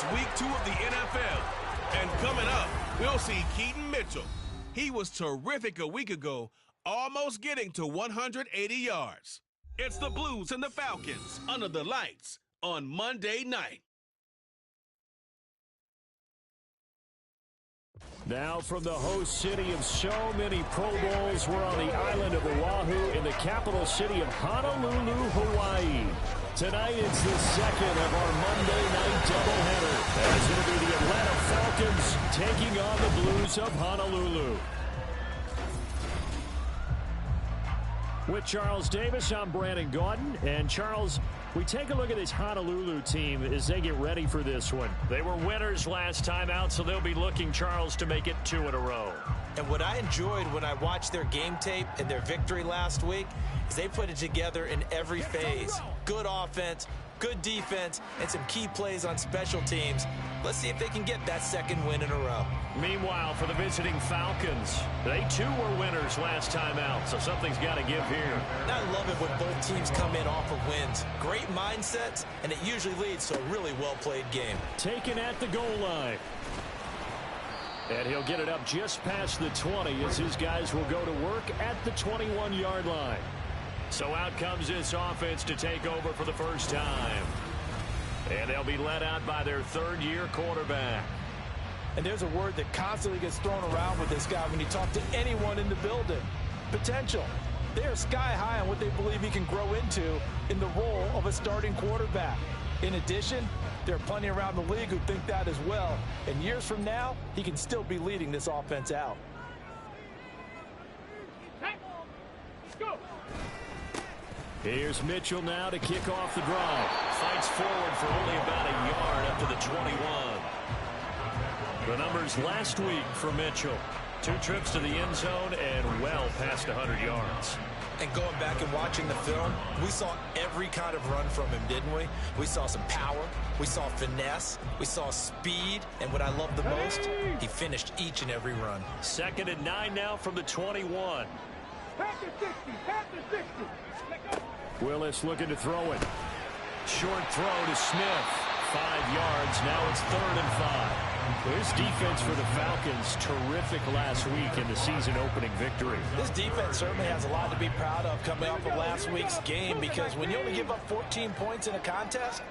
It's week 2 of the NFL. And coming up, we'll see Keaton Mitchell. He was terrific a week ago, almost getting to 180 yards. It's the Blues and the Falcons under the lights on Monday night. Now from the host city of so many Pro Bowls, we're on the island of Oahu in the capital city of Honolulu, Hawaii. Tonight it's the second of our Monday night doubleheader, as it'll be the Atlanta Falcons taking on the Blues of Honolulu. With Charles Davis, I'm Brandon Gordon. And Charles, we take a look at this Honolulu team as they get ready for this one. They were winners last time out, so they'll be looking, Charles, to make it 2 in a row. And what I enjoyed when I watched their game tape and their victory last week is they put it together in every phase. Good offense, good defense, and some key plays on special teams. Let's see if they can get that second win in a row. Meanwhile, for the visiting Falcons, they too were winners last time out, so something's got to give here. And I love it when both teams come in off of wins. Great mindsets, and it usually leads to a really well-played game. Taken at the goal line. And he'll get it up just past the 20 as his guys will go to work at the 21-yard line. So out comes this offense to take over for the first time. And they'll be led out by their third-year quarterback. And there's a word that constantly gets thrown around with this guy when you talk to anyone in the building. Potential. They are sky high on what they believe he can grow into in the role of a starting quarterback. In addition, there are plenty around the league who think that as well. And years from now, he can still be leading this offense out. Here's Mitchell now to kick off the drive. Fights forward for only about a yard up to the 21. The numbers last week for Mitchell. 2 trips to the end zone and well past 100 yards. And going back and watching the film, we saw every kind of run from him, didn't we? We saw some power, we saw finesse, we saw speed, and what I love the most, he finished each and every run. 2nd and 9 now from the 21. Willis looking to throw it. Short throw to Smith. 5 yards. Now it's 3rd and 5. This defense for the Falcons, terrific last week in the season opening victory. This defense certainly has a lot to be proud of coming off of last week's game, because when you only give up 14 points in a contest,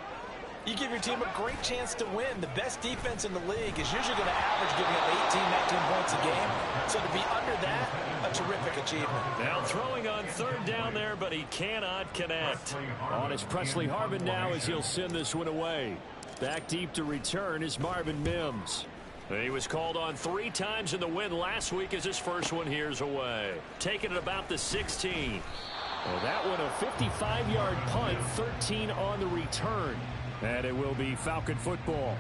you give your team a great chance to win. The best defense in the league is usually going to average giving up 18, 19 points a game. So to be under that, a terrific achievement. Now throwing on 3rd down there, but he cannot connect. On is Presley Harvin now as he'll send this one away. Back deep to return is Marvin Mims. He was called on 3 times in the win last week as his first one here's away. Taking it about the 16. Well, that one a 55-yard punt, 13 on the return. And it will be Falcon football.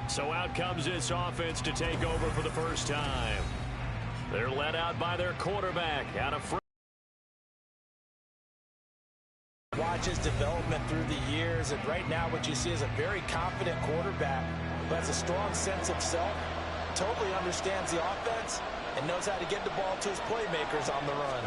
So out comes this offense to take over for the first time. They're led out by their quarterback out of Watch his development through the years, and right now what you see is a very confident quarterback who has a strong sense of self, totally understands the offense, and knows how to get the ball to his playmakers on the run.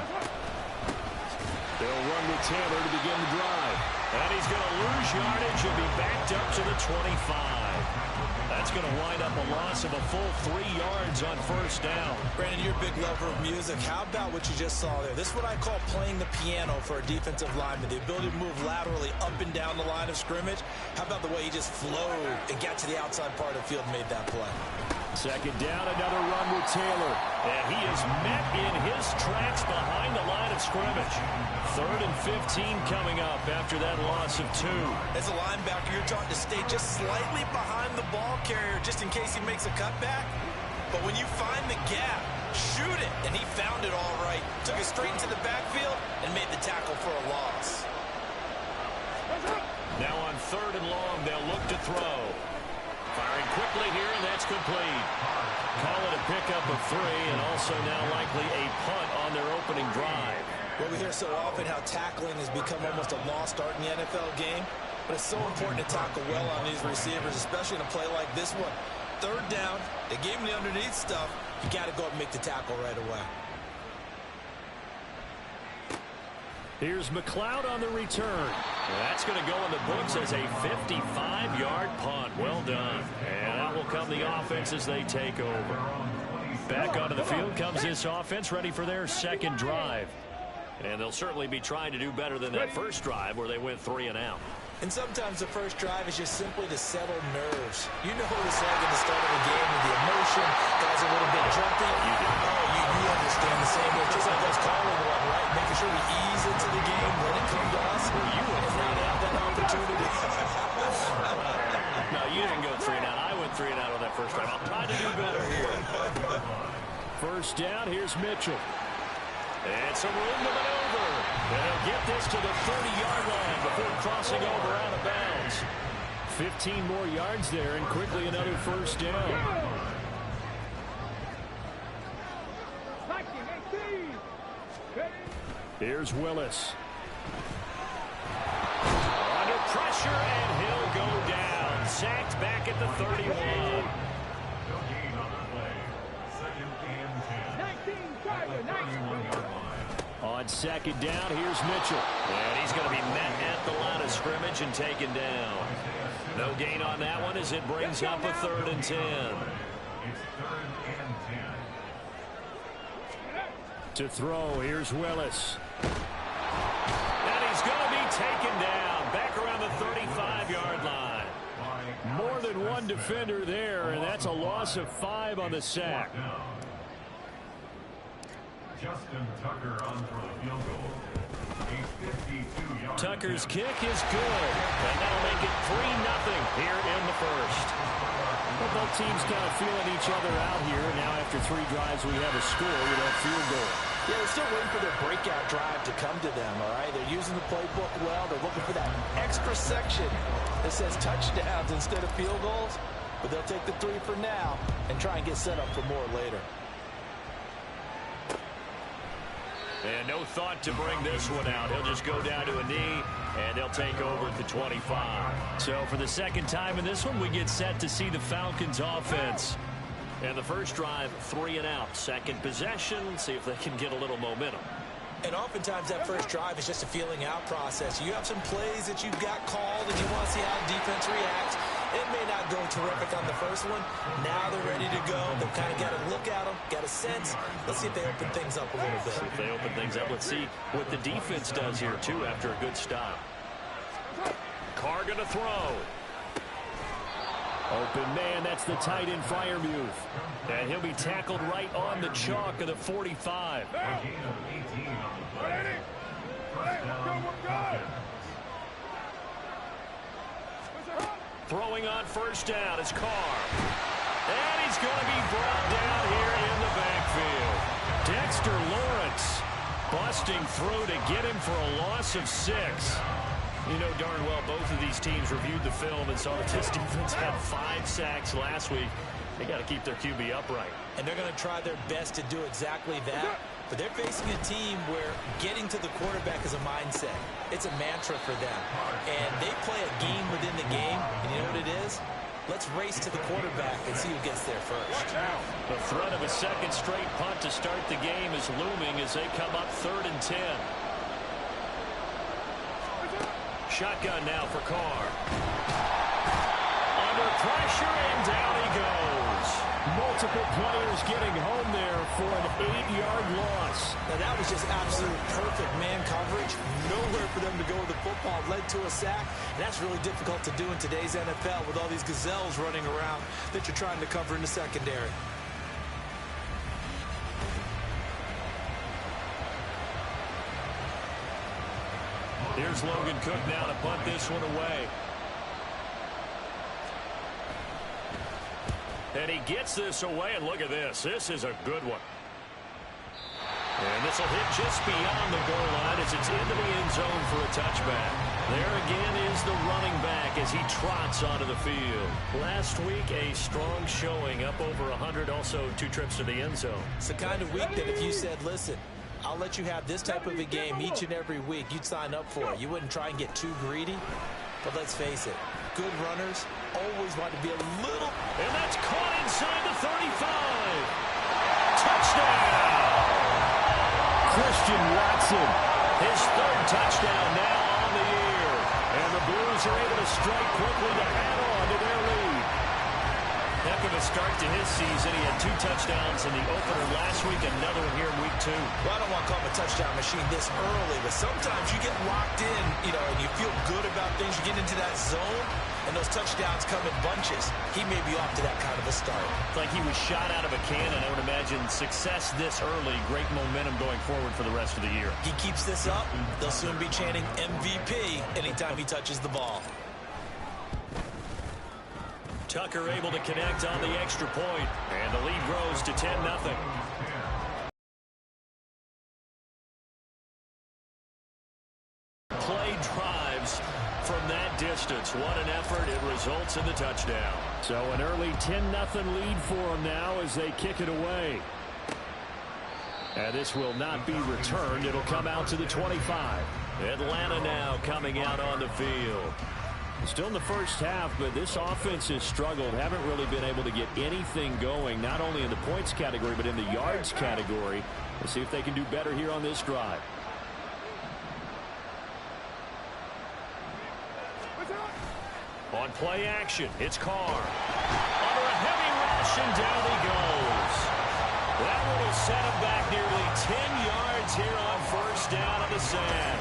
They'll run with Taylor to begin the drive. And he's going to lose yardage and be backed up to the 25. That's going to wind up a loss of a full 3 yards on 1st down. Brandon, you're a big lover of music. How about what you just saw there? This is what I call playing the piano for a defensive lineman. The ability to move laterally up and down the line of scrimmage. How about the way he just flowed and got to the outside part of the field and made that play? 2nd down, another run with Taylor. And he is met in his tracks behind the line of scrimmage. 3rd and 15 coming up after that loss of 2. As a linebacker, you're taught to stay just slightly behind the ball carrier just in case he makes a cutback. But when you find the gap, shoot it. And he found it all right. Took it straight into the backfield and made the tackle for a loss. Now on 3rd and long, they'll look to throw. Firing quickly here, and that's complete. Call it a pickup of 3, and also now likely a punt on their opening drive. Well, we hear so often how tackling has become almost a lost art in the NFL game, but it's so important to tackle well on these receivers, especially in a play like this one. 3rd down, they gave him the underneath stuff. You got to go up and make the tackle right away. Here's McLeod on the return. That's going to go in the books as a 55-yard punt. Well done. And out will come the offense as they take over. Back onto the field comes this offense, ready for their second drive. And they'll certainly be trying to do better than that first drive where they went 3 and out. And sometimes the first drive is just simply to settle nerves. You know what it's like at the start of the game with the emotion. Guys are a little bit jumpy. You understand the same way. Just like us calling one, right? Making sure we ease into the game, let it come to us. You would not have that opportunity. No, you didn't go 3 and out. I went 3 and out on that first drive. I'll try to do better here. First down, here's Mitchell. And some room to maneuver. And he'll get this to the 30-yard line before crossing over out of bounds. 15 more yards there, and quickly another first down. Here's Willis. Under pressure, and he'll go down. Sacked back at the 31. On second down, here's Mitchell. And he's going to be met at the line of scrimmage and taken down. No gain on that one as it brings up a 3rd and 10. To throw, here's Willis. And he's going to be taken down back around the 35-yard line. More than one defender there, and that's a loss of 5 on the sack. Justin Tucker on for the field goal. A 52-yard. Tucker's kick is good, and that'll make it 3-0 here in the first. Well, both teams kind of feeling each other out here. Now after 3 drives, we have a score with that field goal. Yeah, they're still waiting for their breakout drive to come to them, all right? They're using the playbook well. They're looking for that extra section that says touchdowns instead of field goals. But they'll take the 3 for now and try and get set up for more later. And no thought to bring this one out. He'll just go down to a knee, and they'll take over at the 25. So for the second time in this one, we get set to see the Falcons offense. And the first drive, 3 and out. Second possession, see if they can get a little momentum. And oftentimes that first drive is just a feeling out process. You have some plays that you've got called, and you want to see how the defense reacts. It may not go terrific on the first one. Now they're ready to go. They've kind of got to look at them, got a sense. Let's see if they open things up a little bit. If they open things up, let's see what the defense does here, too, after a good stop. Carr going to throw. Open man, that's the tight end Freiermuth. And he'll be tackled right on the chalk of the 45. Throwing on first down is Carr. And he's going to be brought down here in the backfield. Dexter Lawrence busting through to get him for a loss of 6. You know darn well both of these teams reviewed the film and saw that this defense had 5 sacks last week. They got to keep their QB upright. And they're going to try their best to do exactly that. But they're facing a team where getting to the quarterback is a mindset. It's a mantra for them. And they play a game within the game. And you know what it is? Let's race to the quarterback and see who gets there first. The threat of a second straight punt to start the game is looming as they come up 3rd and 10. Shotgun now for Carr. Under pressure, and down he goes. Multiple players getting home there for an 8-yard loss. Now that was just absolute perfect man coverage. Nowhere for them to go with the football. Led to a sack. And that's really difficult to do in today's NFL with all these gazelles running around that you're trying to cover in the secondary. Here's Logan Cook now to punt this one away. And he gets this away, and look at this. This is a good one. And this will hit just beyond the goal line as it's into the end zone for a touchback. There again is the running back as he trots onto the field. Last week, a strong showing, up over 100, also 2 trips to the end zone. It's the kind of week that if you said, listen, I'll let you have this type of a game each and every week, you'd sign up for it. You wouldn't try and get too greedy. But let's face it, good runners always want to be a little... And that's caught inside the 35. Touchdown! Christian Watson, his 3rd touchdown now on the year. strike quickly to add on to their lead. Heck of a start to his season. He had 2 touchdowns in the opener last week, another one here in week 2. Well, I don't want to call him a touchdown machine this early, but sometimes you get locked in, and you feel good about things. You get into that zone, and those touchdowns come in bunches. He may be off to that kind of a start. It's like he was shot out of a cannon. I would imagine success this early, great momentum going forward for the rest of the year. He keeps this up, they'll soon be chanting MVP anytime he touches the ball. Tucker able to connect on the extra point, and the lead grows to 10-0. Play drives from that distance. What an effort. It results in the touchdown. So an early 10-0 lead for them now as they kick it away. And this will not be returned. It'll come out to the 25. Atlanta now coming out on the field. Still in the first half, but this offense has struggled. Haven't really been able to get anything going, not only in the points category, but in the yards category. We'll see if they can do better here on this drive. On play action, it's Carr. Under a heavy rush, and down he goes. That one will set him back nearly 10 yards here on first down on the sand.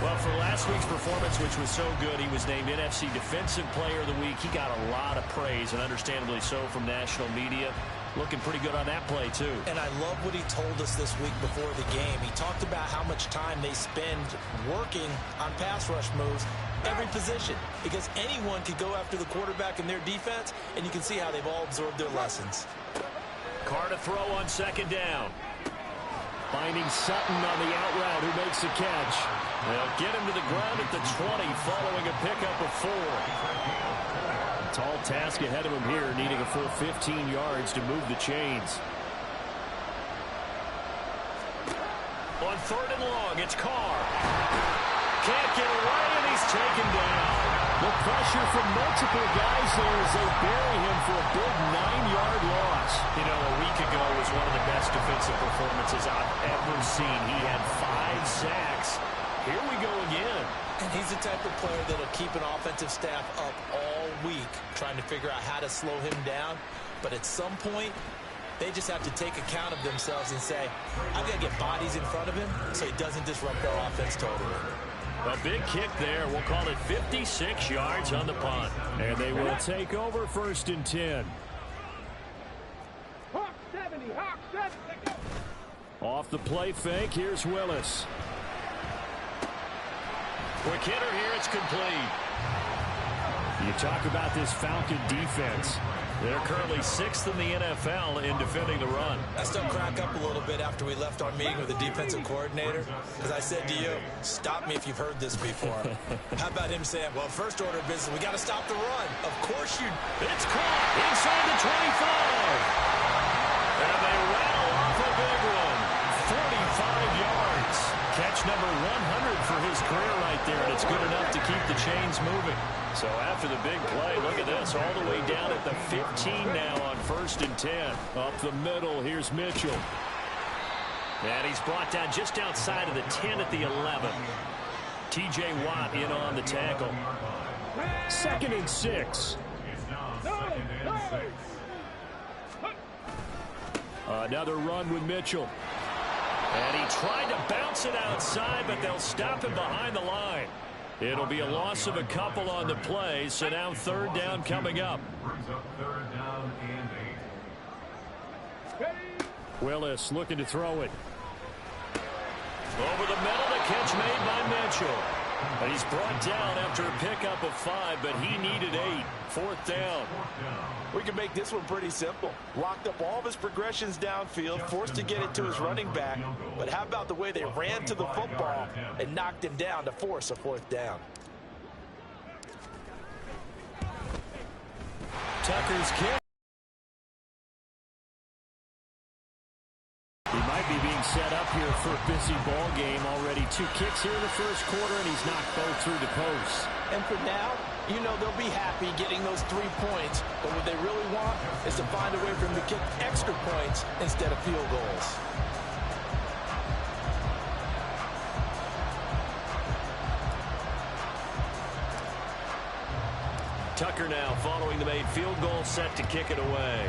Well, for last week's performance, which was so good, he was named NFC Defensive Player of the Week. He got a lot of praise, and understandably so, from national media. Looking pretty good on that play, too. And I love what he told us this week before the game. He talked about how much time they spend working on pass rush moves, every position, because anyone could go after the quarterback in their defense, and you can see how they've all absorbed their lessons. Carr to throw on second down. Finding Sutton on the out route, who makes the catch. They'll get him to the ground at the 20 following a pickup of 4. A tall task ahead of him here, needing a full 15 yards to move the chains. On third and long, it's Carr. Can't get away, and he's taken down. The pressure from multiple guys there as they bury him for a big 9-yard loss. You know, a week ago was one of the best defensive performances I've ever seen. He had 5 sacks. Here we go again. And he's the type of player that'll keep an offensive staff up all week trying to figure out how to slow him down. But at some point, they just have to take account of themselves and say, I've got to get bodies in front of him so he doesn't disrupt our offense totally. A big kick there. We'll call it 56 yards on the punt. And they will take over first and 10. Hawk 70, Hawk 70, go. Off the play fake, here's Willis. Quick hitter here, it's complete. You talk about this Falcon defense. They're currently 6th in the NFL in defending the run. I still crack up a little bit after we left our meeting with the defensive coordinator, because I said to you, stop me if you've heard this before. How about him saying, well, first order of business, we got to stop the run. Of course you. It's caught inside the 25. And they rattle off a big one. 45 yards. Catch number 100 for his career right there, and it's good enough to keep the chains moving. So after the big play, look at this, all the way down at the 15 now on first and 10. Up the middle, here's Mitchell. And he's brought down just outside of the 10 at the 11. T.J. Watt in on the tackle. 2nd and 6. Another run with Mitchell. And he tried to bounce it outside, but they'll stop him behind the line. It'll be a loss of a couple on the play, so now third down coming up. Brings up third down and 8. Willis looking to throw it. Over the middle, the catch made by Mitchell. And he's brought down after a pickup of 5, but he needed 8. Fourth down. We can make this one pretty simple. Locked up all of his progressions downfield, forced to get it to his running back. But how about the way they ran to the football and knocked him down to force a fourth down? Tucker's kick. He might be being set up here for a busy ball game already. 2 kicks here in the first quarter, and he's knocked both through the posts. And for now, you know they'll be happy getting those 3 points. But what they really want is to find a way for them to kick extra points instead of field goals. Tucker now following the made field goal, set to kick it away.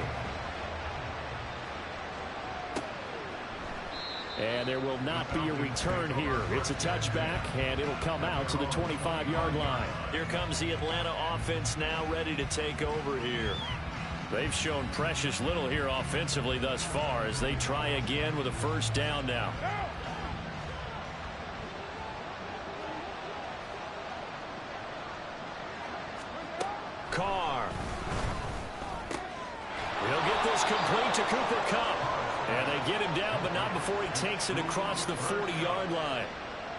And there will not be a return here. It's a touchback, and it'll come out to the 25-yard line. Here comes the Atlanta offense now ready to take over here. They've shown precious little here offensively thus far as they try again with a first down now. Carr. He'll get this complete to Cooper Kupp. And they get him down, but not before he takes it across the 40-yard line.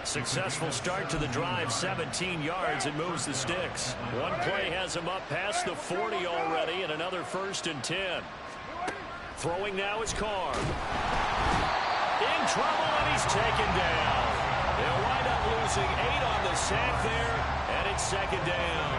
Successful start to the drive, 17 yards, and moves the sticks. One play has him up past the 40 already, and another 1st and 10. Throwing now is Carr. In trouble, and he's taken down. They'll wind up losing 8 on the sack there, and it's 2nd down.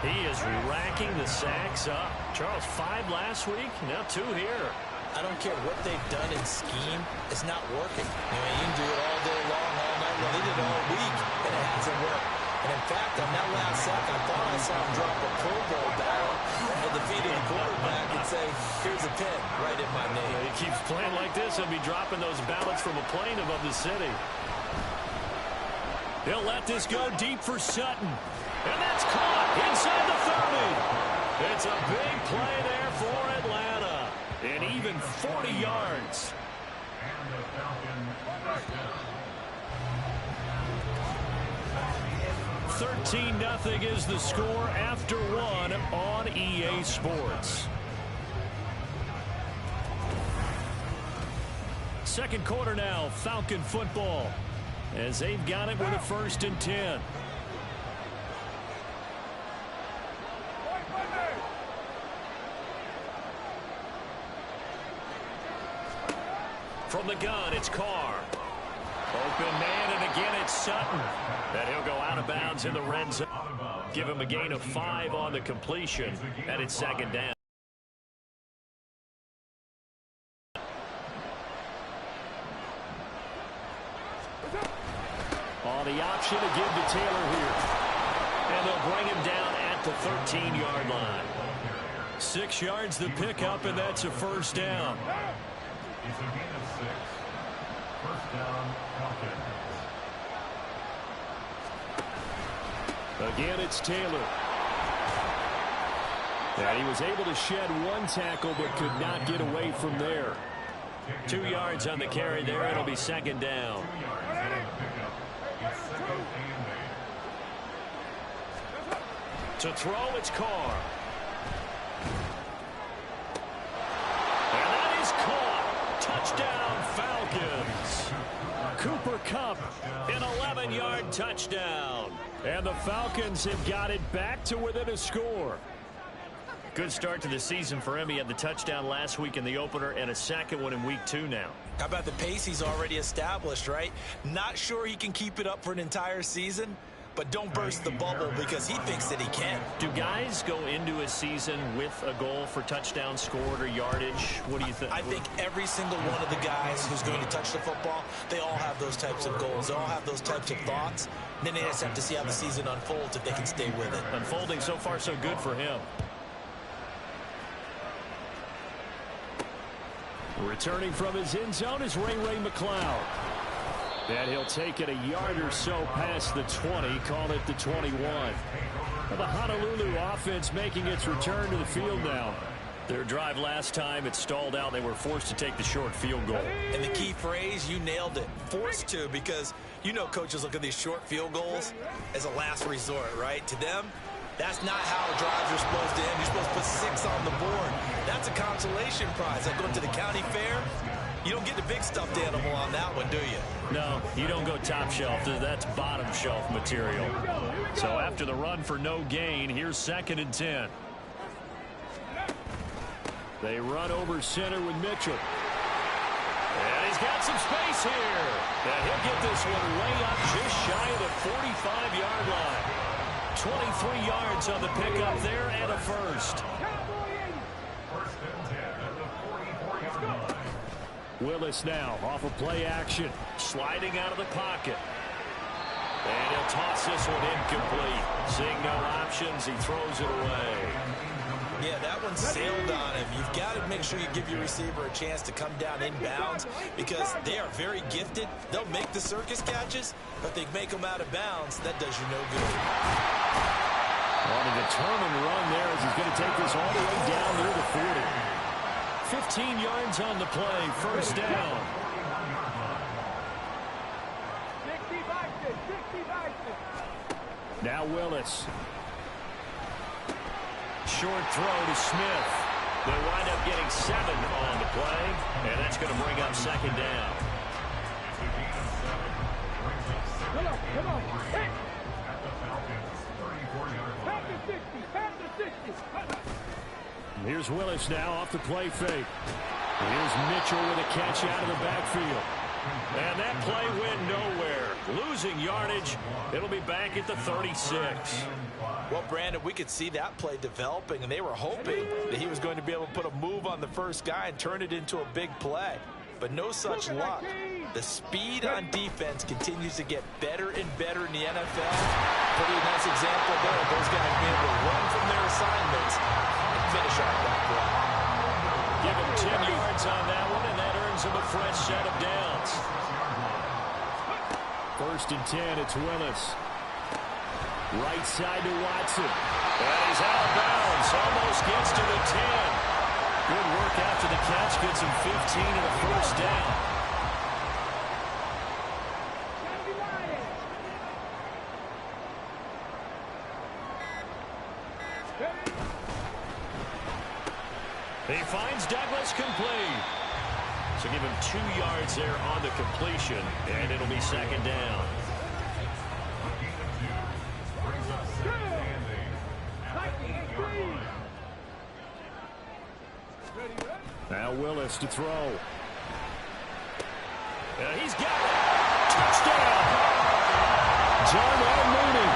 He is racking the sacks up. Charles, 5 last week, now 2 here. I don't care what they've done in scheme. It's not working. You can do it all day long, all night long. They did it all week, and it hasn't worked. And in fact, on that last sack, I thought I saw him drop a Pro Bowl ball at the feet of the quarterback and say, here's a pin right in my name. He keeps playing like this. He'll be dropping those ballots from a plane above the city. He'll let this go deep for Sutton. And that's caught inside the 30. It's a big play there for Atlanta. And even 40 yards. 13-0 is the score after 1 on EA Sports. Second quarter now, Falcon football, as they've got it with a 1st and 10. From the gun, it's Carr. Open man, and again it's Sutton. And he'll go out of bounds in the red zone. Give him a gain of 5 on the completion, and it's 2nd down. On the option to give to Taylor here. And they'll bring him down at the 13-yard line. 6 yards the pickup, and that's a 1st down. It's a gain of 6. 1st down, Falcons. Again, it's Taylor. And he was able to shed 1 tackle, but could not get away from there. 2 yards on the carry there. It'll be 2nd down. To throw, it's Carr. And that is caught. Touchdown, Falcons. Cooper Kupp, an 11-yard touchdown. And the Falcons have got it back to within a score. Good start to the season for him. He had the touchdown last week in the opener and a 2nd one in week 2 now. How about the pace he's already established, right? Not sure he can keep it up for an entire season, but don't burst the bubble because he thinks that he can. Do guys go into a season with a goal for touchdown scored or yardage? What do you think? I think every single one of the guys who's going to touch the football, they all have those types of goals. They all have those types of thoughts. Then they just have to see how the season unfolds if they can stay with it. Unfolding so far so good for him. Returning from his end zone is Ray McLeod. And he'll take it a yard or so past the 20, call it the 21. The Honolulu offense making its return to the field now. Their drive last time, it stalled out. They were forced to take the short field goal. And the key phrase, you nailed it. Forced to, because you know coaches look at these short field goals as a last resort, right? To them, that's not how drives are supposed to end. You're supposed to put 6 on the board. That's a consolation prize. Like going to the county fair, you don't get the big stuffed animal on that one, do you? No, you don't go top shelf. That's bottom shelf material. So after the run for no gain, here's 2nd and 10. They run over center with Mitchell. And he's got some space here. And he'll get this one way up just shy of the 45-yard line. 23 yards on the pickup there and a 1st. Willis now off of play action. Sliding out of the pocket. And he'll toss this one incomplete. Seeing no options, he throws it away. Yeah, that one sailed on him. You've got to make sure you give your receiver a chance to come down inbounds because they are very gifted. They'll make the circus catches, but they make them out of bounds. That does you no good. On a determined run there as he's going to take this all the way down near the 40. 15 yards on the play, first down. 60-60. Now Willis. Short throw to Smith. They wind up getting 7 on the play, and that's going to bring up second down. Come on. Hit. Pass to 60. Pass to 60. Here's Willis now off the play fake. Here's Mitchell with a catch out of the backfield. And that play went nowhere. Losing yardage. It'll be back at the 36. Well, Brandon, we could see that play developing, and they were hoping that he was going to be able to put a move on the first guy and turn it into a big play. But no such luck. The speed on defense continues to get better and better in the NFL. Pretty nice example there of those guys being able to run from their assignments and finish off that play. Give him 10 yards on that one, and that earns him a fresh set of downs. First and 10, it's Willis. Right side to Watson. And he's out of bounds. Almost gets to the 10. Good work after the catch. Gets him 15 and a first down. He finds Douglas complete. So give him 2 yards there on the completion, and it'll be second down. Now Willis to throw. He's got it. Touchdown. Darnell Mooney.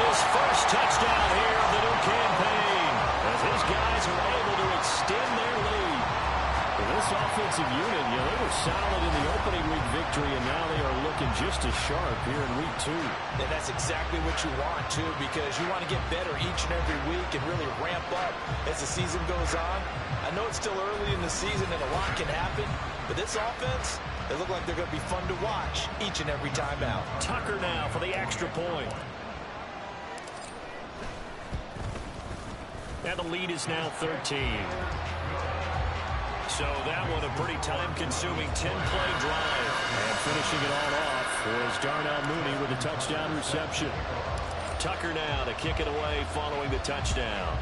His first touchdown here of the new campaign. As his guys are able to extend their lead. This offensive unit, they were solid in the opening week victory, and now they are looking just as sharp here in week 2. And that's exactly what you want, too, because you want to get better each and every week and really ramp up as the season goes on. I know it's still early in the season and a lot can happen, but this offense, they look like they're going to be fun to watch each and every time out. Tucker now for the extra point. And the lead is now 13. So that one a pretty time-consuming 10-play drive. And finishing it all off was Darnell Mooney with a touchdown reception. Tucker now to kick it away following the touchdown.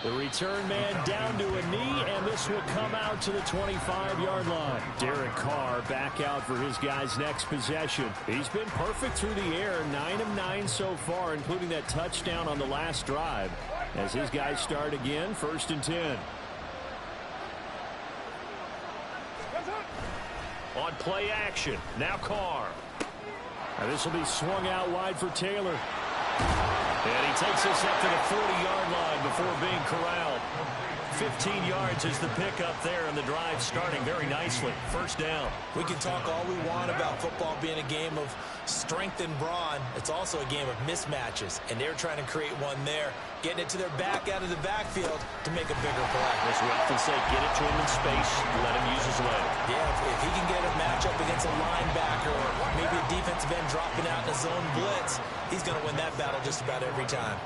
The return man down to a knee, and this will come out to the 25-yard line. Derek Carr back out for his guy's next possession. He's been perfect through the air, 9 of 9 so far, including that touchdown on the last drive. As his guys start again, first and 10. On play action, now Carr. And this will be swung out wide for Taylor. And he takes this up to the 40-yard line before being corralled. 15 yards is the pickup there, and the drive starting very nicely. First down. We can talk all we want about football being a game of strength and brawn. It's also a game of mismatches, and they're trying to create one there, getting it to their back out of the backfield to make a bigger play. As we often say, get it to him in space, let him use his leg. Yeah, if he can get a matchup against a linebacker or maybe a defensive end dropping out in a zone blitz, he's going to win that battle just about every time.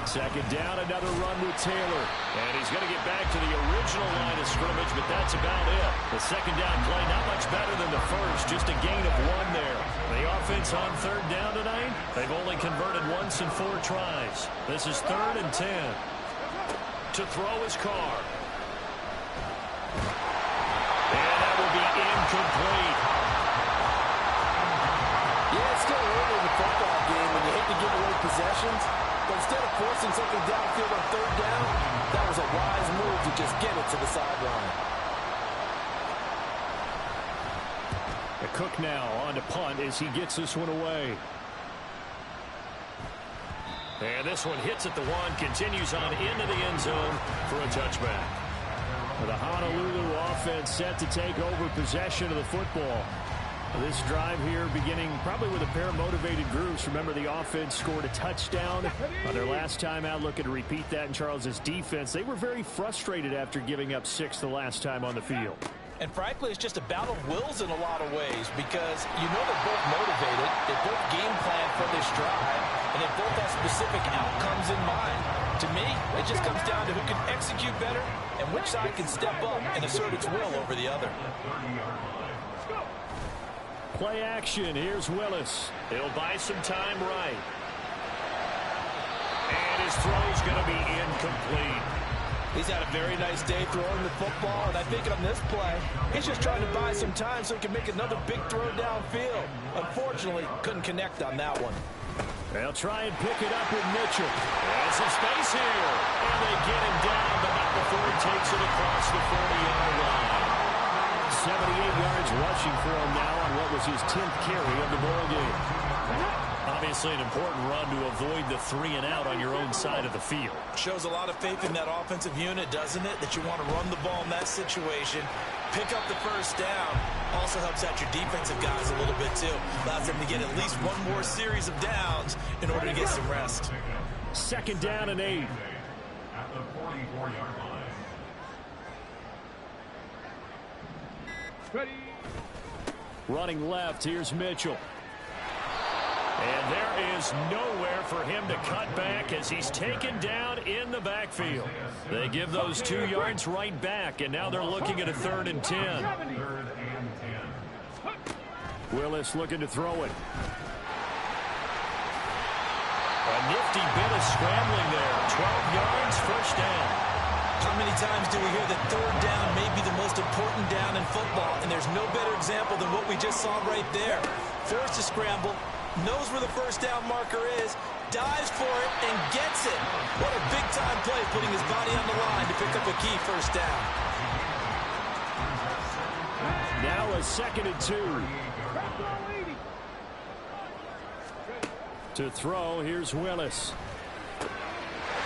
Second down, another run with Taylor. And he's going to get back to the original line of scrimmage, but that's about it. The second down play, not much better than the first, just a gain of 1 there. The offense on third down tonight, they've only converted once in 4 tries. This is 3rd and 10. To throw is Carr. And that will be incomplete. Yeah, it's still early in the football game, and you hate to give away possessions. But instead of forcing something downfield on third down, that was a wise move to just get it to the sideline. The Cook now on to punt as he gets this one away. And this one hits at the 1, continues on into the end zone for a touchback. The Honolulu offense set to take over possession of the football. This drive here beginning probably with a pair of motivated groups. Remember, the offense scored a touchdown on their last time out. Looking to repeat that in Charles's defense. They were very frustrated after giving up 6 the last time on the field. And frankly, it's just a battle of wills in a lot of ways because you know they're both motivated. They both game plan for this drive, and they both have specific outcomes in mind. To me, it just comes down to who can execute better and which side can step up and assert its will over the other. Play action. Here's Willis. He'll buy some time right. And his throw's going to be incomplete. He's had a very nice day throwing the football, and I think on this play, he's just trying to buy some time so he can make another big throw downfield. Unfortunately, couldn't connect on that one. They'll try and pick it up with Mitchell. There's some space here. And they get him down, but not before he takes it across the 40-yard line. 78 yards rushing for him now on what was his 10th carry of the ball game. Obviously an important run to avoid the 3-and-out on your own side of the field. Shows a lot of faith in that offensive unit, doesn't it? That you want to run the ball in that situation, pick up the first down. Also helps out your defensive guys a little bit too. Allows them to get at least one more series of downs in order to get some rest. 2nd down and 8. At the 44-yard line. Ready. Running left, here's Mitchell. And there is nowhere for him to cut back as he's taken down in the backfield. They give those 2 yards right back, and now they're looking at a 3rd and 10. 3rd and 10. Willis looking to throw it. A nifty bit of scrambling there. 12 yards, 1st down. How many times do we hear that 3rd down may be the most important down in football? And there's no better example than what we just saw right there. Forced to scramble, knows where the 1st down marker is, dives for it, and gets it. What a big-time play, putting his body on the line to pick up a key 1st down. Now a 2nd and 2. To throw, here's Willis.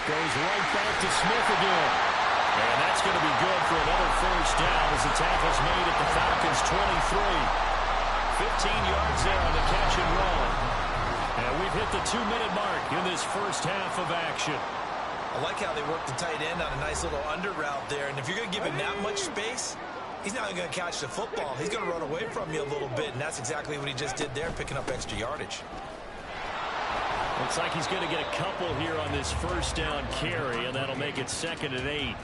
Goes right back to Smith again. And that's going to be good for another 1st down as the tackle's made at the Falcons' 23. 15 yards there on the catch and run. And we've hit the 2-minute mark in this 1st half of action. I like how they worked the tight end on a nice little under route there. And if you're going to give him that much space, he's not going to catch the football. He's going to run away from you a little bit, and that's exactly what he just did there, picking up extra yardage. Looks like he's going to get a couple here on this 1st down carry, and that'll make it 2nd and 8.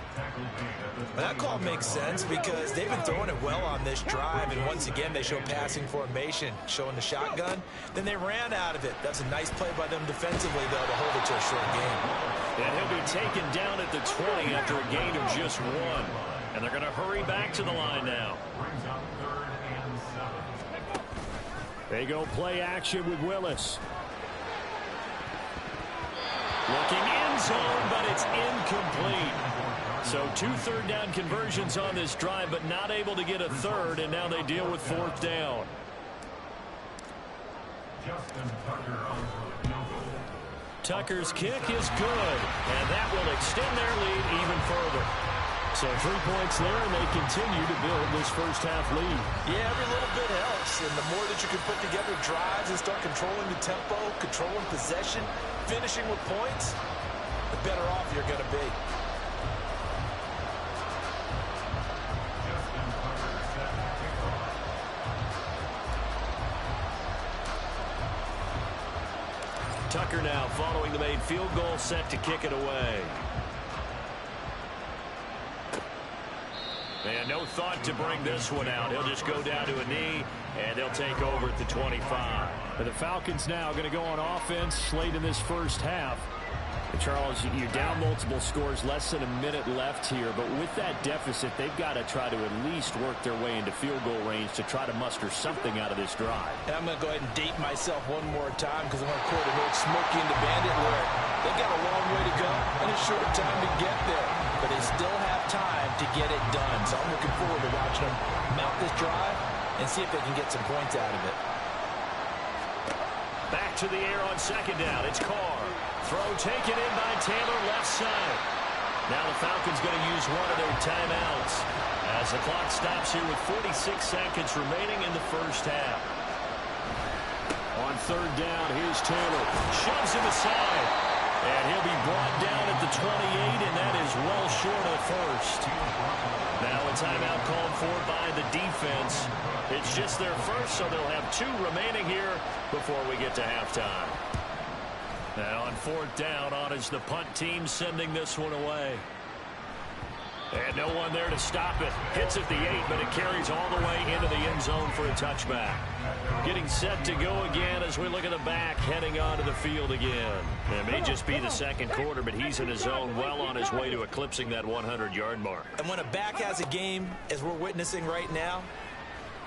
Well, that call makes sense because they've been throwing it well on this drive, and once again they show passing formation, showing the shotgun. Then they ran out of it. That's a nice play by them defensively, though, to hold it to a short game. And he'll be taken down at the 20 after a gain of just 1. And they're going to hurry back to the line now. Brings up 3rd and 7. They go play action with Willis. Looking in zone, but it's incomplete. So 2 3rd down conversions on this drive, but not able to get a 3rd, and now they deal with 4th down. Justin Tucker on for the field goal. Tucker's kick is good, and that will extend their lead even further. So 3 points there, and they continue to build this 1st half lead. Yeah, every little bit helps, and the more that you can put together drives and start controlling the tempo, controlling possession, finishing with points, the better off you're going to be. Justin Tucker set to kick off. Tucker now following the made field goal, set to kick it away. And no thought to bring this one out. He'll just go down to a knee, and they'll take over at the 25. But the Falcons now going to go on offense late in this 1st half. And Charles, you're down multiple scores, less than a minute left here. But with that deficit, they've got to try to at least work their way into field goal range to try to muster something out of this drive. And I'm going to go ahead and date myself one more time because I'm going to quote an old Smokey and the Bandit lyric. They've got a long way to go and a short time to get there. But they still have time to get it done. So I'm looking forward to watching them mount this drive and see if they can get some points out of it. Back to the air on 2nd down. It's Carr. Throw taken in by Taylor, left side. Now the Falcons going to use one of their timeouts as the clock stops here with 46 seconds remaining in the first half. On third down, here's Taylor. Shoves him aside. And he'll be brought down at the 28, and that is well short of the first. Now a timeout called for by the defense. It's just their first, so they'll have 2 remaining here before we get to halftime. And on fourth down, on is the punt team sending this one away. And no one there to stop it. Hits at the 8, but it carries all the way into the end zone for a touchback. Getting set to go again as we look at the back, heading onto the field again. It may just be the second quarter, but he's in his zone, well on his way to eclipsing that 100-yard mark. And when a back has a game, as we're witnessing right now,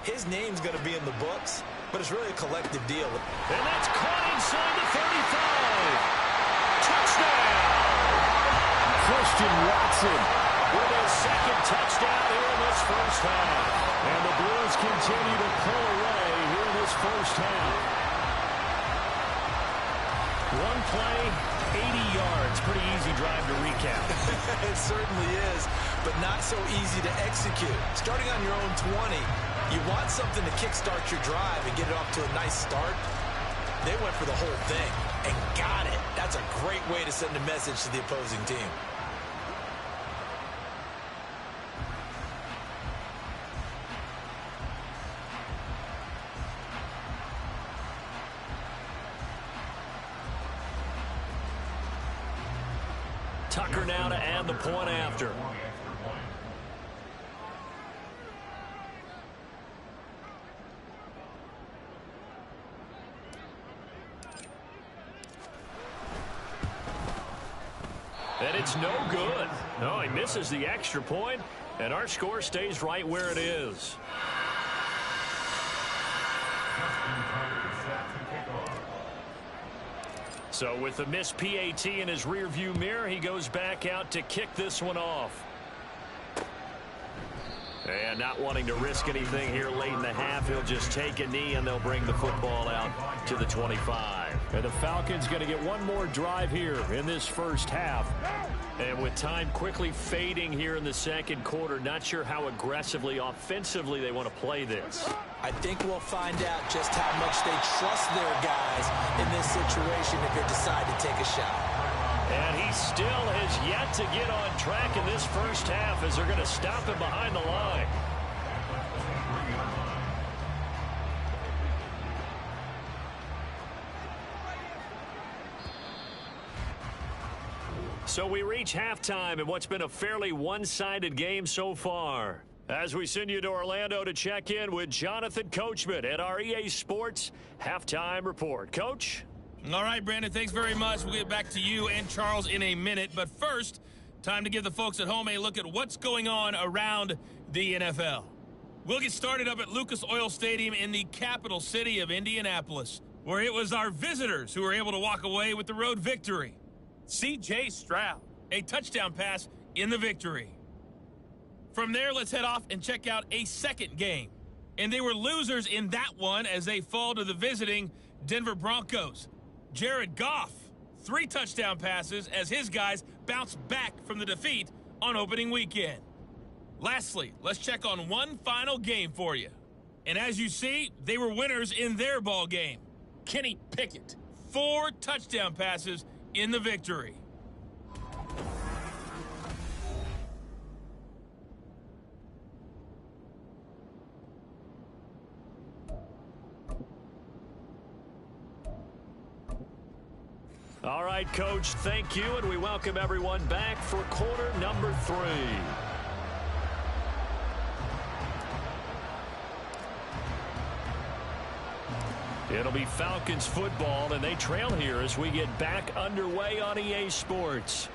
his name's going to be in the books, but it's really a collective deal. And that's caught inside the 35. Touchdown! Christian Watson with his second touchdown here in this first half. And the Blues continue to pull away here in this first half. One play, 80 yards. Pretty easy drive to recap. It certainly is, but not so easy to execute. Starting on your own 20, you want something to kickstart your drive and get it off to a nice start. They went for the whole thing and got it. That's a great way to send a message to the opposing team. Tucker now to add the point after. And it's no good. No, he misses the extra point, and our score stays right where it is. So with the missed PAT in his rearview mirror, he goes back out to kick this one off. And not wanting to risk anything here late in the half, he'll just take a knee and they'll bring the football out to the 25. And the Falcons going to get one more drive here in this first half. And with time quickly fading here in the second quarter, not sure how aggressively, offensively they want to play this. I think we'll find out just how much they trust their guys in this situation if they decide to take a shot. And he still has yet to get on track in this first half as they're going to stop him behind the line. So we reach halftime in what's been a fairly one-sided game so far. As we send you to Orlando to check in with Jonathan Coachman at our EA Sports Halftime Report. Coach? All right, Brandon, thanks very much. We'll get back to you and Charles in a minute. But first, time to give the folks at home a look at what's going on around the NFL. We'll get started up at Lucas Oil Stadium in the capital city of Indianapolis, where it was our visitors who were able to walk away with the road victory. C.J. Stroud, a touchdown pass in the victory. From there, let's head off and check out a second game. And they were losers in that one as they fall to the visiting Denver Broncos. Jared Goff, 3 touchdown passes as his guys bounce back from the defeat on opening weekend. Lastly, let's check on one final game for you. And as you see, they were winners in their ball game. Kenny Pickett, 4 touchdown passes in the victory. All right, Coach, thank you, and we welcome everyone back for quarter number 3. It'll be Falcons football, and they trail here as we get back underway on EA Sports.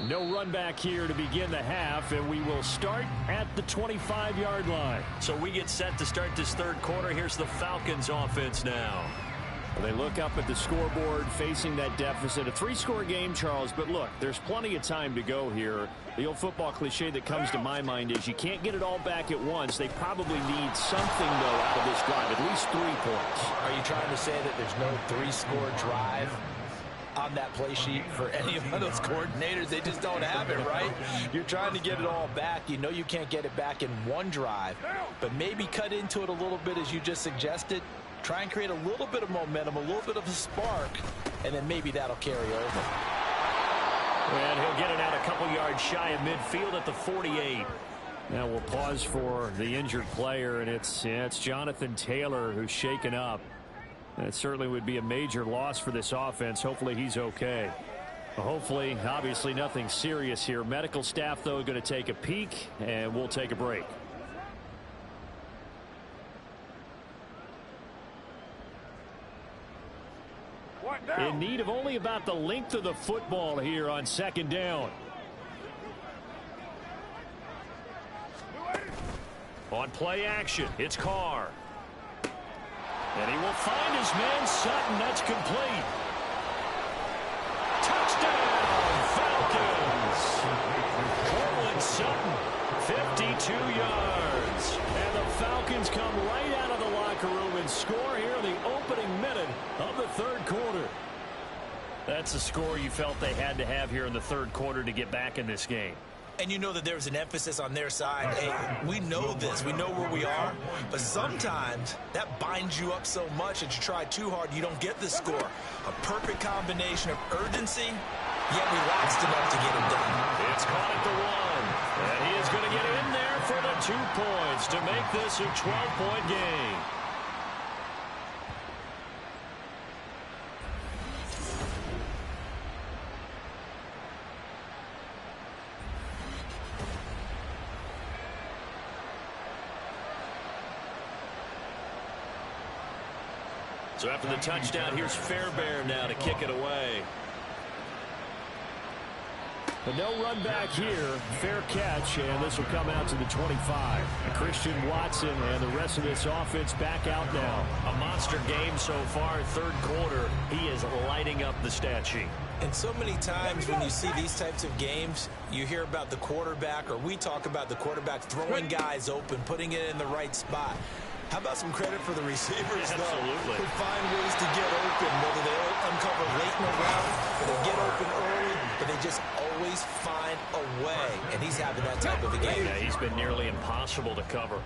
No run back here to begin the half, and we will start at the 25-yard line. So we get set to start this third quarter. Here's the Falcons offense now. They look up at the scoreboard facing that deficit. A 3-score game, Charles, but look, there's plenty of time to go here. The old football cliche that comes to my mind is you can't get it all back at once. They probably need something, though, out of this drive, at least 3 points. Are you trying to say that there's no 3-score drive? on that play sheet for any of those coordinators. They just don't have it, right? You're trying to get it all back. You know you can't get it back in one drive, but maybe cut into it a little bit as you just suggested. Try and create a little bit of momentum, a little bit of a spark, and then maybe that'll carry over. And he'll get it out a couple yards shy of midfield at the 48. Now we'll pause for the injured player, and it's Jonathan Taylor who's shaken up. That certainly would be a major loss for this offense. Hopefully he's okay. Hopefully, obviously nothing serious here. Medical staff, though, going to take a peek, and we'll take a break. In need of only about the length of the football here on second down. On play action, it's Carr. And he will find his man Sutton. That's complete. Touchdown, Falcons. Cortland Sutton, 52 yards. And the Falcons come right out of the locker room and score here in the opening minute of the third quarter. That's a score you felt they had to have here in the third quarter to get back in this game. And you know that there was an emphasis on their side. Hey, we know this. We know where we are. But sometimes that binds you up so much that you try too hard, you don't get the score. A perfect combination of urgency, yet relaxed enough to get it done. It's caught at the 1. And he is going to get in there for the 2 points to make this a 12-point game. So after the touchdown, here's Fairbairn now to kick it away. But no run back here. Fair catch, and this will come out to the 25. Christian Watson and the rest of this offense back out now. A monster game so far, third quarter. He is lighting up the stat sheet. And so many times when you see these types of games, you hear about the quarterback, or we talk about the quarterback throwing guys open, putting it in the right spot. How about some credit for the receivers, though, who find ways to get open, whether they uncover late in the round or they get open early, but they just always find a way, and he's having that type of a game. Yeah, he's been nearly impossible to cover.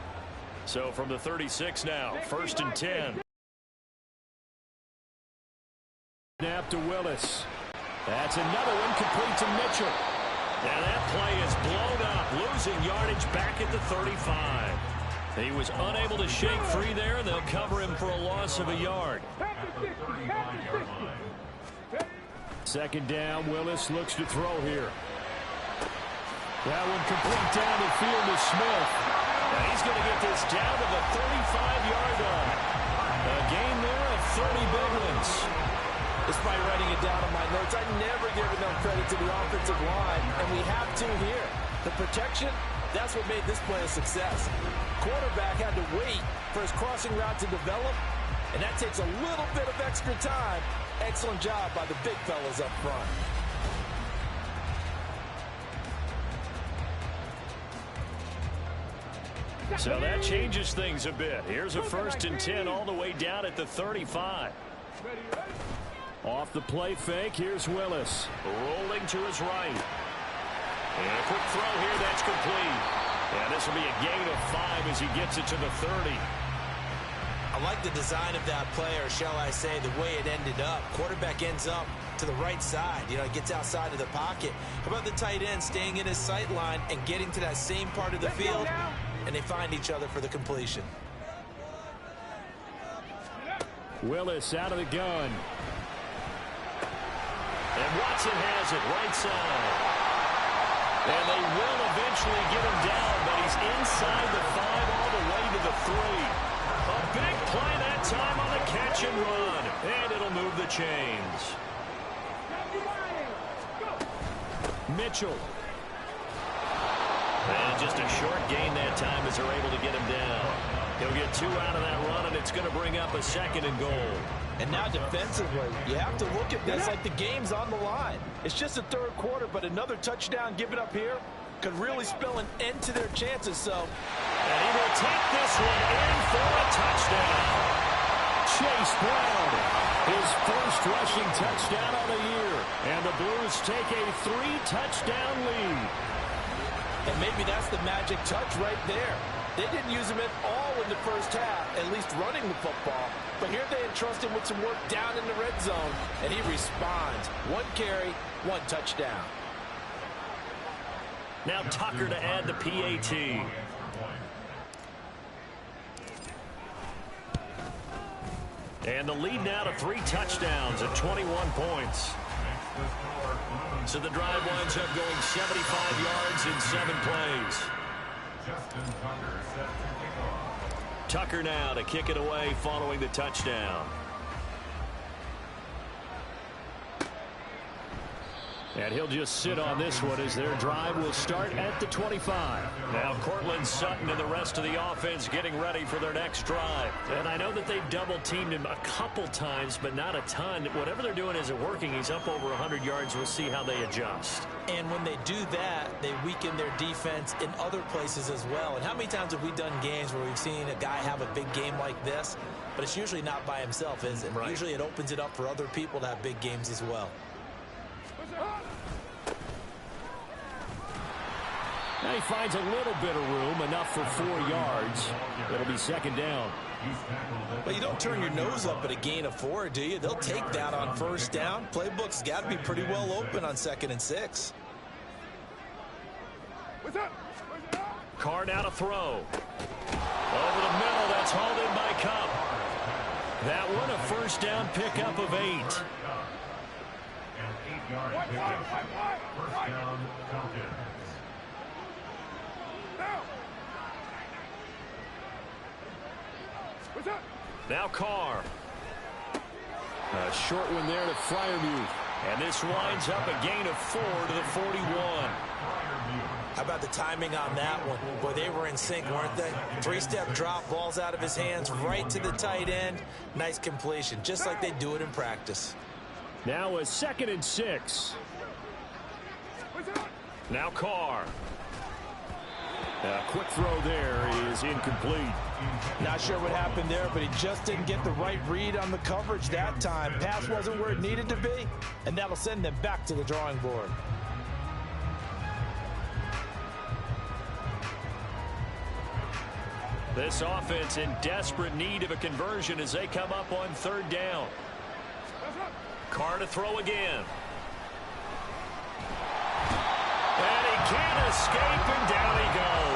So from the 36 now, 1st and 10. Snap to Willis. That's another one complete to Mitchell. And that play is blown up, losing yardage back at the 35. He was unable to shake free there, and they'll cover him for a loss of a yard. Second down, Willis looks to throw here. That one complete down the field to Smith. And he's going to get this down to the 35-yard line. A gain there of 30 big ones. Despite writing it down on my notes, I never give enough credit to the offensive line, and we have to here. The protection, that's what made this play a success. Quarterback had to wait for his crossing route to develop, and that takes a little bit of extra time. Excellent job by the big fellas up front. So that changes things a bit. Here's a 1st and 10 all the way down at the 35. Off the play fake, here's Willis. Rolling to his right. And a quick throw here, that's complete. And this will be a gain of 5 as he gets it to the 30. I like the design of that play, or shall I say the way it ended up. Quarterback ends up to the right side. You know, he gets outside of the pocket. How about the tight end staying in his sight line and getting to that same part of the field, and they find each other for the completion. Willis out of the gun. And Watson has it right side. And they will eventually get him down, but he's inside the 5 all the way to the 3. A big play that time on the catch and run. And it'll move the chains. Mitchell. And just a short gain that time as they're able to get him down. He'll get 2 out of that run, and it's going to bring up a 2nd and goal. And now defensively, you have to look at this like the game's on the line. It's just a third quarter, but another touchdown given up here could really spell an end to their chances. So, and he will take this one in for a touchdown. Chase Brown, his first rushing touchdown on the year. And the Blues take a 3-touchdown lead. And maybe that's the magic touch right there. They didn't use him at all in the first half, at least running the football. But here they entrust him with some work down in the red zone, and he responds. 1 carry, 1 touchdown. Now Tucker to add the PAT. And the lead now to 3 touchdowns at 21 points. So the drive winds up going 75 yards in 7 plays. Tucker now to kick it away following the touchdown. And he'll just sit on this one as their drive will start at the 25. Now Cortland Sutton and the rest of the offense getting ready for their next drive. And I know that they've double-teamed him a couple times, but not a ton. Whatever they're doing isn't working. He's up over 100 yards. We'll see how they adjust. And when they do that, they weaken their defense in other places as well. And how many times have we done games where we've seen a guy have a big game like this, but it's usually not by himself, is it? Right. Usually it opens it up for other people to have big games as well. Now he finds a little bit of room, enough for 4 yards. It'll be 2nd down. Well, you don't turn your nose up at a gain of 4, do you? They'll take that on 1st down. Playbook's got to be pretty well open on 2nd and 6. Carr now to throw. Over the middle, that's hauled in by Cup. That one a 1st down pickup of 8. An 8-yard pickup. 1st down, Falcons. Now Carr. A short one there to Freiermuth. And this winds up a gain of 4 to the 41. How about the timing on that one? Boy, they were in sync, weren't they? 3-step drop, balls out of his hands, right to the tight end. Nice completion, just like they do it in practice. Now a 2nd and 6. Now Carr. A quick throw there is incomplete. Not sure what happened there, but he just didn't get the right read on the coverage that time. Pass wasn't where it needed to be, and that'll send them back to the drawing board. This offense in desperate need of a conversion as they come up on 3rd down. Carr to throw again. And he can't escape, and down he goes.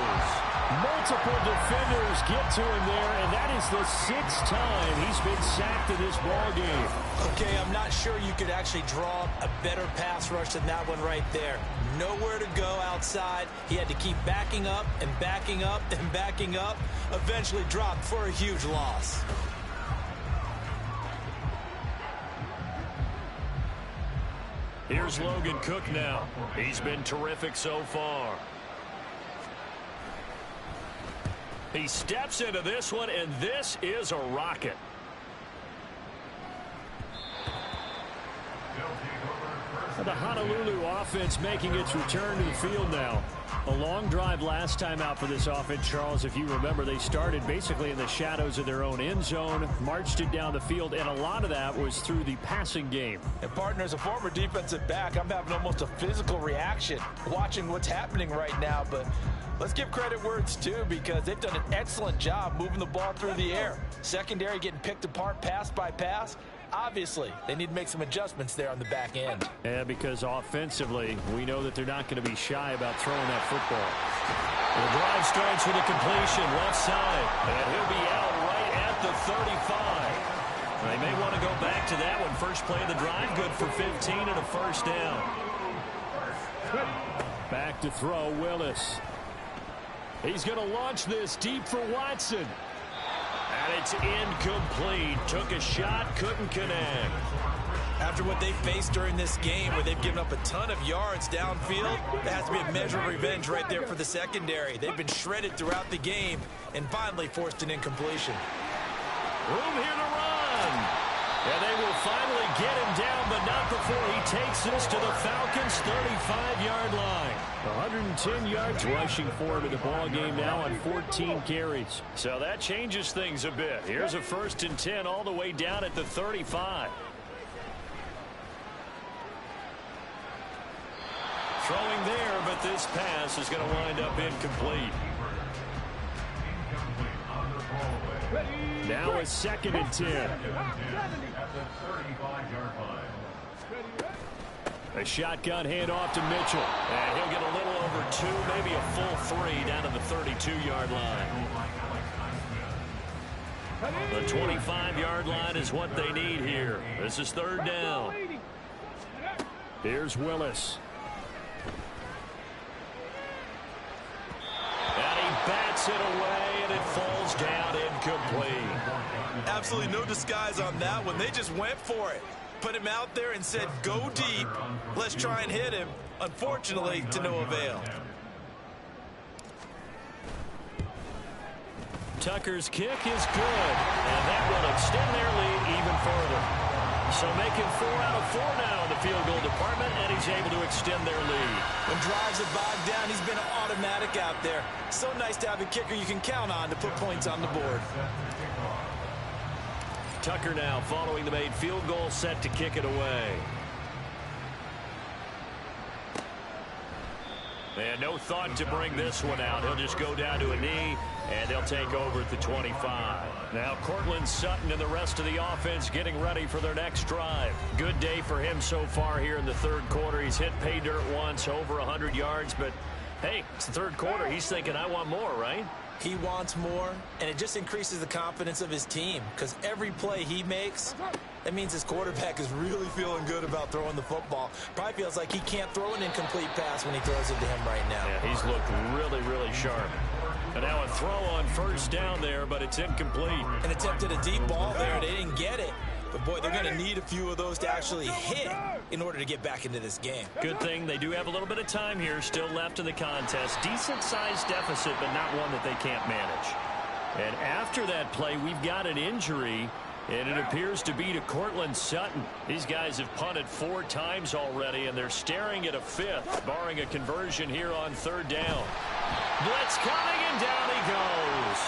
Multiple defenders get to him there, and that is the 6th time he's been sacked in this ball game. Okay, I'm not sure you could actually draw a better pass rush than that one right there. Nowhere to go outside. He had to keep backing up and backing up and backing up. Eventually dropped for a huge loss. Here's Logan Cook now. He's been terrific so far. He steps into this one, and this is a rocket. The Honolulu offense making its return to the field now. A long drive last time out for this offense, Charles. If you remember, they started basically in the shadows of their own end zone, marched it down the field, and a lot of that was through the passing game. And partner, as a former defensive back, I'm having almost a physical reaction watching what's happening right now. But let's give credit where it's due, because they've done an excellent job moving the ball through the air. Secondary getting picked apart pass by pass. Obviously, they need to make some adjustments there on the back end. Yeah, because offensively, we know that they're not going to be shy about throwing that football. The drive starts with a completion left side, and he'll be out right at the 35. They may want to go back to that one. First play of the drive, good for 15 and a 1st down. Back to throw, Willis. He's going to launch this deep for Watson. And it's incomplete. Took a shot, couldn't connect. After what they faced during this game, where they've given up a ton of yards downfield, there has to be a measure of revenge right there for the secondary. They've been shredded throughout the game and finally forced an incompletion. Room here to run. And they will finally get him down, but not before he takes this to the Falcons' 35-yard line. 110 yards rushing for him in the ball game now on 14 carries. So that changes things a bit. Here's a 1st and 10 all the way down at the 35. Throwing there, but this pass is going to wind up incomplete. Now a 2nd and 10. A shotgun handoff to Mitchell. And he'll get a little over 2, maybe a full 3 down to the 32-yard line. The 25-yard line is what they need here. This is 3rd down. Here's Willis. And he bats it away, and it falls down incomplete. Absolutely no disguise on that one. They just went for it. Put him out there and said, go deep. Let's try and hit him. Unfortunately, to no avail. Tucker's kick is good, and that will extend their lead even further. So making 4 out of 4 now in the field goal department, and he's able to extend their lead. When drives are bogged down, he's been an automatic out there. So nice to have a kicker you can count on to put points on the board. Tucker now following the made field goal, set to kick it away. And no thought to bring this one out. He'll just go down to a knee, and they'll take over at the 25. Now Cortland Sutton and the rest of the offense getting ready for their next drive. Good day for him so far here in the 3rd quarter. He's hit pay dirt once, over 100 yards, but hey, it's the 3rd quarter. He's thinking, I want more, right? He wants more, and it just increases the confidence of his team because every play he makes, that means his quarterback is really feeling good about throwing the football. Probably feels like he can't throw an incomplete pass when he throws it to him right now. Yeah, he's looked really, really sharp. And now a throw on 1st down there, but it's incomplete. An attempt at a deep ball there. They didn't get it. But, boy, they're going to need a few of those to actually hit in order to get back into this game. Good thing they do have a little bit of time here still left in the contest. Decent-sized deficit, but not one that they can't manage. And after that play, we've got an injury, and it appears to be to Cortland Sutton. These guys have punted 4 times already, and they're staring at a 5th, barring a conversion here on 3rd down. Blitz coming, and down he goes.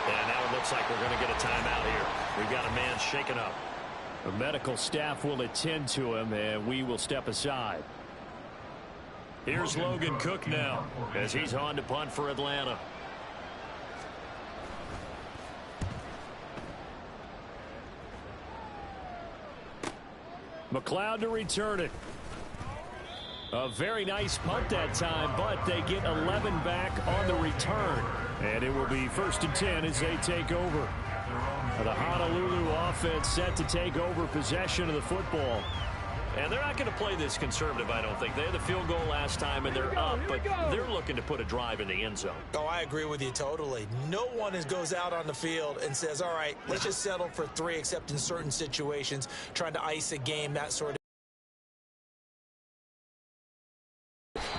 And now it looks like we're going to get a timeout here. We've got a man shaken up. The medical staff will attend to him, and we will step aside. Here's Logan Cook now as he's on to punt for Atlanta. McLeod to return it. A very nice punt that time, but they get 11 back on the return. And it will be 1st and 10 as they take over. The Honolulu offense set to take over possession of the football. And they're not going to play this conservative, I don't think. They had the field goal last time, and they're up, but they're looking to put a drive in the end zone. Oh, I agree with you totally. No one goes out on the field and says, all right, let's just settle for 3, except in certain situations, trying to ice a game, that sort of.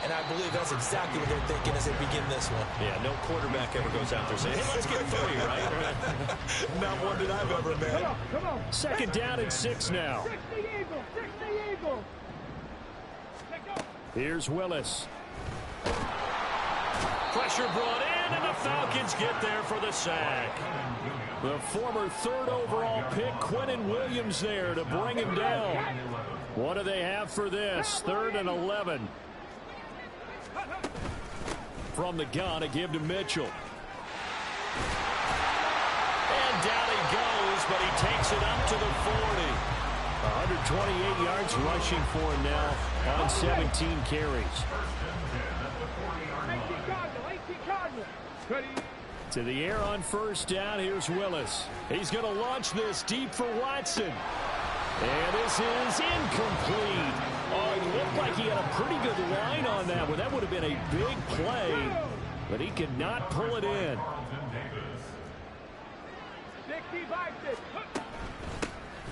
And I believe that's exactly what they're thinking as they begin this one. Yeah, no quarterback ever goes out there saying, hey, let's get 3, right? Not one that I've ever met. Come on. 2nd down and 6 now. 60 Eagles. 60 Eagles. Here's Willis. Pressure brought in, and the Falcons get there for the sack. The former 3rd overall pick, Quinnen Williams, there to bring him down. What do they have for this? 3rd and 11. From the gun, a give to Mitchell. And down he goes, but he takes it up to the 40. 128 yards rushing for him now on 17 carries. 18 Cardinal. To the air on 1st down, here's Willis. He's going to launch this deep for Watson. And this is incomplete. Oh, it looked like he had a pretty good line on that one. That would have been a big play, but he could not pull it in.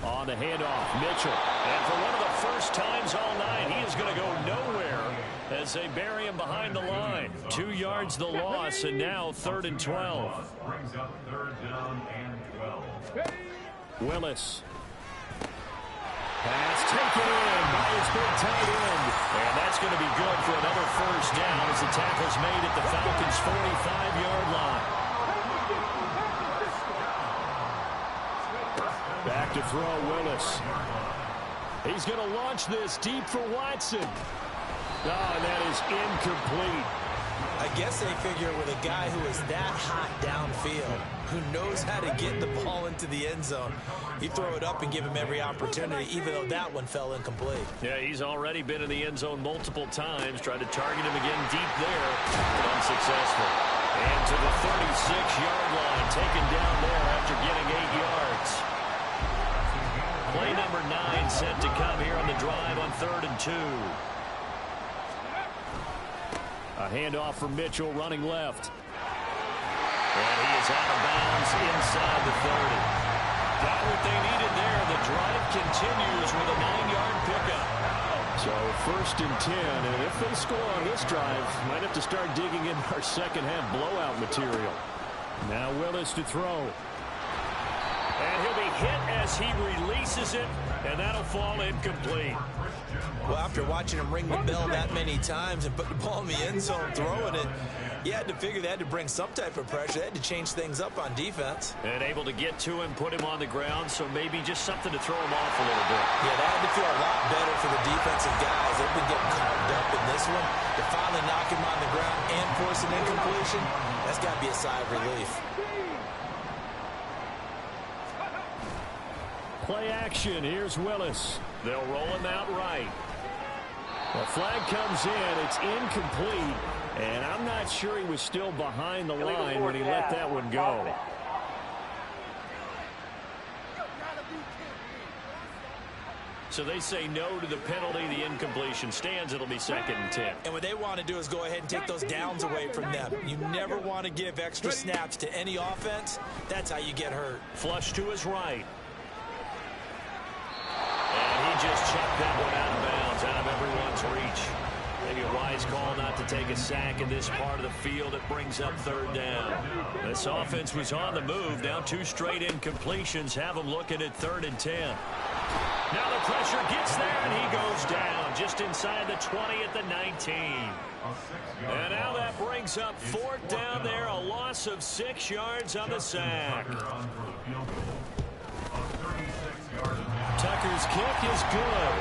On the handoff, Mitchell. And for one of the first times all night, he is going to go nowhere as they bury him behind the line. 2 yards the loss, and now 3rd and 12. Brings up 3rd down and 12. Willis. Pass taken in by his big tight end. And that's going to be good for another first down as the tackle's made at the Falcons' 45-yard line. Back to throw Willis. He's going to launch this deep for Watson. Oh, and that is incomplete. I guess they figure with a guy who is that hot downfield, who knows how to get the ball into the end zone, you throw it up and give him every opportunity, even though that one fell incomplete. Yeah, he's already been in the end zone multiple times, tried to target him again deep there, but unsuccessful. And to the 36-yard line, taken down there after getting 8 yards. Play number 9 set to come here on the drive on 3rd and 2. A handoff for Mitchell running left. And he is out of bounds inside the 30. Got what they needed there. The drive continues with a 9-yard pickup. So 1st and 10, and if they score on this drive, might have to start digging in our second-half blowout material. Now Willis to throw. And he'll be hit as he releases it, and that'll fall incomplete. Well, after watching him ring the bell that many times and put the ball in the end zone throwing it, you had to figure they had to bring some type of pressure. They had to change things up on defense. And able to get to him, put him on the ground, so maybe just something to throw him off a little bit. Yeah, that had to feel a lot better for the defensive guys. They've been getting carved up in this one. To finally knock him on the ground and force an incompletion, that's got to be a sigh of relief. Play action. Here's Willis. They'll roll him out right. The flag comes in. It's incomplete. And I'm not sure he was still behind the line when he let that one go. So they say no to the penalty. The incompletion stands. It'll be 2nd and 10. And what they want to do is go ahead and take those downs away from them. You never want to give extra snaps to any offense. That's how you get hurt. Flush to his right. And he just chucked that one out of bounds, out of everyone's reach. Maybe a wise call not to take a sack in this part of the field. It brings up 3rd down. This offense was on the move. Now 2 straight incompletions have them looking at 3rd and 10. Now the pressure gets there, and he goes down just inside the 20 at the 19. And now that brings up 4th down there, a loss of 6 yards on the sack. Tucker's kick is good.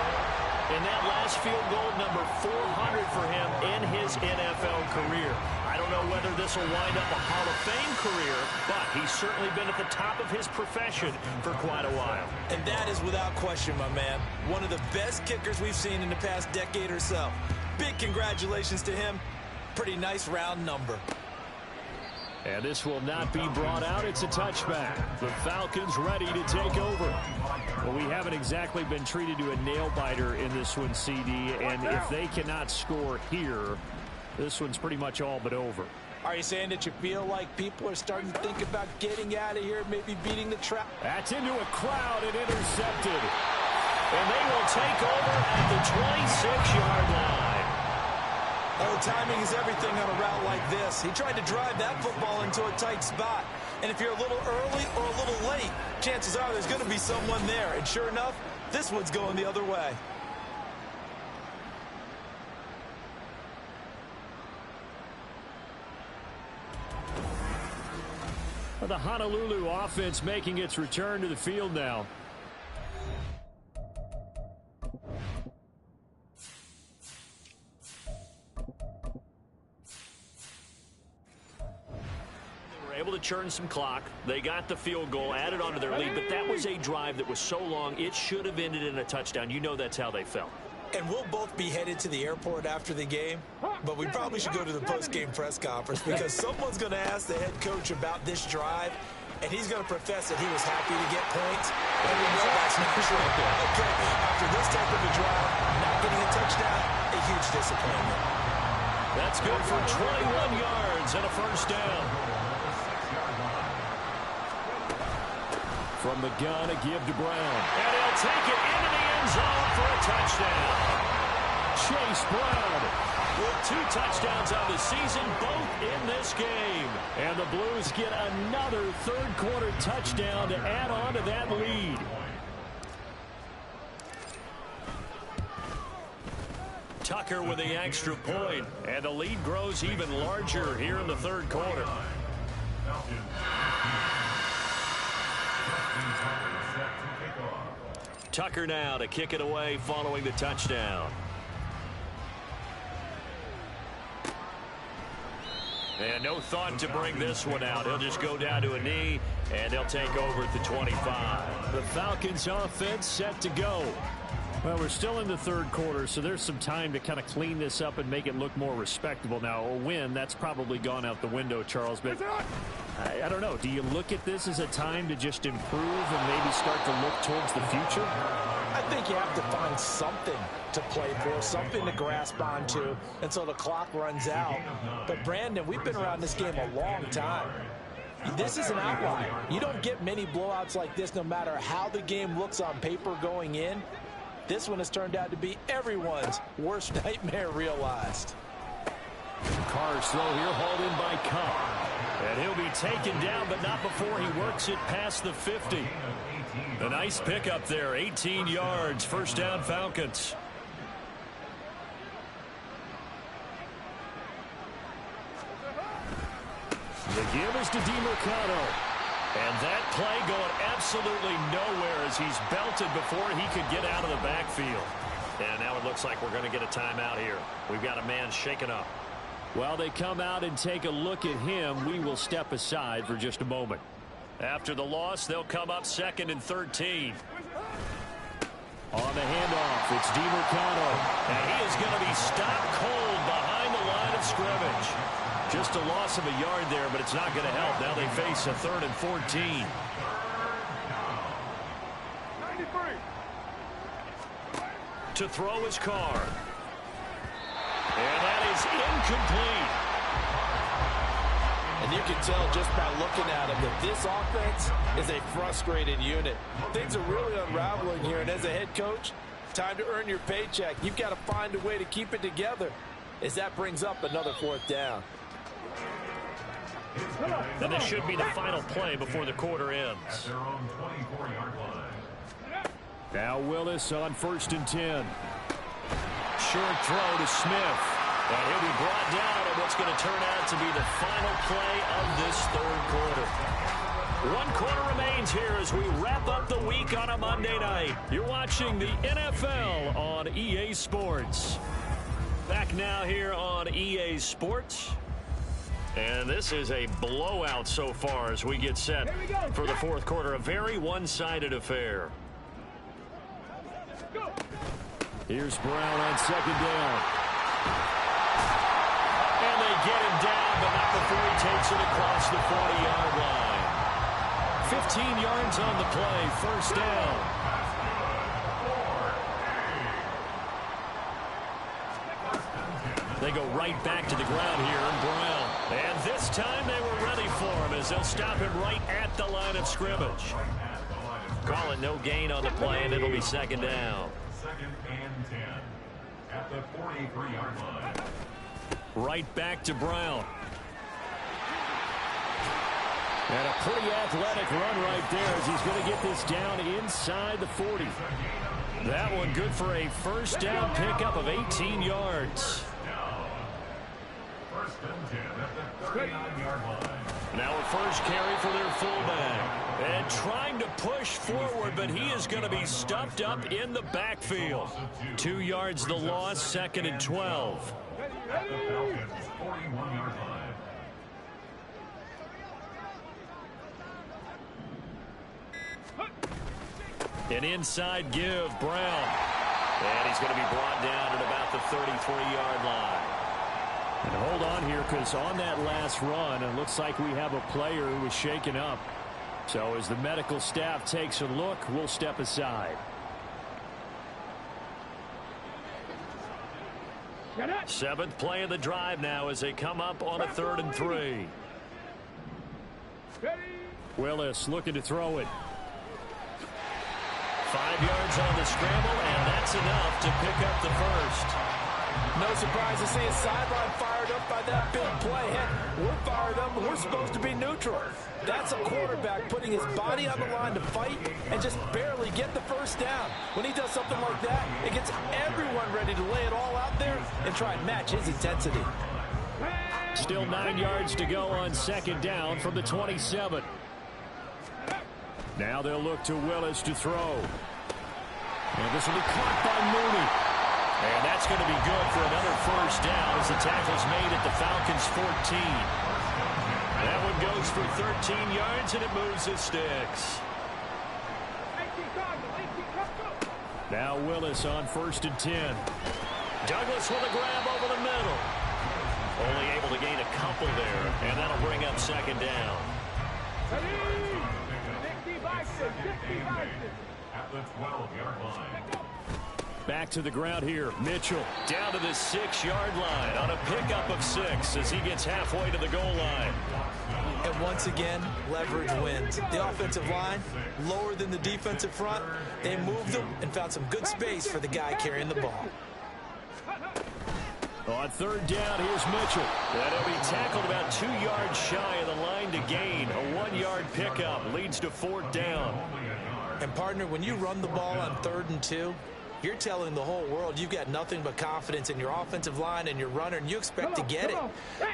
And that last field goal, number 400 for him in his NFL career. I don't know whether this will wind up a Hall of Fame career, but he's certainly been at the top of his profession for quite a while. And that is without question, my man. One of the best kickers we've seen in the past decade or so. Big congratulations to him. Pretty nice round number. And this will not be brought out. It's a touchback. The Falcons ready to take over. Well, we haven't exactly been treated to a nail-biter in this one, CD. And if they cannot score here, this one's pretty much all but over. Are you saying that you feel like people are starting to think about getting out of here, maybe beating the trap? That's into a crowd and intercepted. And they will take over at the 26-yard line. Oh, timing is everything on a route like this. He tried to drive that football into a tight spot. And if you're a little early or a little late, chances are there's going to be someone there. And sure enough, this one's going the other way. The Honolulu offense making its return to the field now. Able to churn some clock. They got the field goal, added onto their lead, but that was a drive that was so long it should have ended in a touchdown. You know that's how they felt. And we'll both be headed to the airport after the game, but we probably should go to the post-game press conference because someone's going to ask the head coach about this drive, and he's going to profess that he was happy to get points, and we know that's not true. Okay, after this type of a drive, not getting a touchdown, a huge disappointment. That's good for 21 yards and a first down. From the gun, a give to Brown. And he'll take it into the end zone for a touchdown. Chase Brown with 2 touchdowns on the season, both in this game. And the Blues get another third-quarter touchdown to add on to that lead. Tucker with the extra point, and the lead grows even larger here in the third quarter. Tucker now to kick it away following the touchdown. And no thought to bring this one out. He'll just go down to a knee, and they'll take over at the 25. The Falcons offense set to go. Well, we're still in the third quarter, so there's some time to kind of clean this up and make it look more respectable. Now, a win, that's probably gone out the window, Charles, but I don't know. Do you look at this as a time to just improve and maybe start to look towards the future? I think you have to find something to play for, something to grasp onto until the clock runs out. But, Brandon, we've been around this game a long time. This is an outlier. You don't get many blowouts like this no matter how the game looks on paper going in. This one has turned out to be everyone's worst nightmare realized. Carr's throw here hauled in by Cobb. And he'll be taken down, but not before he works it past the 50. A nice pickup there, 18 yards, first down Falcons. The give is to DiMercado. And that play going absolutely nowhere as he's belted before he could get out of the backfield. And now it looks like we're going to get a timeout here. We've got a man shaken up. While they come out and take a look at him, we will step aside for just a moment. After the loss, they'll come up 2nd and 13. On the handoff, it's DiMercado. And he is going to be stopped cold behind the line of scrimmage. Just a loss of a yard there, but it's not going to help. Now they face a 3rd and 14. 93. To throw his Carr. And that is incomplete. And you can tell just by looking at him that this offense is a frustrated unit. Things are really unraveling here, and as a head coach, time to earn your paycheck. You've got to find a way to keep it together as that brings up another 4th down. And this should be the final play before the quarter ends. Now Willis on 1st and 10. Short throw to Smith. And he'll be brought down in what's going to turn out to be the final play of this third quarter. 1 quarter remains here as we wrap up the week on a Monday night. You're watching the NFL on EA Sports. Back now here on EA Sports. And this is a blowout so far as we get set for the fourth quarter. A very one-sided affair. Here's Brown on 2nd down. And they get him down, but not before he takes it across the 40-yard line. 15 yards on the play, 1st down. They go right back to the ground here, and Brown. And this time they were ready for him as they'll stop him right at the line of scrimmage. Call it no gain on the play, and it'll be 2nd down. 2nd and 10 at the 43-yard line. Right back to Brown. And a pretty athletic run right there as he's going to get this down inside the 40. That one good for a 1st down pickup of 18 yards. Now a first carry for their fullback. And trying to push forward, but he is going to be stuffed up in the backfield. 2 yards the loss, 2nd and 12. At the Falcons' 41-yard line. An inside give, Brown. And he's going to be brought down at about the 33-yard line. And hold on here, because on that last run, it looks like we have a player who was shaken up. So as the medical staff takes a look, we'll step aside. 7th play of the drive now as they come up on a 3rd and 3. Willis looking to throw it. 5 yards on the scramble, and that's enough to pick up the first. No surprise to see his sideline fired up by that big play. Heck, we're fired up, but we're supposed to be neutral. That's a quarterback putting his body on the line to fight and just barely get the first down. When he does something like that, it gets everyone ready to lay it all out there and try and match his intensity. Still 9 yards to go on second down from the 27. Now they'll look to Willis to throw. And this will be caught by Mooney. And that's going to be good for another first down as the tackle's made at the Falcons' 14. That one goes for 13 yards, and it moves the sticks. Now Willis on 1st and 10. Douglas with a grab over the middle. Only able to gain a couple there, and that'll bring up second down. At the 12-yard line. Back to the ground here. Mitchell down to the 6-yard line on a pickup of 6 as he gets halfway to the goal line. And once again, leverage wins. The offensive line, lower than the defensive front. They moved them and found some good space for the guy carrying the ball. On 3rd down, here's Mitchell. That'll be tackled about 2 yards shy of the line to gain. A 1-yard pickup leads to 4th down. And, partner, when you run the ball on 3rd and 2, you're telling the whole world you've got nothing but confidence in your offensive line and your runner, and you expect to get it.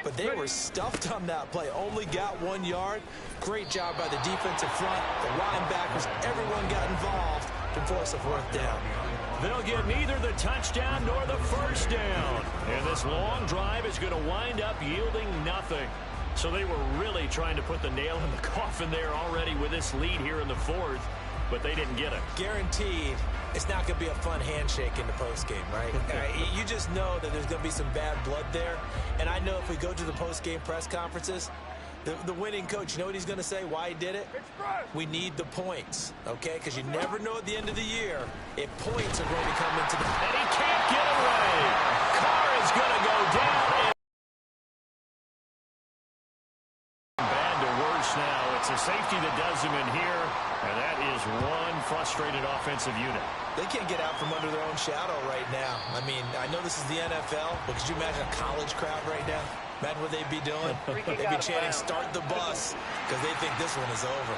But they were stuffed on that play. Only got 1 yard. Great job by the defensive front. The linebackers, everyone got involved to force a 4th down. They'll get neither the touchdown nor the first down. And this long drive is going to wind up yielding nothing. So they were really trying to put the nail in the coffin there already with this lead here in the 4th, but they didn't get it. Guaranteed it's not going to be a fun handshake in the postgame, right? You just know that there's going to be some bad blood there. And I know if we go to the postgame press conferences, the winning coach, you know what he's going to say, why he did it? We need the points, okay? Because you never know at the end of the year if points are going to come into the... And he can't get away. Carr is going to go down. Bad to worse now. It's a safety that does him in here, and that is one frustrated offensive unit. They can't get out from under their own shadow right now. I mean, I know this is the NFL, but could you imagine a college crowd right now? Imagine what they'd be doing. They'd be chanting, start the bus, because they think this one is over.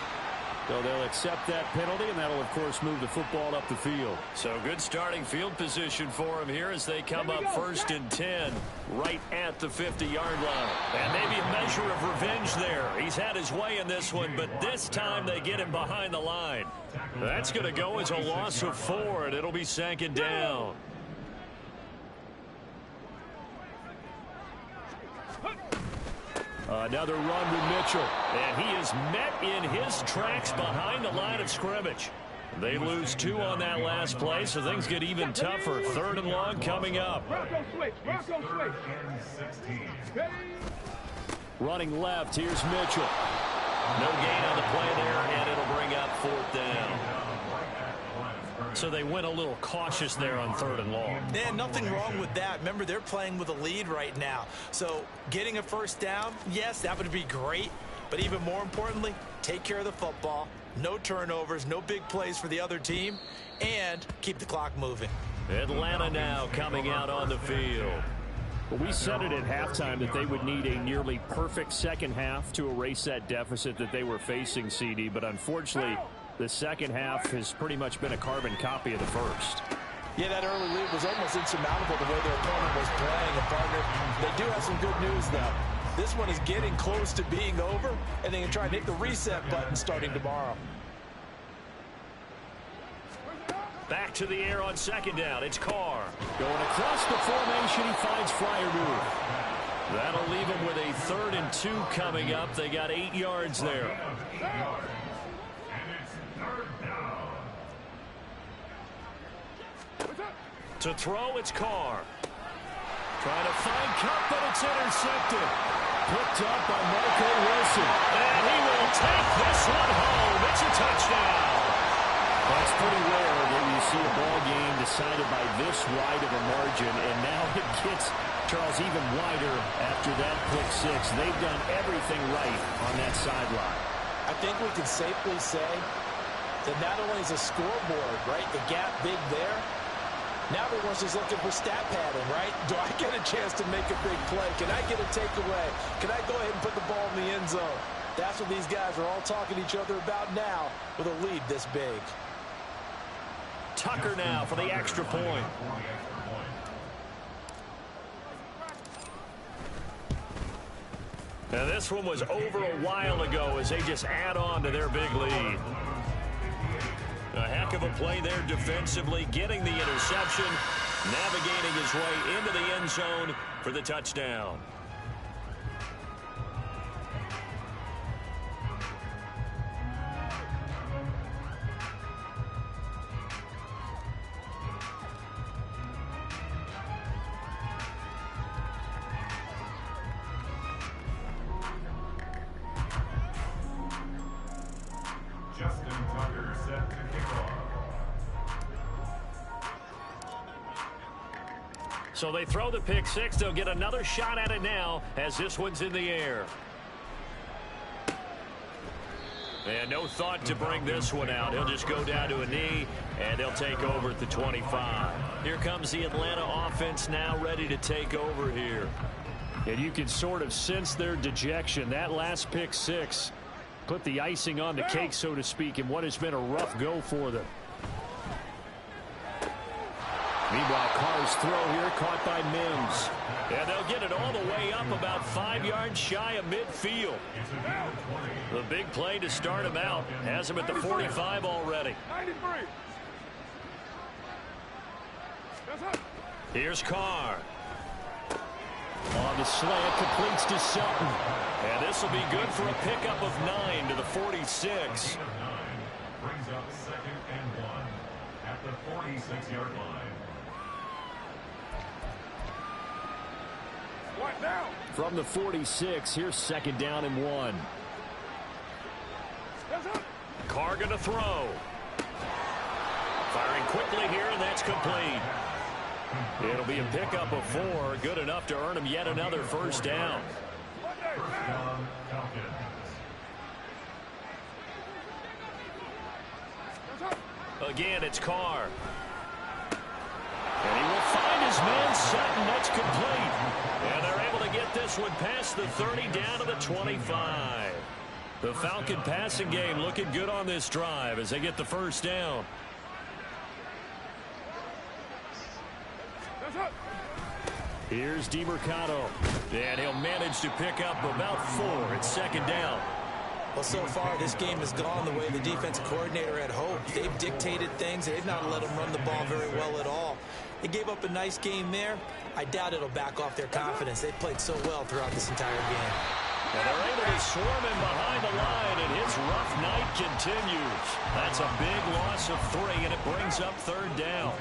So they'll accept that penalty, and that'll, of course, move the football up the field. So good starting field position for him here as they come up 1st and 10 right at the 50-yard line. And maybe a measure of revenge there. He's had his way in this one, but this time they get him behind the line. That's going to go as a loss of 4, and it'll be 2nd down. Another run with Mitchell, and he is met in his tracks behind the line of scrimmage. They lose 2 on that last play, so things get even tougher. 3rd and long coming up. Running left, here's Mitchell. No gain on the play there, and it'll bring up 4th down. So they went a little cautious there on 3rd and long. Yeah, nothing wrong with that. Remember, they're playing with a lead right now. So getting a first down, yes, that would be great. But even more importantly, take care of the football. No turnovers, no big plays for the other team, and keep the clock moving. Atlanta now coming out on the field. Well, we said it at halftime that they would need a nearly perfect second half to erase that deficit that they were facing, CD, but unfortunately, the second half has pretty much been a carbon copy of the first. Yeah, that early lead was almost insurmountable the way their opponent was playing. And, partner, they do have some good news, though. This one is getting close to being over, and they can try and hit the reset button starting tomorrow. Back to the air on 2nd down. It's Carr. Going across the formation, he finds Freiermuth. That'll leave him with a 3rd and 2 coming up. They got 8 yards there. To throw, it's Carr. Trying to find Cup, but it's intercepted. Picked up by Marco Wilson. And he will take this one home. It's a touchdown. That's pretty rare that you see a ball game decided by this wide of a margin. And now it gets, Charles, even wider after that pick 6. They've done everything right on that sideline. I think we can safely say that not only is a scoreboard, right, the gap big there, Now everyone's just looking for stat padding, right? Do I get a chance to make a big play? Can I get a takeaway? Can I go ahead and put the ball in the end zone? That's what these guys are all talking to each other about now with a lead this big. Tucker now for the extra point. And this one was over a while ago as they just add on to their big lead. A heck of a play there defensively, getting the interception, navigating his way into the end zone for the touchdown. So they throw the pick six. They'll get another shot at it now as this one's in the air. And no thought to bring this one out. He'll just go down to a knee, and they'll take over at the 25. Here comes the Atlanta offense now ready to take over here. And you can sort of sense their dejection. That last pick six put the icing on the cake, so to speak, in what has been a rough go for them. Meanwhile, Carr's throw here caught by Mims. And they'll get it all the way up about 5 yards shy of midfield. The big play to start him out. Has him at the 45 already. Here's Carr. On the slant, completes to Sutton. And this will be good for a pickup of 9 to the 46. Brings up 2nd and 1 at the 46-yard line. From the 46, here's 2nd down and 1. Carr going to throw. Firing quickly here, and that's complete. It'll be a pickup of 4, good enough to earn him yet another first down. First down, Falcons. Again, it's Carr. And he will find his man Sutton. That's complete. And they're able to get this one past the 30 down to the 25. The Falcon passing game looking good on this drive as they get the first down. Here's DiMercato. And he'll manage to pick up about 4 at 2nd down. Well, so far, this game has gone the way the defensive coordinator had hoped. They've dictated things. They've not let them run the ball very well at all. They gave up a nice game there. I doubt it'll back off their confidence. They've played so well throughout this entire game. And they're able to swarm him behind the line, and his rough night continues. That's a big loss of 3, and it brings up 3rd down.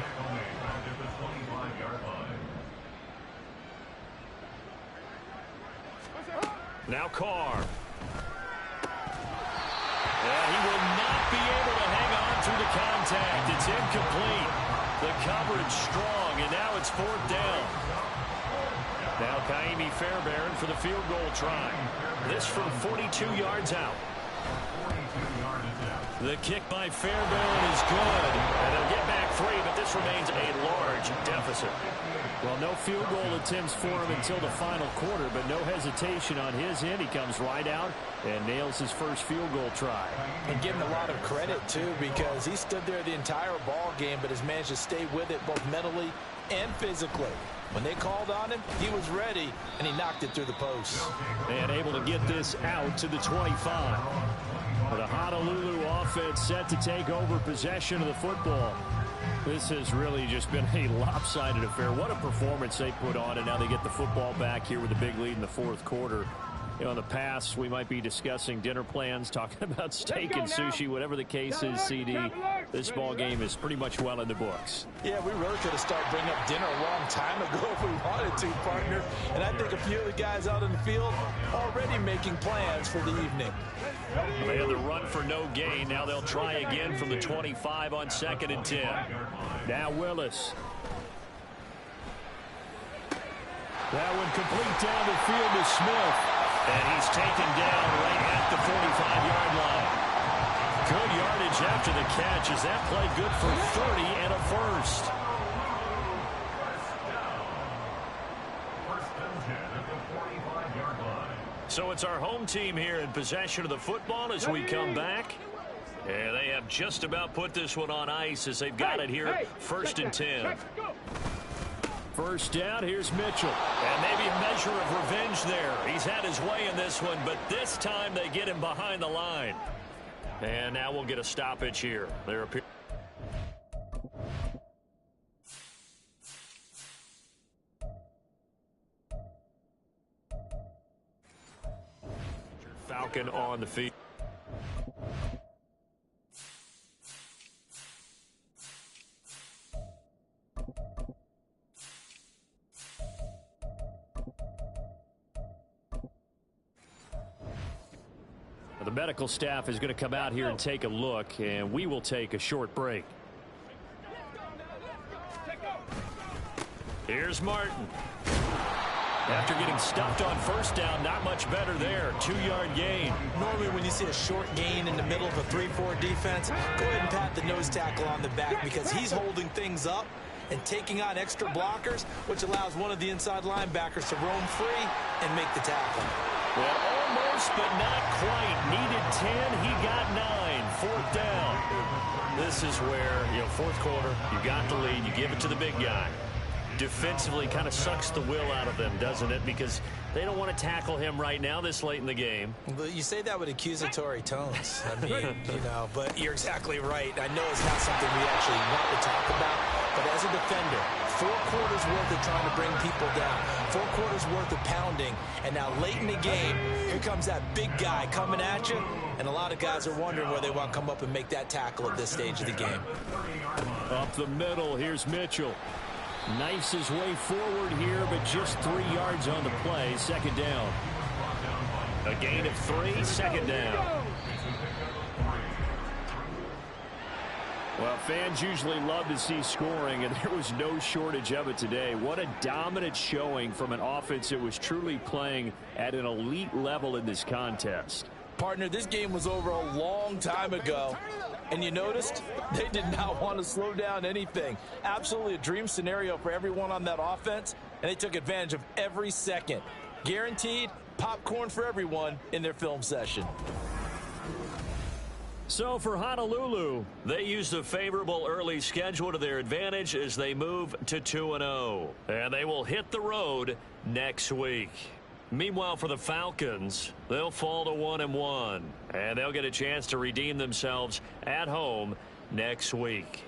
Now Carr. And he will not be able to hang on through the contact. It's incomplete. The coverage strong, and now it's 4th down. Now Kaimi Fairbairn for the field goal try. This from 42 yards out. The kick by Fairbairn is good. And they'll get back 3, but this remains a large deficit. Well, no field goal attempts for him until the final quarter, but no hesitation on his end. He comes right out and nails his first field goal try. And give him a lot of credit, too, because he stood there the entire ball game, but has managed to stay with it both mentally and physically. When they called on him, he was ready, and he knocked it through the post. And able to get this out to the 25. The Honolulu offense set to take over possession of the football. This has really just been a lopsided affair. What a performance they put on, and now they get the football back here with a big lead in the 4th quarter. You know, in the past, we might be discussing dinner plans, talking about steak and sushi, whatever the case is, CD. This ball game is pretty much well in the books. Yeah, we really could have started bringing up dinner a long time ago if we wanted to, partner. And I think a few of the guys out in the field already making plans for the evening. They had the run for no gain. Now they'll try again from the 25 on 2nd and 10. Now Willis. That one complete down the field to Smith. And he's taken down right at the 45-yard line. Good yardage after the catch. Is that play good for 30 and a first? So it's our home team here in possession of the football as we come back. And they have just about put this one on ice as they've got it here, 1st and 10. First down, here's Mitchell. And maybe a measure of revenge there. He's had his way in this one, but this time they get him behind the line. And now we'll get a stoppage here. There appears Falcon on the field. The medical staff is going to come out here and take a look, and we will take a short break. Here's Martin. After getting stuffed on first down, not much better there. 2-yard gain. Normally when you see a short gain in the middle of a 3-4 defense, go ahead and pat the nose tackle on the back because he's holding things up and taking on extra blockers, which allows one of the inside linebackers to roam free and make the tackle. Well, almost, but not quite. Needed 10, he got 9. 4th down. This is where, fourth quarter, you got the lead, you give it to the big guy. Defensively kind of sucks the will out of them, doesn't it? Because they don't want to tackle him right now this late in the game. But you say that with accusatory tones. I mean, but you're exactly right. I know it's not something we actually want to talk about, but as a defender, 4 quarters worth of trying to bring people down, 4 quarters worth of pounding, and now late in the game, here comes that big guy coming at you, and a lot of guys are wondering where they want to come up and make that tackle at this stage of the game. Up the middle, here's Mitchell. Knifes his way forward here, but just 3 yards on the play. 2nd down. A gain of 3, 2nd down. Well, fans usually love to see scoring, and there was no shortage of it today. What a dominant showing from an offense that was truly playing at an elite level in this contest. Partner, this game was over a long time ago. And you noticed they did not want to slow down anything. Absolutely a dream scenario for everyone on that offense, and they took advantage of every second. Guaranteed popcorn for everyone in their film session. So for Honolulu, they used a favorable early schedule to their advantage as they move to 2-0. And they will hit the road next week. Meanwhile, for the Falcons, they'll fall to 1-1, and they'll get a chance to redeem themselves at home next week.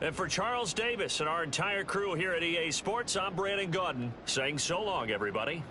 And for Charles Davis and our entire crew here at EA Sports, I'm Brandon Gaudin saying so long, everybody.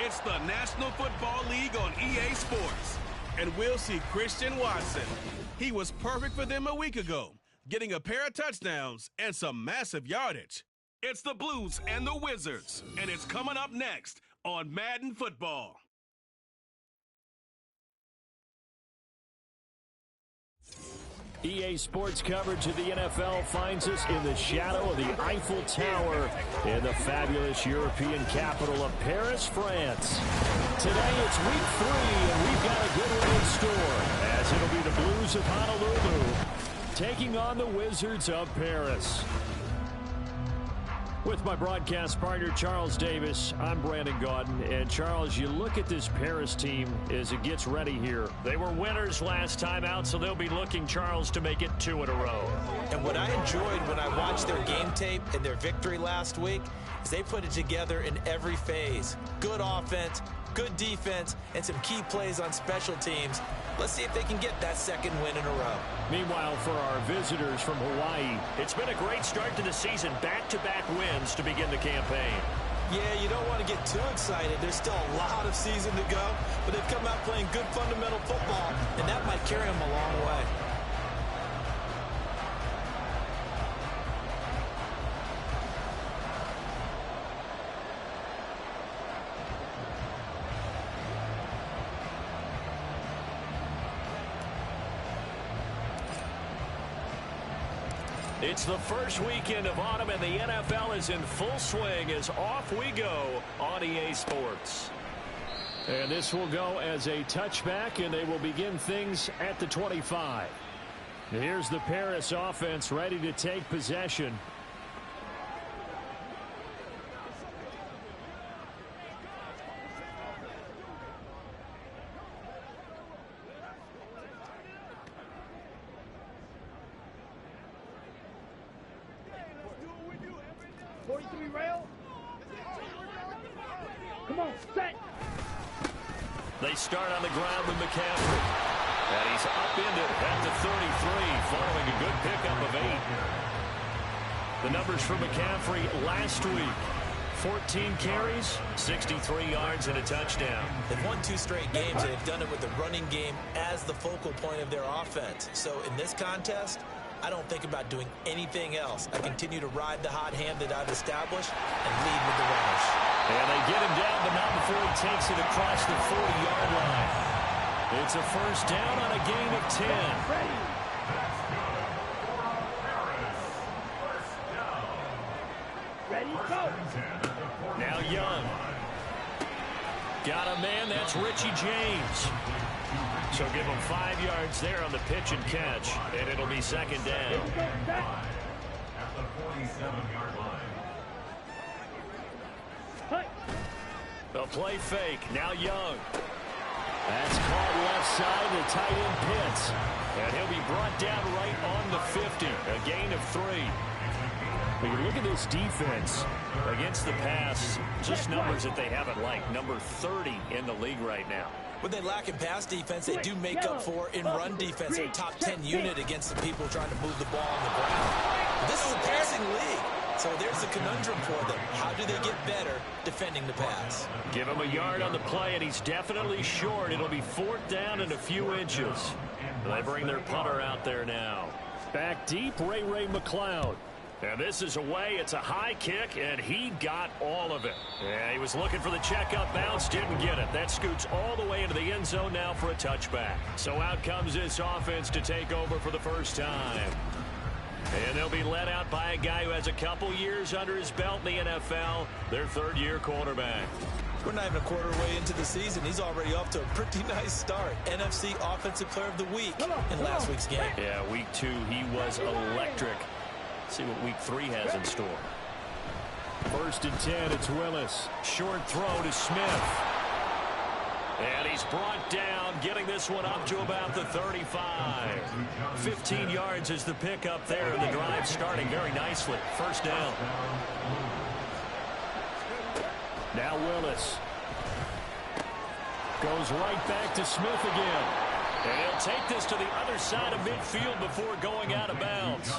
It's the National Football League on EA Sports. And we'll see Christian Watson. He was perfect for them a week ago, getting a pair of touchdowns and some massive yardage. It's the Blues and the Wizards, and it's coming up next on Madden Football. EA Sports coverage of the NFL finds us in the shadow of the Eiffel Tower in the fabulous European capital of Paris, France. Today it's week 3, and we've got a good one in store, as it'll be the Blues of Honolulu taking on the Wizards of Paris. With my broadcast partner, Charles Davis, I'm Brandon Gaudin. And, Charles, you look at this Paris team as it gets ready here. They were winners last time out, so they'll be looking, Charles, to make it 2 in a row. And what I enjoyed when I watched their game tape and their victory last week is they put it together in every phase. Good offense, good defense, and some key plays on special teams. Let's see if they can get that second win in a row. Meanwhile, for our visitors from Hawaii, it's been a great start to the season. Back-to-back wins to begin the campaign. Yeah, you don't want to get too excited. There's still a lot of season to go, but they've come out playing good fundamental football, and that might carry them a long way. It's the first weekend of autumn, and the NFL is in full swing as off we go on EA Sports. And this will go as a touchback, and they will begin things at the 25. Here's the Paris offense ready to take possession. They start on the ground with McCaffrey. And he's upended at the 33, following a good pickup of 8. The numbers for McCaffrey last week: 14 carries, 63 yards, and a touchdown. They've won 2 straight games, and they've done it with the running game as the focal point of their offense. So in this contest, I don't think about doing anything else. I continue to ride the hot hand that I've established and lead with the runners. And they get him down, but not before he takes it across the 40-yard line. It's a first down on a gain of 10. Ready, go. Now Young. Got a man, that's Richie James. So give him 5 yards there on the pitch and catch, and it'll be second down. At the 47-yard line. A play fake, now Young. That's caught left side, the tight end Pitts. And he'll be brought down right on the 50, a gain of 3. But you look at this defense Against the pass, just numbers that they haven't liked. Number 30 in the league right now. When they lack in pass defense, they do make up for in run defense. They're a top 10 unit against the people trying to move the ball on the ground. This is a passing league, so there's a conundrum for them. How do they get better defending the pass? Give him a yard on the play, and he's definitely short. It'll be 4th down and a few inches. They bring their punter out there now. back deep, Ray McLeod. And this is away. It's a high kick, and he got all of it. Yeah, he was looking for the checkup bounce, didn't get it. That scoots all the way into the end zone now for a touchback. So out comes this offense to take over for the first time. And they'll be led out by a guy who has a couple years under his belt in the NFL, their third-year quarterback. We're not even a quarter way into the season. He's already off to a pretty nice start. NFC Offensive Player of the Week in last week's game. Yeah, week 2, he was electric. See what week 3 has in store. 1st and 10, it's Willis. Short throw to Smith. And he's brought down, getting this one up to about the 35. 15 yards is the pickup there, and the drive starting very nicely. First down. Now Willis. Goes right back to Smith again. And he'll take this to the other side of midfield before going out of bounds.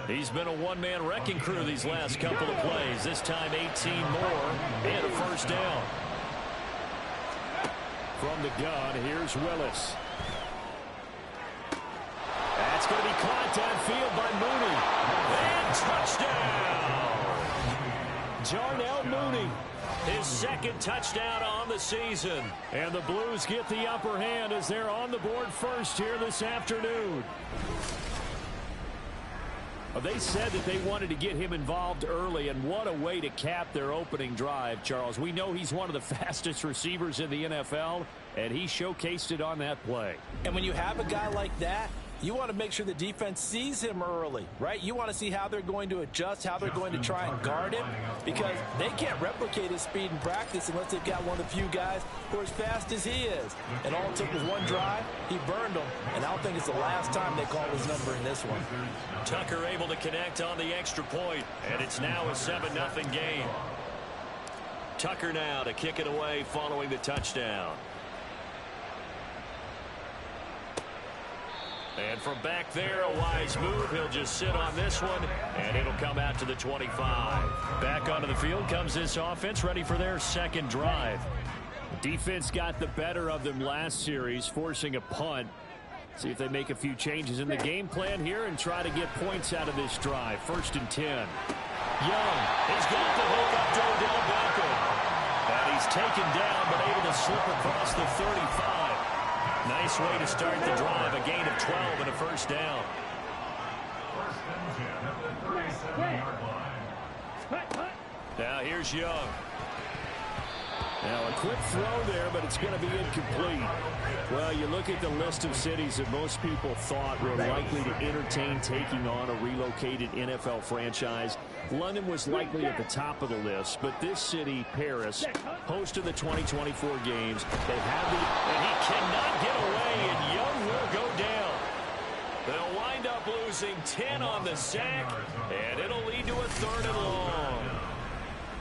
He's been a one-man wrecking crew these last couple of plays. This time 18 more and a first down. From the gun, here's Willis. That's going to be caught downfield by Mooney. And touchdown! Jarnell Mooney. His second touchdown on the season. And the Blues get the upper hand as they're on the board first here this afternoon. They said that they wanted to get him involved early, and what a way to cap their opening drive, Charles. We know he's one of the fastest receivers in the NFL, and he showcased it on that play. And when you have a guy like that, you want to make sure the defense sees him early, right? You want to see how they're going to adjust, how they're going to try and guard him, because they can't replicate his speed in practice unless they've got one of the few guys who are as fast as he is. And all it took was one drive. He burned them, and I don't think it's the last time they call his number in this one. Tucker able to connect on the extra point, and it's now a 7-0 game. Tucker now to kick it away following the touchdown. And from back there, a wise move. He'll just sit on this one, and it'll come out to the 25. Back onto the field comes this offense, ready for their second drive. Defense got the better of them last series, forcing a punt. See if they make a few changes in the game plan here and try to get points out of this drive. 1st and 10. Young, he's got the hook up to Odell Beckham. And he's taken down, but able to slip across the 35. Nice way to start the drive. A gain of 12 and a first down. Now here's Young. Now a quick throw there, but it's going to be incomplete. Well, you look at the list of cities that most people thought were likely to entertain taking on a relocated NFL franchise. London was likely at the top of the list, but this city, Paris, host of the 2024 games, they have the... And he cannot get away, and Young will go down. They'll wind up losing 10 on the sack, and it'll lead to a 3rd and long.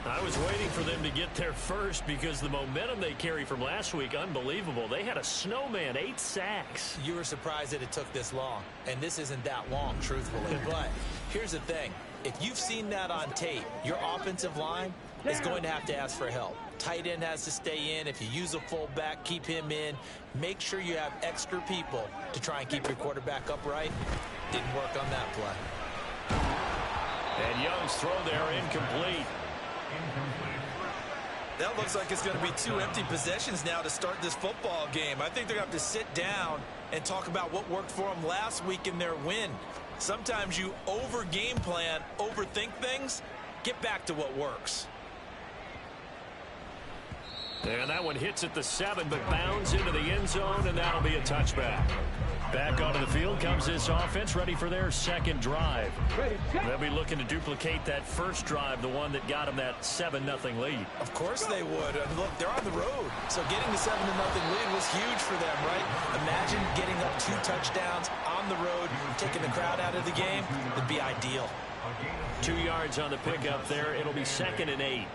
I was waiting for them to get there first because the momentum they carry from last week, unbelievable. They had a snowman, 8 sacks. You were surprised that it took this long, and this isn't that long, truthfully. But here's the thing. If you've seen that on tape, your offensive line is going to have to ask for help. Tight end has to stay in. If you use a fullback, keep him in. Make sure you have extra people to try and keep your quarterback upright. Didn't work on that play. And Young's throw there incomplete. That looks like it's going to be 2 empty possessions now to start this football game. I think they're going to have to sit down and talk about what worked for them last week in their win. Sometimes you over-game plan, overthink things. Get back to what works. And that one hits at the 7, but bounds into the end zone, and that'll be a touchback. Back onto the field comes this offense, ready for their second drive. They'll be looking to duplicate that first drive, the one that got them that 7-0 lead. Of course they would. Look, they're on the road. So getting the 7-0 lead was huge for them, right? Imagine getting up 2 touchdowns on the road, taking the crowd out of the game. Would be ideal. 2 yards on the pickup there. It'll be 2nd and 8.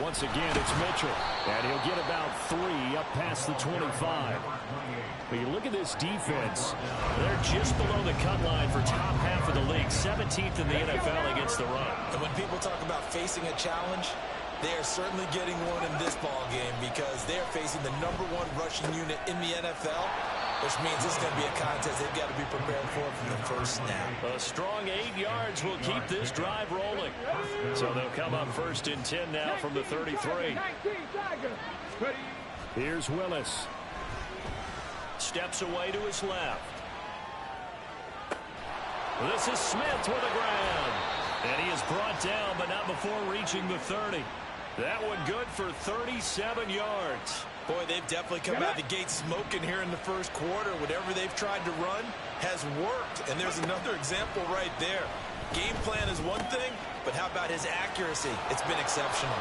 Once again, it's Mitchell, and he'll get about 3 up past the 25. But you look at this defense, they're just below the cut line for top half of the league, 17th in the NFL against the run. And when people talk about facing a challenge, they are certainly getting one in this ball game because they are facing the #1 rushing unit in the NFL, which means this is going to be a contest they've got to be prepared for from the first snap. A strong 8 yards will keep this drive rolling. So they'll come up 1st and 10 now from the 33. Here's Willis. Steps away to his left. This is Smith with the ground. And he is brought down, but not before reaching the 30. That one good for 37 yards. Boy, they've definitely come out of the gate smoking here in the first quarter. Whatever they've tried to run has worked. And there's another example right there. Game plan is one thing, but how about his accuracy? It's been exceptional.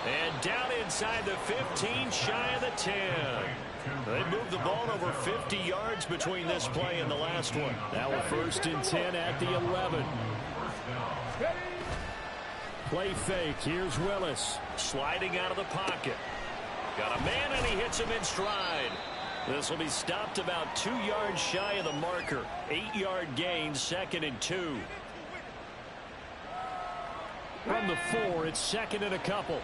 And down inside the 15, shy of the 10. They moved the ball over 50 yards between this play and the last one. Now a 1st and 10 at the 11. Play fake. Here's Willis. Sliding out of the pocket. Got a man, and he hits him in stride. This will be stopped about 2 yards shy of the marker. 8-yard gain, 2nd and 2. From the 4, it's 2nd and a couple.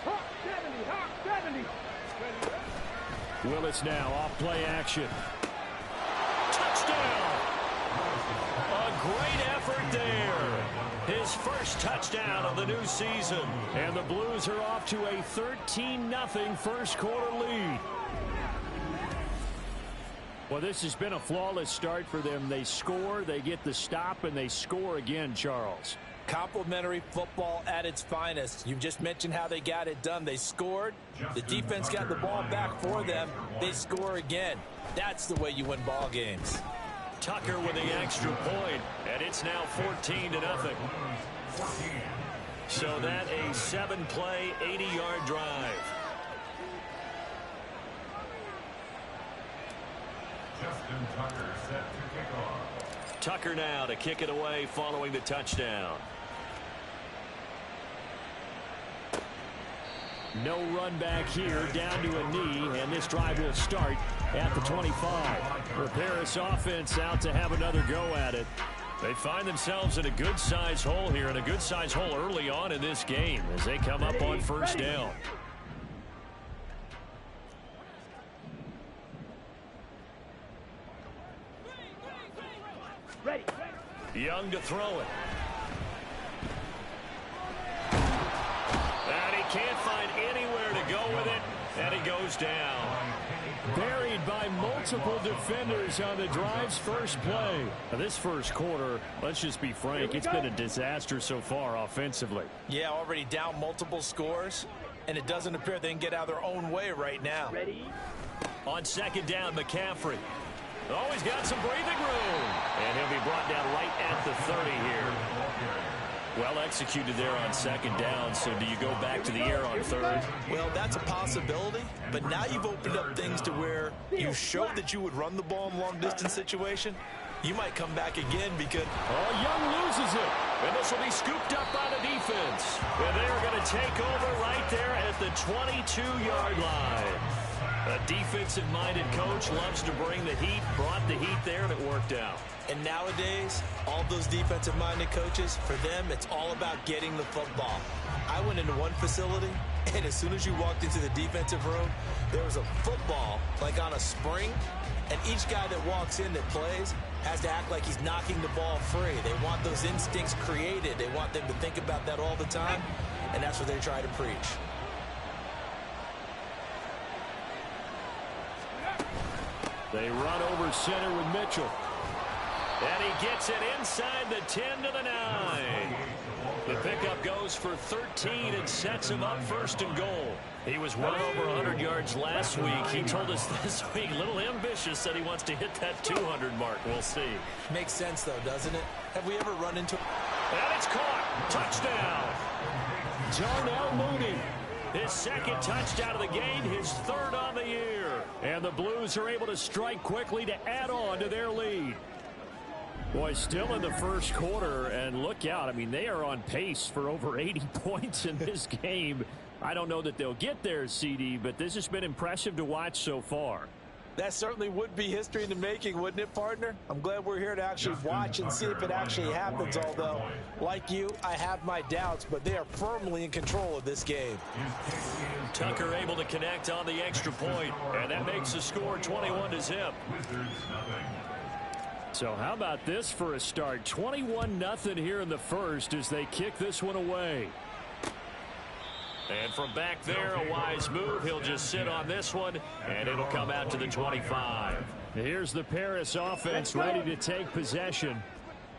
Hawk 70. Willis now off play action. Touchdown! A great effort there. His first touchdown of the new season. And the Blues are off to a 13-0 first quarter lead. Well, this has been a flawless start for them. They score, they get the stop, and they score again, Charles. Complimentary football at its finest. You've just mentioned how they got it done. They scored. The defense got the ball back for them. They score again. That's the way you win ball games. Tucker with the extra point, and it's now 14-0. So that a 7-play, 80-yard drive. Justin Tucker set to kick off. Tucker now to kick it away following the touchdown. No run back here, down to a knee, and this drive will start at the 25. The Paris offense out to have another go at it. They find themselves in a good-sized hole here, and a good-sized hole early on in this game as they come up on 1st down. Young to throw it. And he can't find anywhere to go with it, and he goes down. Buried by multiple defenders on the drive's first play. Now, this first quarter, let's just be frank, it's been a disaster so far offensively. Yeah, already down multiple scores, and it doesn't appear they can get out of their own way right now. On 2nd down, McCaffrey. Oh, he's got some breathing room. And he'll be brought down right at the 30 here. Well executed there on 2nd down. So do you go back to the air on 3rd? Well, that's a possibility. But now you've opened up things to where you showed that you would run the ball in long-distance situation. You might come back again because... Oh, Young loses it. And this will be scooped up by the defense. And they're going to take over right there at the 22-yard line. A defensive-minded coach loves to bring the heat, brought the heat there, and it worked out. And nowadays, all those defensive-minded coaches, for them, it's all about getting the football. I went into one facility, and as soon as you walked into the defensive room, there was a football, like on a spring, and each guy that walks in that plays has to act like he's knocking the ball free. They want those instincts created. They want them to think about that all the time, and that's what they try to preach. They run over center with Mitchell. And he gets it inside the 10 to the 9. The pickup goes for 13 and sets him up 1st and goal. He was well over 100 yards last week. He told us this week, a little ambitious, that he wants to hit that 200 mark. We'll see. Makes sense, though, doesn't it? Have we ever run into... And it's caught. Touchdown. Darnell Mooney. His 2nd touchdown of the game, his 3rd on the year. And the Blues are able to strike quickly to add on to their lead. Boy, still in the first quarter, and look out. I mean, they are on pace for over 80 points in this game. I don't know that they'll get there, CD, but this has been impressive to watch so far. That certainly would be history in the making, wouldn't it, partner? I'm glad we're here to actually watch and see if it actually happens, although, like you, I have my doubts, but they are firmly in control of this game. Tucker able to connect on the extra point, and that makes the score 21-0. So how about this for a start? 21-0 here in the first as they kick this one away. And from back there, a wise move. He'll just sit on this one, and it'll come out to the 25. Here's the Paris offense ready to take possession.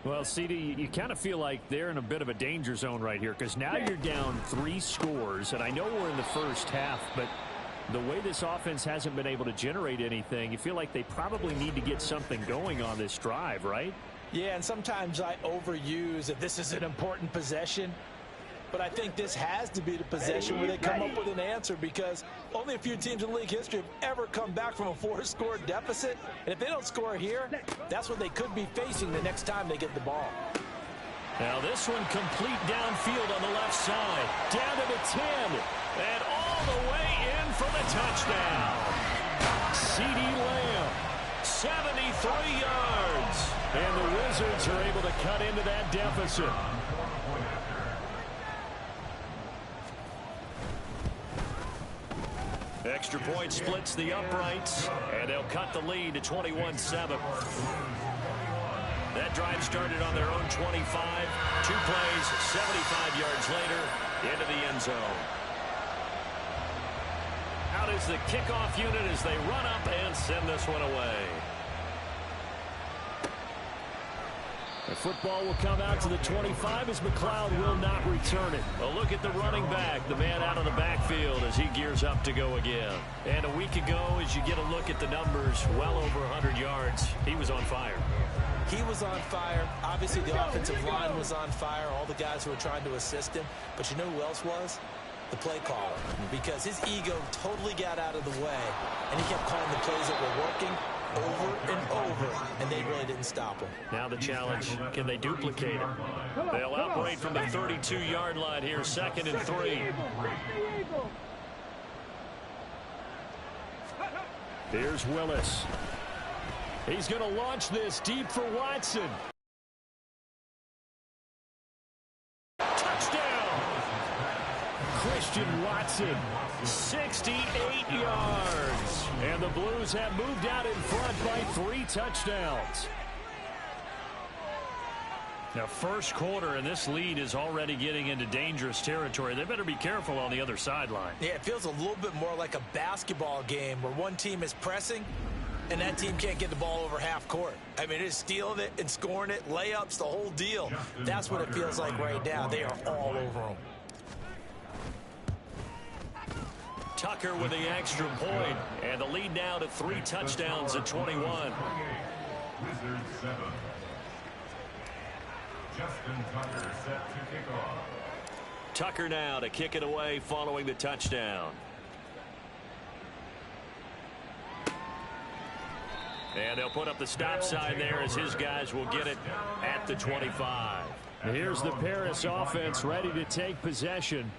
Well, CD, you kind of feel like they're in a bit of a danger zone right here because now you're down 3 scores, and I know we're in the first half, but the way this offense hasn't been able to generate anything, you feel like they probably need to get something going on this drive, right? Yeah, and sometimes I overuse that this is an important possession. But I think this has to be the possession where they come up with an answer, because only a few teams in league history have ever come back from a 4-score deficit. And if they don't score here, that's what they could be facing the next time they get the ball. Now this one complete downfield on the left side. Down to the 10. And all the way in for the touchdown. CeeDee Lamb, 73 yards. And the Wizards are able to cut into that deficit. Extra point splits the uprights, and they'll cut the lead to 21-7. That drive started on their own 25. 2 plays, 75 yards later, into the end zone. Out is the kickoff unit as they run up and send this one away. The football will come out to the 25 as McLeod will not return it. A look at the running back, the man out of the backfield as he gears up to go again. And a week ago, as you get a look at the numbers, well over 100 yards, he was on fire. He was on fire. Obviously, the offensive line was on fire, all the guys who were trying to assist him. But you know who else was? The play caller. Because his ego totally got out of the way, and he kept calling the plays that were working over and over, and they really didn't stop him. Now the challenge, can they duplicate it? They'll operate from the 32-yard line here, 2nd and 3. Here's Willis. He's going to launch this deep for Watson. Touchdown! Christian Watson, 68 yards. And the Blues have moved out in front by 3 touchdowns. Now, first quarter, and this lead is already getting into dangerous territory. They better be careful on the other sideline. Yeah, it feels a little bit more like a basketball game where one team is pressing and that team can't get the ball over half court. I mean, it's stealing it and scoring it, layups, the whole deal. That's what it feels like right now. They are all over them. Tucker with the extra point, and the lead now to 3 touchdowns at 21. Wizards 7. Justin Tucker set to kick off. Tucker now to kick it away following the touchdown. And they'll put up the stop sign there as his guys will get it at the 25. Here's the Paris offense ready to take possession.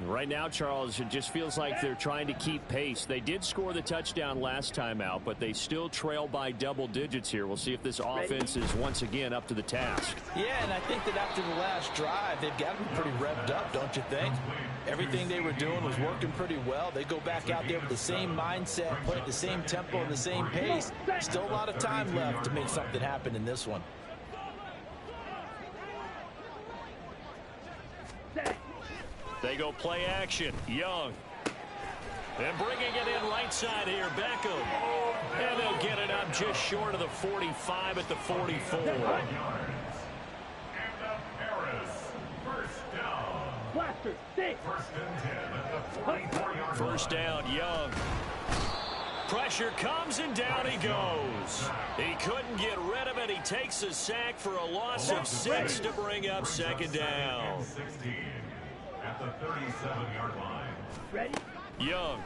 Right now, Charles, it just feels like they're trying to keep pace. They did score the touchdown last time out, but they still trail by double digits here. We'll see if this offense is once again up to the task. Yeah, and I think that after the last drive, they've got to be pretty revved up, don't you think? Everything they were doing was working pretty well. They go back out there with the same mindset, play at the same tempo and the same pace. Still a lot of time left to make something happen in this one. They go play action. Young. And bringing it in right side here, Beckham. And they'll get it up just short of the 45 at the 44. And the Paris first down. Blaster, stick. 1st and 10 at the 44-yard line. First down, Young. Pressure comes and down he goes. He couldn't get rid of it. He takes a sack for a loss of 6 to bring up 2nd down. 16 at the 37-yard line. Ready? Young.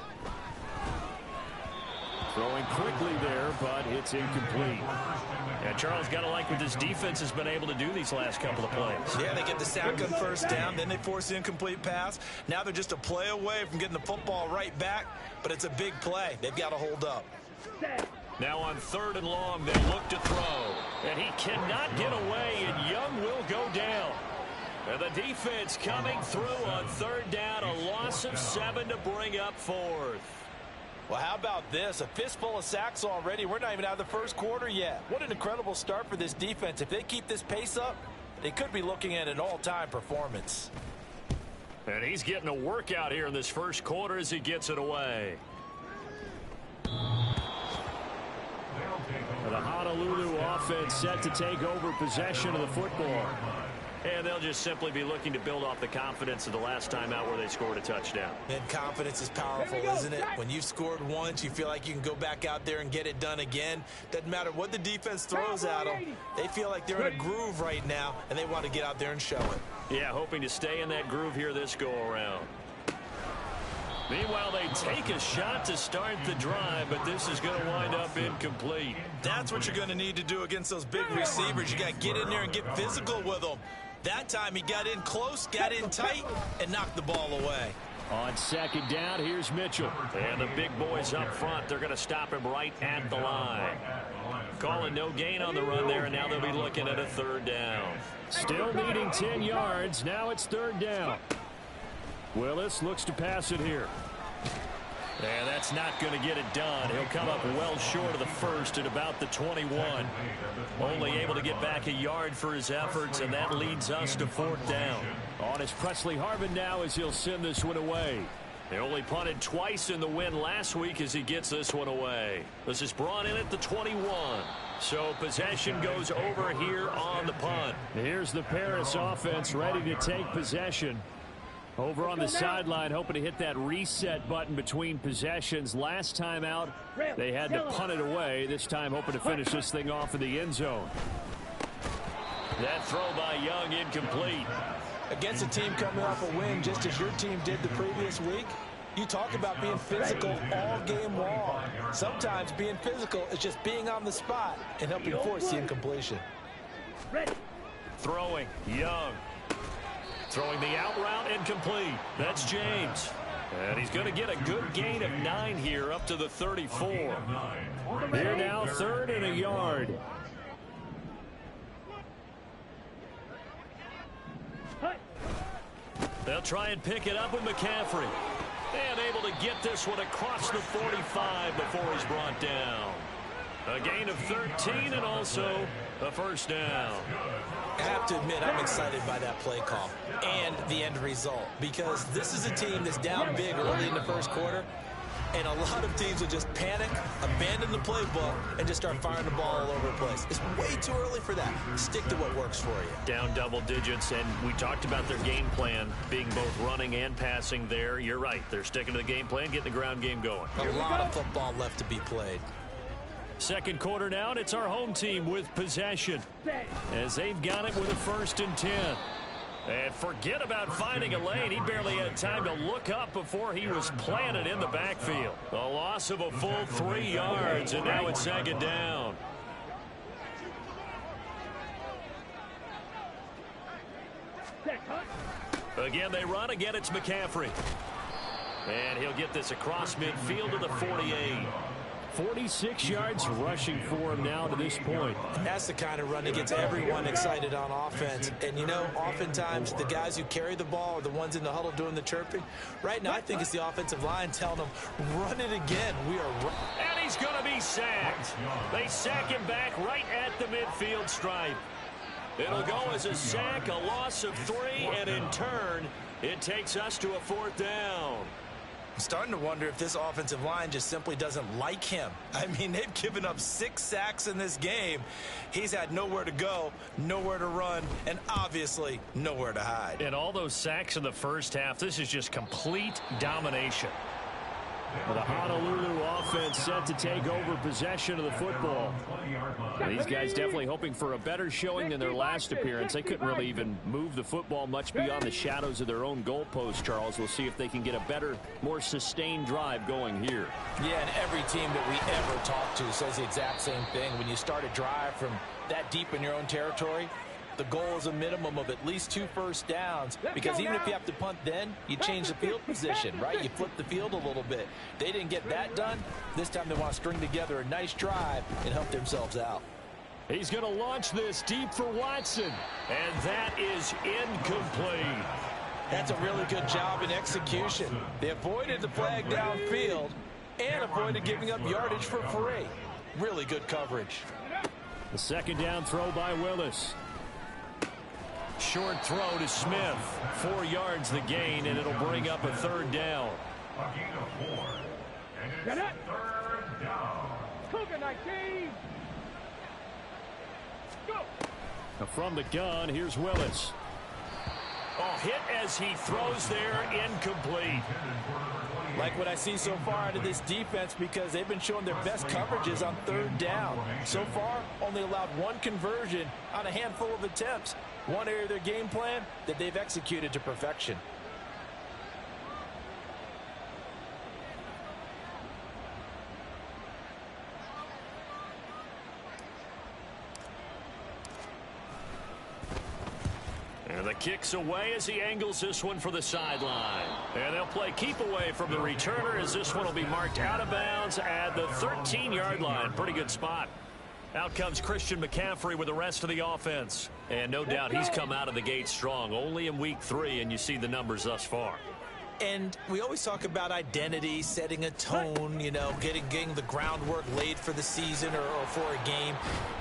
Throwing quickly there, but it's incomplete. Yeah, Charles, got to like what this defense has been able to do these last couple of plays. Yeah, they get the sack on 1st down, then they force the incomplete pass. Now they're just a play away from getting the football right back, but it's a big play. They've got to hold up. Now on 3rd and long, they look to throw. And he cannot get away, and Young will go down. And the defense coming through on 3rd down, a loss of 7 to bring up 4th. Well, how about this? A fistful of sacks already. We're not even out of the first quarter yet. What an incredible start for this defense. If they keep this pace up, they could be looking at an all-time performance. And he's getting a workout here in this first quarter as he gets it away. The Honolulu offense set to take over possession of the football. And they'll just simply be looking to build off the confidence of the last time out where they scored a touchdown. And confidence is powerful, isn't it? When you've scored once, you feel like you can go back out there and get it done again. Doesn't matter what the defense throws at them. They feel like they're in a groove right now, and they want to get out there and show it. Yeah, hoping to stay in that groove here this go-around. Meanwhile, they take a shot to start the drive, but this is going to wind up incomplete. That's what you're going to need to do against those big receivers. You got to get in there and get physical with them. That time he got in close, got in tight, and knocked the ball away. On second down, here's Mitchell. And the big boys up front, they're going to stop him right at the line. Calling no gain on the run there, and now they'll be looking at a third down. Still needing 10 yards. Now it's third down. Willis looks to pass it here. And that's not going to get it done. He'll come up well short of the first at about the 21. Only able to get back a yard for his efforts, and that leads us to fourth down. On is Presley Harvin now as he'll send this one away. They only punted twice in the win last week as he gets this one away. This is brought in at the 21. So possession goes over here on the punt. Here's the Paris offense ready to take possession. Over on the sideline, hoping to hit that reset button between possessions. Last time out, they had to punt it away. This time, hoping to finish this thing off in the end zone. That throw by Young incomplete. Against a team coming off a win, just as your team did the previous week, you talk about being physical all game long. Sometimes being physical is just being on the spot and helping force the incompletion. Throwing, Young. Throwing the out route, incomplete. That's James. And he's going to get a good gain of 9 here up to the 34. Here now, third and a yard. They'll try and pick it up with McCaffrey. And able to get this one across the 45 before he's brought down. A gain of 13 and also a first down. I have to admit, I'm excited by that play call and the end result, because this is a team that's down big early in the first quarter, and a lot of teams will just panic, abandon the playbook, and just start firing the ball all over the place. It's way too early for that. Stick to what works for you. Down double digits, and we talked about their game plan being both running and passing there. You're right. They're sticking to the game plan, getting the ground game going. A lot of football left to be played. Second quarter now, and it's our home team with possession as they've got it with a 1st and 10. And forget about finding a lane. He barely had time to look up before he was planted in the backfield. A loss of a full 3 yards, and now it's second down. Again, they run. Again, it's McCaffrey. And he'll get this across midfield to the 48. 46 yards rushing for him now to this point. That's the kind of run that gets everyone excited on offense. And, you know, oftentimes the guys who carry the ball are the ones in the huddle doing the chirping. Right now, I think it's the offensive line telling them, run it again. We are and he's going to be sacked. They sack him back right at the midfield stripe. It'll go as a sack, a loss of 3, and in turn, it takes us to a 4th down. I'm starting to wonder if this offensive line just simply doesn't like him. I mean, they've given up 6 sacks in this game. He's had nowhere to go, nowhere to run, and obviously nowhere to hide. And all those sacks in the first half, this is just complete domination. The Honolulu offense set to take over possession of the football. These guys definitely hoping for a better showing than their last appearance. They couldn't really even move the football much beyond the shadows of their own goalpost, Charles. We'll see if they can get a better, more sustained drive going here. Yeah, and every team that we ever talk to says the exact same thing. When you start a drive from that deep in your own territory, the goal is a minimum of at least 2 first downs, because even if you have to punt then, you change the field position, right? You flip the field a little bit. They didn't get that done. This time they want to string together a nice drive and help themselves out. He's going to launch this deep for Watson, and that is incomplete. That's a really good job in execution. They avoided the flag downfield and avoided giving up yardage for free. Really good coverage. The second down throw by Willis. Short throw to Smith. 4 yards the gain, and it'll bring up a 3rd down. A gain of 4. And it's 3rd down. Cougar 19. Go. From the gun, here's Willis. Oh, hit as he throws there, incomplete. Like what I see so far out of this defense, because they've been showing their best coverages on third down. So far, only allowed one conversion on a handful of attempts. One area of their game plan that they've executed to perfection. And the kick's away as he angles this one for the sideline. And they'll play keep away from the returner as this one will be marked out of bounds at the 13-yard line. Pretty good spot. Out comes Christian McCaffrey with the rest of the offense. And no doubt he's come out of the gate strong. Only in week 3, and you see the numbers thus far. And we always talk about identity, setting a tone, you know, getting the groundwork laid for the season or for a game.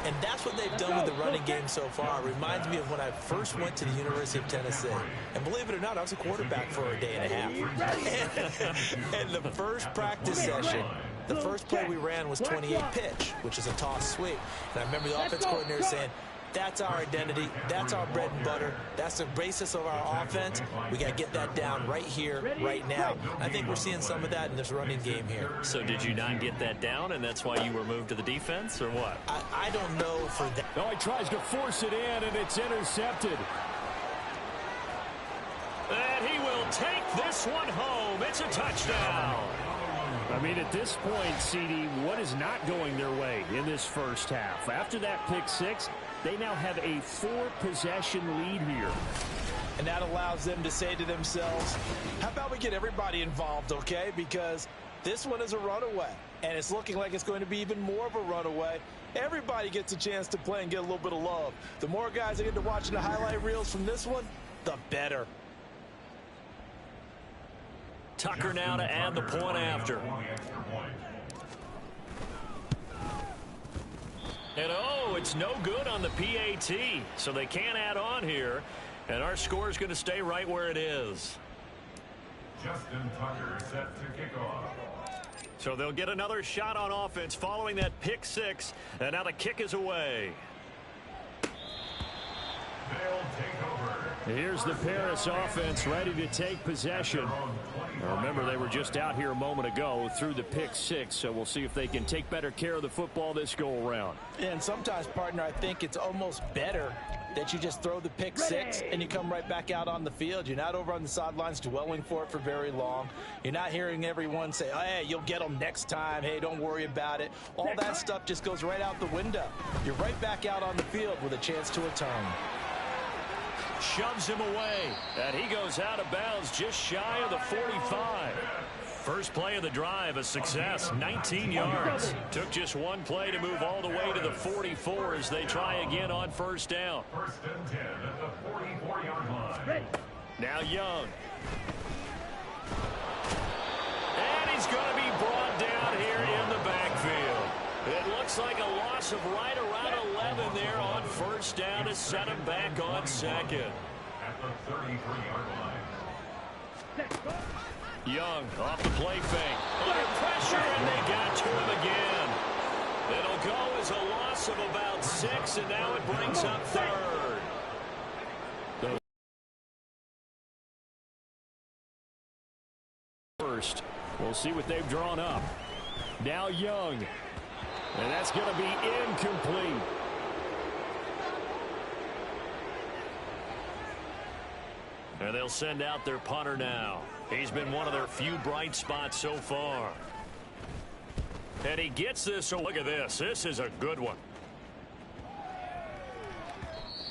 And that's what they've done with the running game so far. It reminds me of when I first went to the University of Tennessee. And believe it or not, I was a quarterback for a day and a half. And the first practice session, the first play we ran was 28 pitch, which is a toss sweep. And I remember the offense coordinator saying, that's our identity. That's our bread and butter. That's the basis of our offense. We got to get that down right here, right now. I think we're seeing some of that in this running game here. So did you not get that down, and that's why you were moved to the defense, or what? I don't know for that. Oh, he tries to force it in, and it's intercepted. And he will take this one home. It's a touchdown. I mean, at this point, CD, what is not going their way in this first half? After that pick six, they now have a 4-possession lead here. And that allows them to say to themselves, how about we get everybody involved, okay? Because this one is a runaway, and it's looking like it's going to be even more of a runaway. Everybody gets a chance to play and get a little bit of love. The more guys that get to watching the highlight reels from this one, the better. Tucker now to add the point after. And oh, it's no good on the PAT, so they can't add on here. And our score is going to stay right where it is. Justin Tucker set to kick off. So they'll get another shot on offense following that pick six. And now the kick is away. They'll take over. Here's the Paris offense ready to take possession. Now remember, they were just out here a moment ago through the pick six, so we'll see if they can take better care of the football this go-around. And sometimes, partner, I think it's almost better that you just throw the pick six and you come right back out on the field. You're not over on the sidelines dwelling for it for very long. You're not hearing everyone say, oh, hey, you'll get them next time. Hey, don't worry about it. All that stuff just goes right out the window. You're right back out on the field with a chance to atone. Shoves him away, and he goes out of bounds just shy of the 45. First play of the drive, a success, 19 yards. Took just one play to move all the way to the 44 as they try again on first down. First and 10 at the 44-yard line. Now Young. And he's going to be brought down here in the backfield. It looks like a loss of right around 11 there on first down to set him back on second. At the 33-yard line. Young off the play fake. Under pressure, and they got to him again. It'll go as a loss of about 6, and now it brings up third. First, we'll see what they've drawn up. Now Young. And that's going to be incomplete. And they'll send out their punter now. He's been one of their few bright spots so far. And he gets this, so look at this. This is a good one.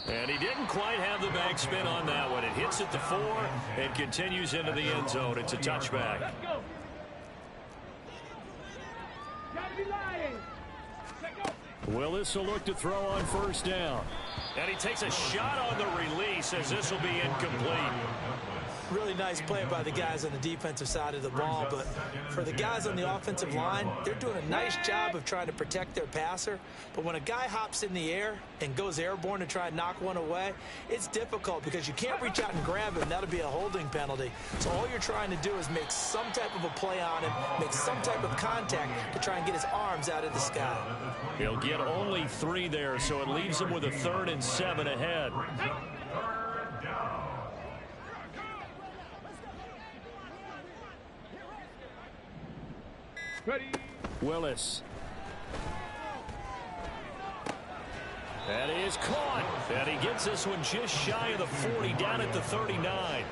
And he didn't quite have the backspin on that one. It hits at the 4 and continues into the end zone. It's a touchback. Willis will look to throw on first down. And he takes a shot on the release as this will be incomplete. Really nice play by the guys on the defensive side of the ball, but for the guys on the offensive line, they're doing a nice job of trying to protect their passer. But when a guy hops in the air and goes airborne to try and knock one away, it's difficult because you can't reach out and grab him. That'll be a holding penalty. So all you're trying to do is make some type of a play on him, make some type of contact to try and get his arms out of the sky. He'll get only 3 there, so it leaves him with a 3rd and 7 ahead. Ready. Willis. That is caught. And he gets this one just shy of the 40, down at the 39.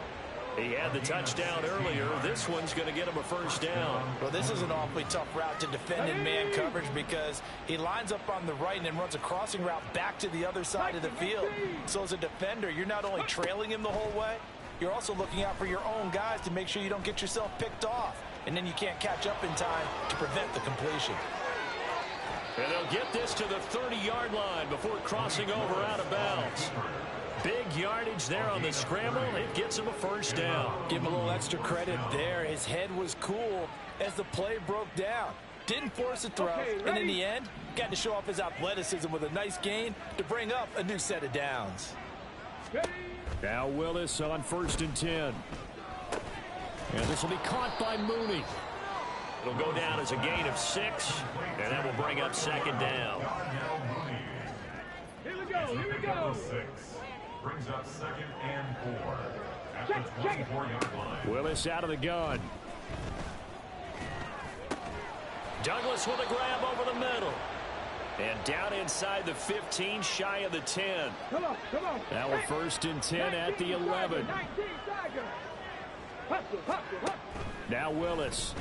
He had the touchdown earlier. This one's going to get him a first down. Well, this is an awfully tough route to defend in man coverage because he lines up on the right and then runs a crossing route back to the other side of the field. So as a defender, you're not only trailing him the whole way, you're also looking out for your own guys to make sure you don't get yourself picked off. And then you can't catch up in time to prevent the completion. And they'll get this to the 30-yard line before crossing over out of bounds. Big yardage there on the scramble. It gets him a first down. Give him a little extra credit there. His head was cool as the play broke down. Didn't force a throw, and in the end, got to show off his athleticism with a nice gain to bring up a new set of downs. Now Willis on 1st and 10. And this will be caught by Mooney. It'll go down as a gain of 6, and that will bring up 2nd down. Here we go. Here we go. 6 brings up 2nd and 4 at the 24-yard line. Willis out of the gun. Douglas with a grab over the middle. And down inside the 15, shy of the 10. Come on, come on. Now we're 1st and 10 at the 11. 19 Tiger. Hustle, hustle, hustle. Now Willis.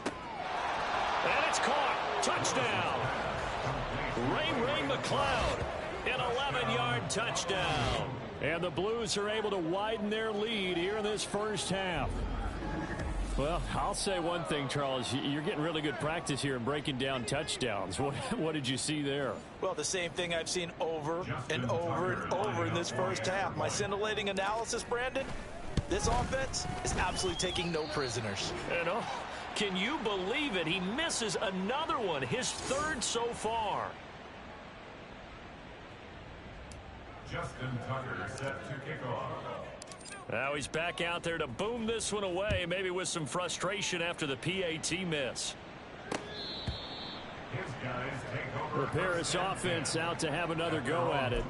And it's caught. Touchdown. Ray McLeod. An 11-yard touchdown. And the Blues are able to widen their lead here in this first half. Well, I'll say one thing, Charles. You're getting really good practice here in breaking down touchdowns. What did you see there? Well, the same thing I've seen over and over and over in this first half. My scintillating analysis, Brandon, this offense is absolutely taking no prisoners. And can you believe it? He misses another one, his 3rd so far. Justin Tucker set to kick off. Now he's back out there to boom this one away, maybe with some frustration after the PAT miss. His guys take over. The Paris offense out to have another go at it.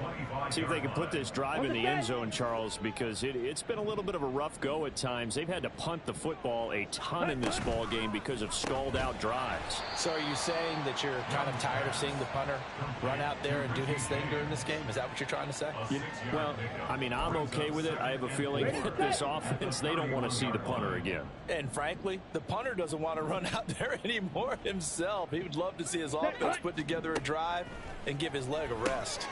See if they can put this drive in the end zone, Charles, because it's been a little bit of a rough go at times. They've had to punt the football a ton in this ball game because of stalled out drives. So are you saying that you're kind of tired of seeing the punter run out there and do his thing during this game? Is that what you're trying to say? Well, I mean, I'm okay with it. I have a feeling that this offense, they don't want to see the punter again. And frankly, the punter doesn't want to run out there anymore himself. He would love to see his offense put together a drive and give his leg a rest.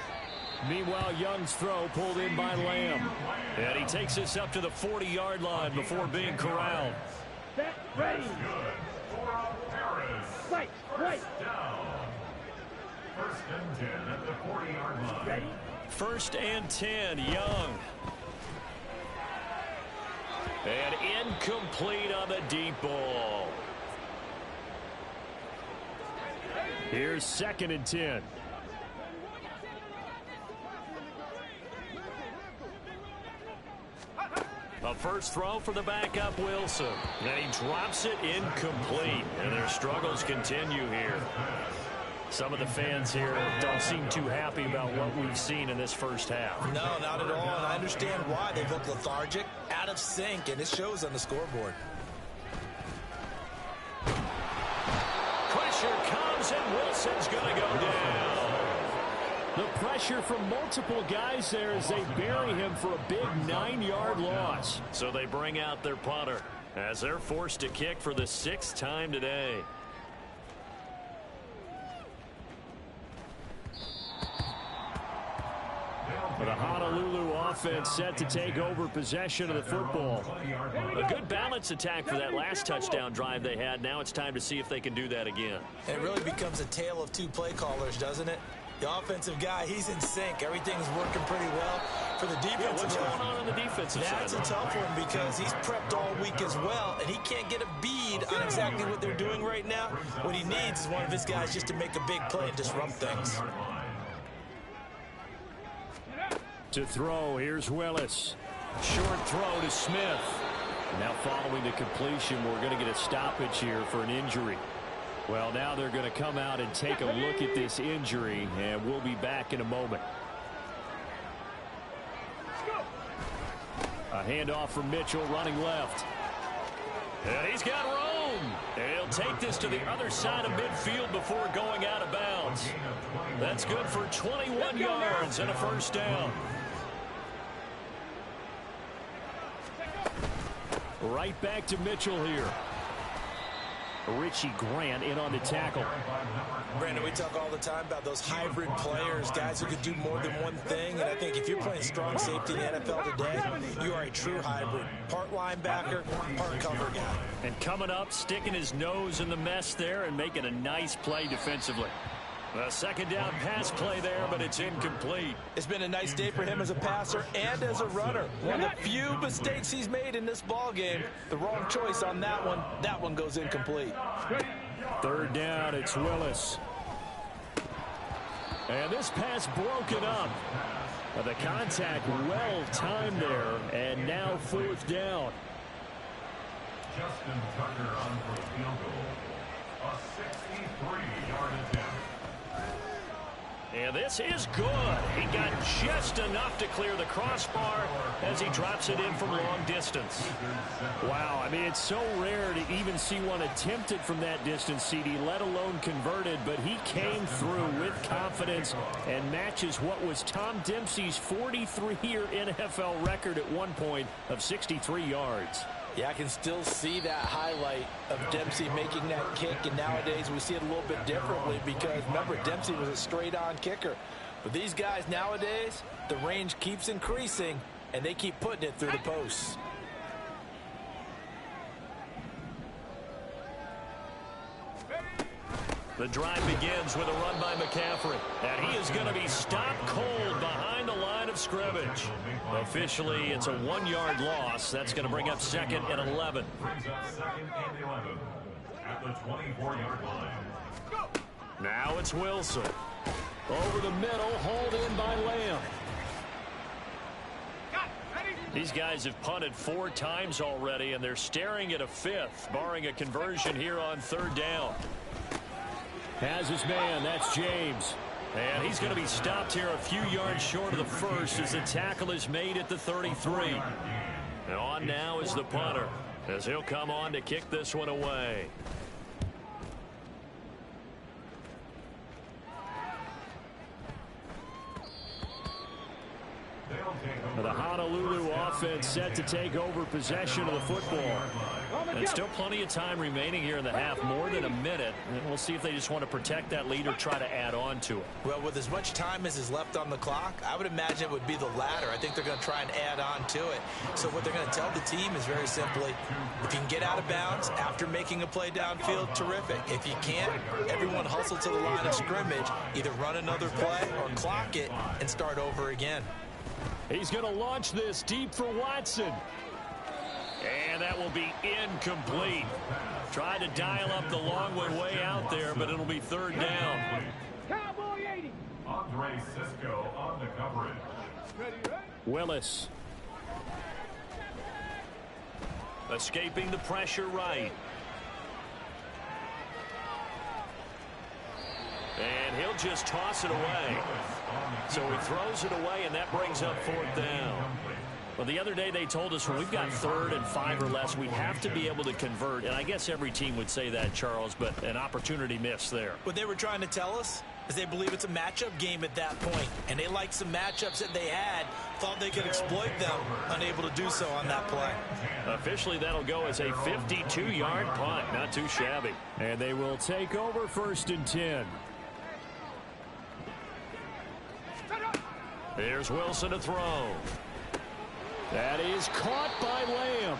Meanwhile, Young's throw pulled in by Lamb. And he takes this up to the 40-yard line before being corralled. Set, ready. Right, right. First and 10 at the 40-yard line. Ready. 1st and 10, Young. And incomplete on the deep ball. Here's 2nd and 10. A first throw for the backup Wilson. And he drops it incomplete. And their struggles continue here. Some of the fans here don't seem too happy about what we've seen in this first half. No, not at all. And I understand why. They look lethargic, out of sync, and it shows on the scoreboard. Pressure comes, and Wilson's going to go down. The pressure from multiple guys there as they bury him for a big 9-yard loss. So they bring out their punter as they're forced to kick for the 6th time today. The Honolulu offense set to take over possession of the football. A good balance attack for that last touchdown drive they had. Now it's time to see if they can do that again. It really becomes a tale of two play callers, doesn't it? The offensive guy, he's in sync. Everything's working pretty well. For the defensive what's going on the defensive side? That's a tough one because he's prepped all week as well, and he can't get a bead on exactly what they're doing right now. What he needs is one of his guys just to make a big play and disrupt things. To throw, here's Willis. Short throw to Smith. Now following the completion, we're going to get a stoppage here for an injury. Well, now they're going to come out and take a look at this injury, and we'll be back in a moment. A handoff from Mitchell running left. And he's got room. He'll take this to the other side of midfield before going out of bounds. That's good for 21 yards and a first down. Right back to Mitchell here. Richie Grant in on the tackle. Brandon, we talk all the time about those hybrid players, guys who could do more than one thing. And I think if you're playing strong safety in the NFL today, you are a true hybrid. Part linebacker, part cover guy. And coming up, sticking his nose in the mess there and making a nice play defensively. A second down pass play there, but it's incomplete. It's been a nice day for him as a passer and as a runner. One of the few mistakes he's made in this ball game. The wrong choice on that one. That one goes incomplete. Third down, it's Willis. And this pass broken up. The contact well timed there, and now fourth down. Justin Tucker on for a field goal. A 63-yard attempt. And this is good. He got just enough to clear the crossbar as he drops it in from long distance. Wow, I mean, it's so rare to even see one attempted from that distance, CD, let alone converted, but he came through with confidence and matches what was Tom Dempsey's 43-year NFL record at one point of 63 yards. Yeah, I can still see that highlight of Dempsey making that kick, and nowadays we see it a little bit differently because, remember, Dempsey was a straight-on kicker. But these guys nowadays, the range keeps increasing, and they keep putting it through the posts. The drive begins with a run by McCaffrey, and he is going to be stopped cold behind the line of scrimmage. Officially, it's a 1-yard loss. That's going to bring up second and 11. Brings up second and 11 at the 24-yard line. Now it's Wilson. Over the middle, hauled in by Lamb. These guys have punted 4 times already, and they're staring at a 5th, barring a conversion here on third down. Has his man, that's James. And he's going to be stopped here a few yards short of the first as the tackle is made at the 33. And on now is the punter as he'll come on to kick this one away. The Honolulu offense set to take over possession of the football. And still plenty of time remaining here in the half, more than a minute. And we'll see if they just want to protect that lead or try to add on to it. Well, with as much time as is left on the clock, I would imagine it would be the latter. I think they're going to try and add on to it. So what they're going to tell the team is very simply, if you can get out of bounds after making a play downfield, terrific. If you can't, everyone hustle to the line of scrimmage, either run another play or clock it and start over again. He's going to launch this deep for Watson. And that will be incomplete. Tried to dial up the long way out there, but it'll be third down. Cowboy 80. Andre Cisco on the coverage. Willis. Escaping the pressure right. And he'll just toss it away. So he throws it away, and that brings up fourth down. Well, the other day they told us when we've got 3rd and 5 or less, we have to be able to convert. And I guess every team would say that, Charles, but an opportunity missed there. What they were trying to tell us is they believe it's a matchup game at that point. And they liked some matchups that they had, thought they could exploit them, unable to do so on that play. Officially, that'll go as a 52-yard punt. Not too shabby. And they will take over 1st and 10. Here's Wilson to throw. That is caught by Lamb.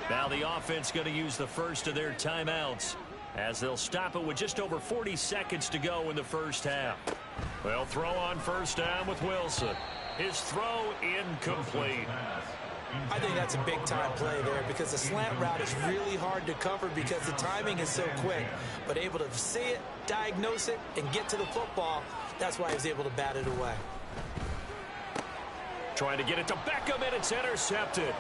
Now the offense going to use the first of their timeouts as they'll stop it with just over 40 seconds to go in the first half. They'll throw on first down with Wilson. His throw incomplete. I think that's a big-time play there because the slant route is really hard to cover because the timing is so quick. But able to see it, diagnose it, and get to the football, that's why he was able to bat it away. Trying to get it to Beckham, and it's intercepted.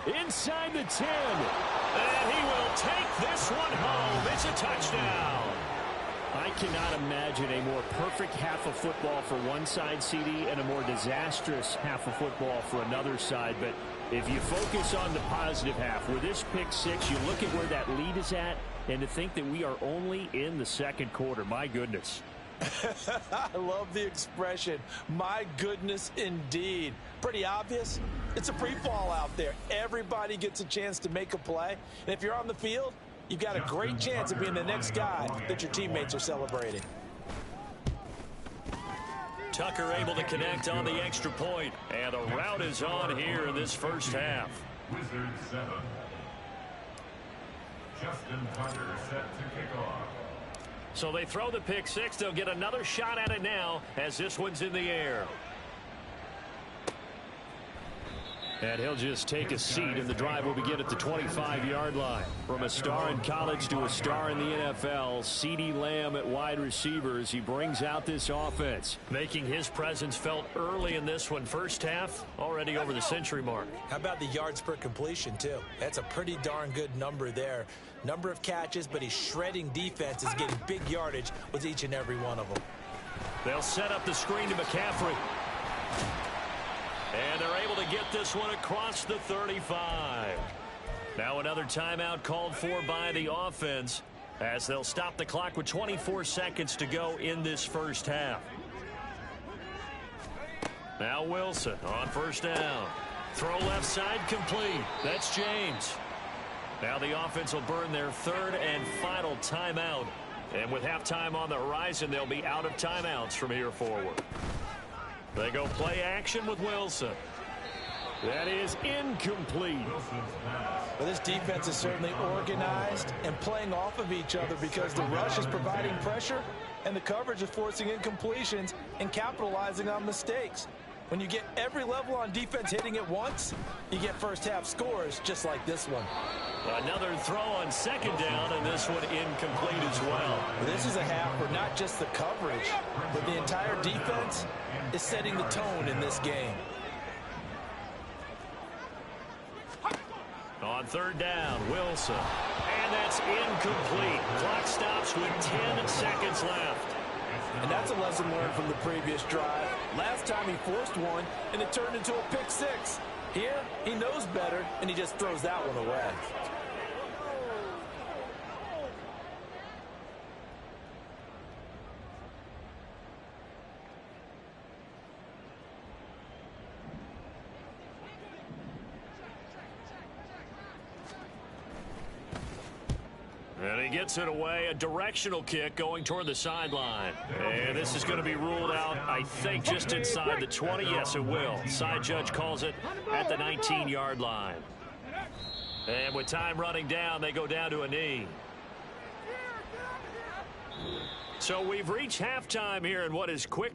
Inside the 10. And he will take this one home. It's a touchdown. I cannot imagine a more perfect half of football for one side, CD, and a more disastrous half of football for another side. But if you focus on the positive half, with this pick six, you look at where that lead is at, and to think that we are only in the second quarter, my goodness. I love the expression, my goodness indeed. Pretty obvious. It's a free fall out there. Everybody gets a chance to make a play. And if you're on the field, you've got a great chance of being the next guy that your teammates are celebrating. Tucker able to connect on the extra point. And the route is on here in this first half. Wizards 7. Justin Tucker set to kick off. So they throw the pick six. They'll get another shot at it now as this one's in the air. And he'll just take a seat, and the drive will begin at the 25-yard line. From a star in college to a star in the NFL, CeeDee Lamb at wide receiver as he brings out this offense. Making his presence felt early in this one. First half, already over the century mark. How about the yards per completion, too? That's a pretty darn good number there. Number of catches, but he's shredding defenses, getting big yardage with each and every one of them. They'll set up the screen to McCaffrey. And they're able to get this one across the 35. Now another timeout called for by the offense as they'll stop the clock with 24 seconds to go in this first half. Now Wilson on first down. Throw left side complete. That's James. Now the offense will burn their third and final timeout. And with halftime on the horizon, they'll be out of timeouts from here forward. They go play action with Wilson. That is incomplete. Well, this defense is certainly organized and playing off of each other because the rush is providing pressure and the coverage is forcing incompletions and capitalizing on mistakes. When you get every level on defense hitting at once, you get first half scores just like this one. Another throw on second down, and this one incomplete as well. This is a half where not just the coverage, but the entire defense is setting the tone in this game. On third down, Wilson. And that's incomplete. Clock stops with 10 seconds left. And that's a lesson learned from the previous drive. Last time he forced one, and it turned into a pick six. Here, he knows better, and he just throws that one away. And he gets it away, a directional kick going toward the sideline. And this is going to be ruled out, I think, just inside the 20. Yes, it will. Side judge calls it at the 19-yard line. And with time running down, they go down to a knee. So we've reached halftime here in what is quick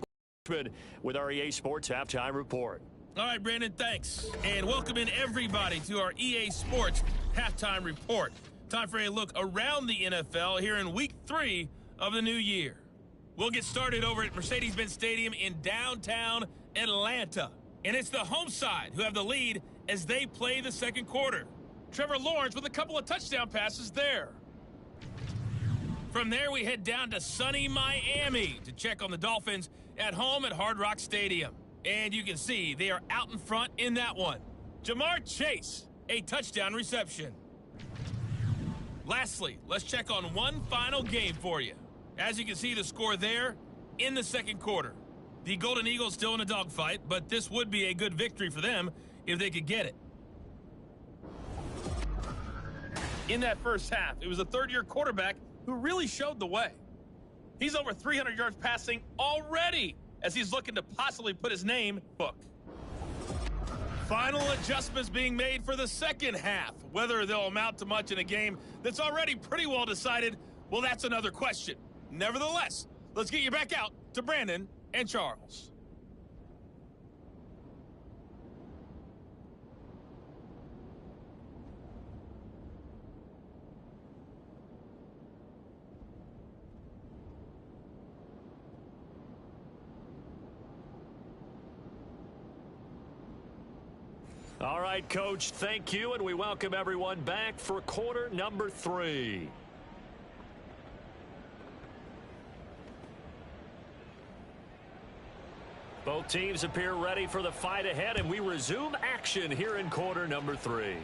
with our EA Sports Halftime Report. All right, Brandon, thanks. And welcome in everybody to our EA Sports Halftime Report. Time for a look around the NFL here in Week 3 of the new year. We'll get started over at Mercedes-Benz Stadium in downtown Atlanta. And it's the home side who have the lead as they play the second quarter. Trevor Lawrence with a couple of touchdown passes there. From there, we head down to sunny Miami to check on the Dolphins at home at Hard Rock Stadium. And you can see they are out in front in that one. Jamar Chase, a touchdown reception. Lastly, let's check on one final game for you. As you can see the score there in the second quarter. The Golden Eagles still in a dogfight, but this would be a good victory for them if they could get it. In that first half, it was a third-year quarterback who really showed the way. He's over 300 yards passing already as he's looking to possibly put his name in the book. Final adjustments being made for the second half. Whether they'll amount to much in a game that's already pretty well decided, well, that's another question. Nevertheless, let's get you back out to Brandon and Charles. All right, Coach, thank you, and we welcome everyone back for quarter number 3. Both teams appear ready for the fight ahead, and we resume action here in quarter number 3.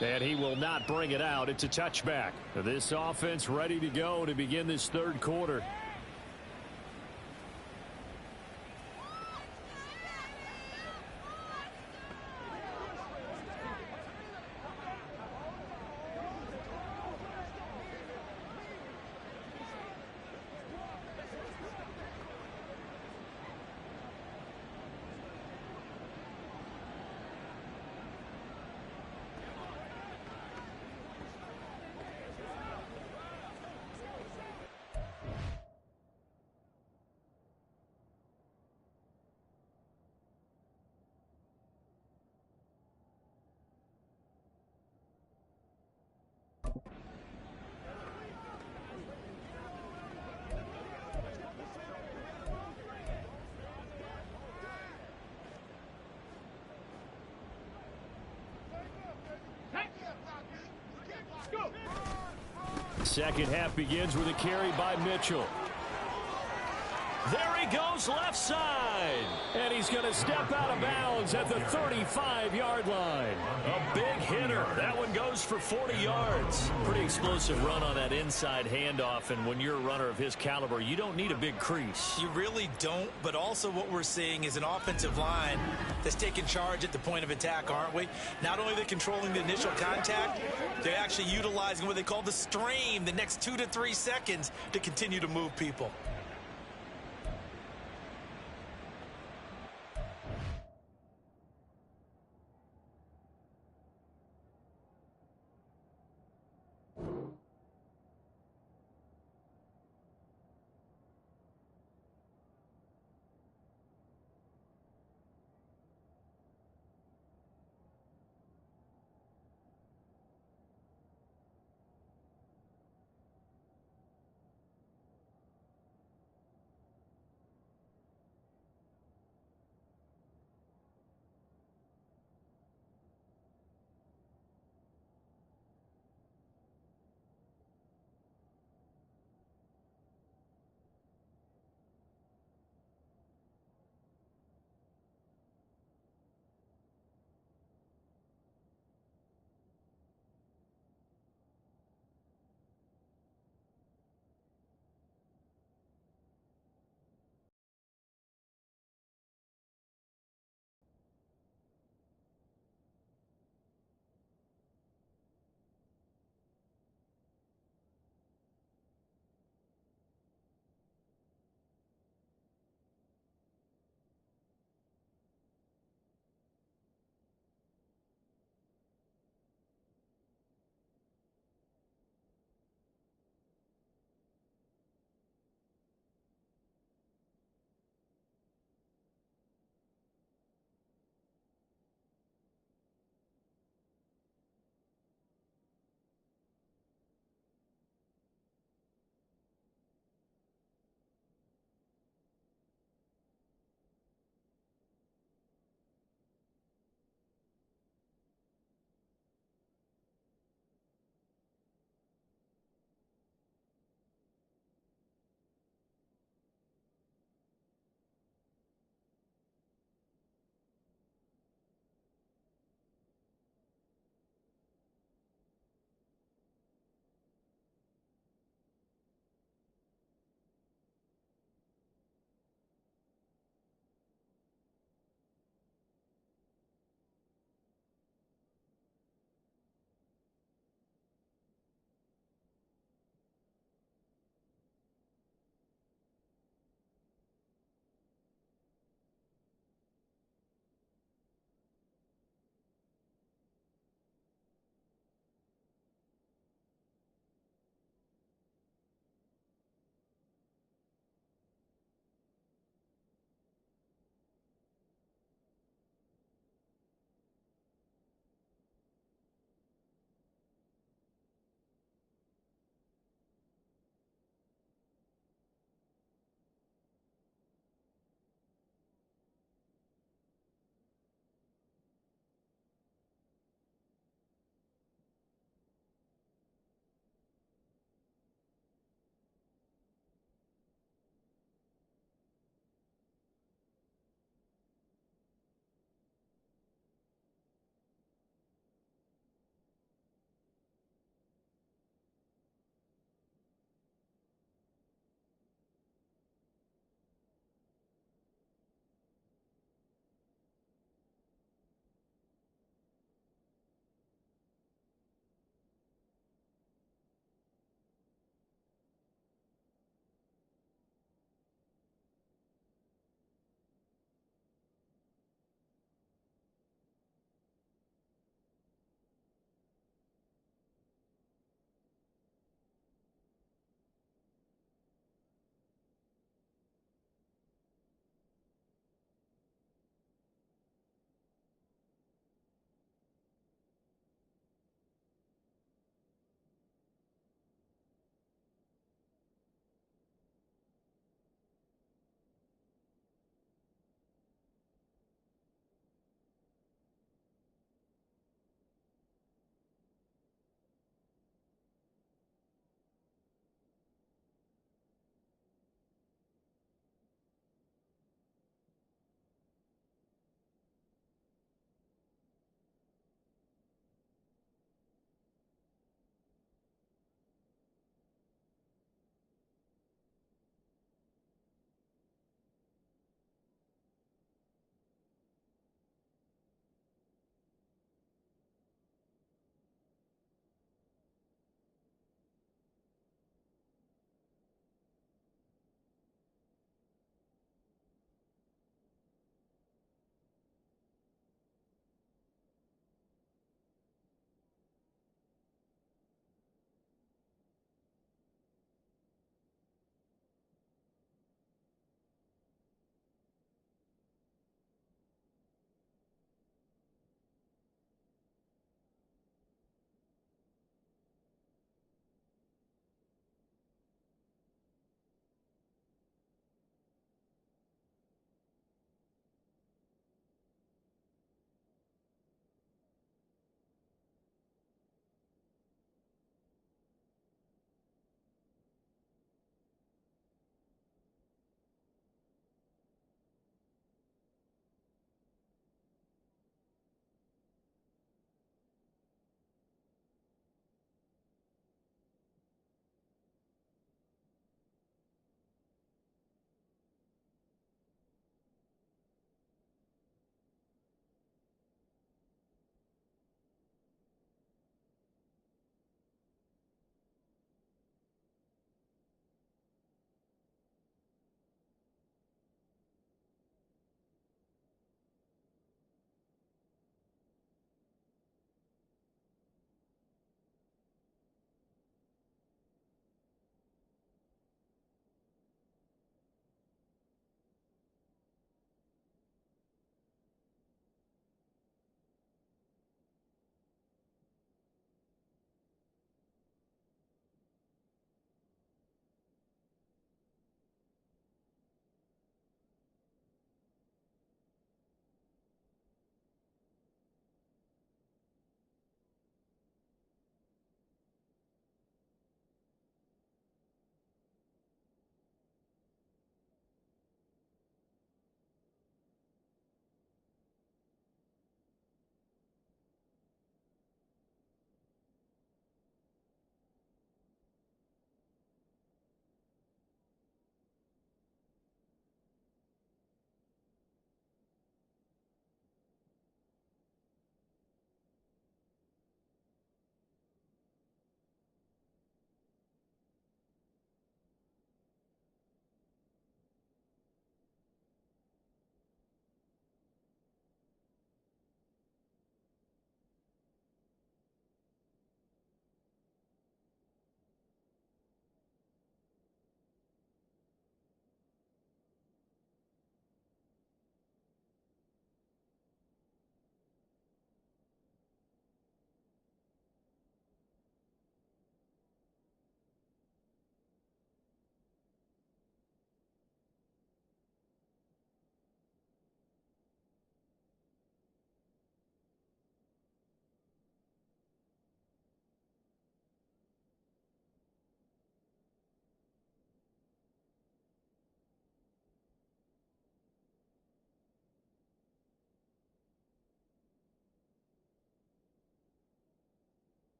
And he will not bring it out. It's a touchback. This offense ready to go to begin this third quarter. Second half begins with a carry by Mitchell. There he goes left side. And he's going to step out of bounds at the 35-yard line. A big hitter. That one goes for 40 yards. Pretty explosive run on that inside handoff. And when you're a runner of his caliber, you don't need a big crease. You really don't, but also what we're seeing is an offensive line that's taking charge at the point of attack, aren't we? Not only are they controlling the initial contact, they're actually utilizing what they call the stream, the next 2 to 3 seconds to continue to move people.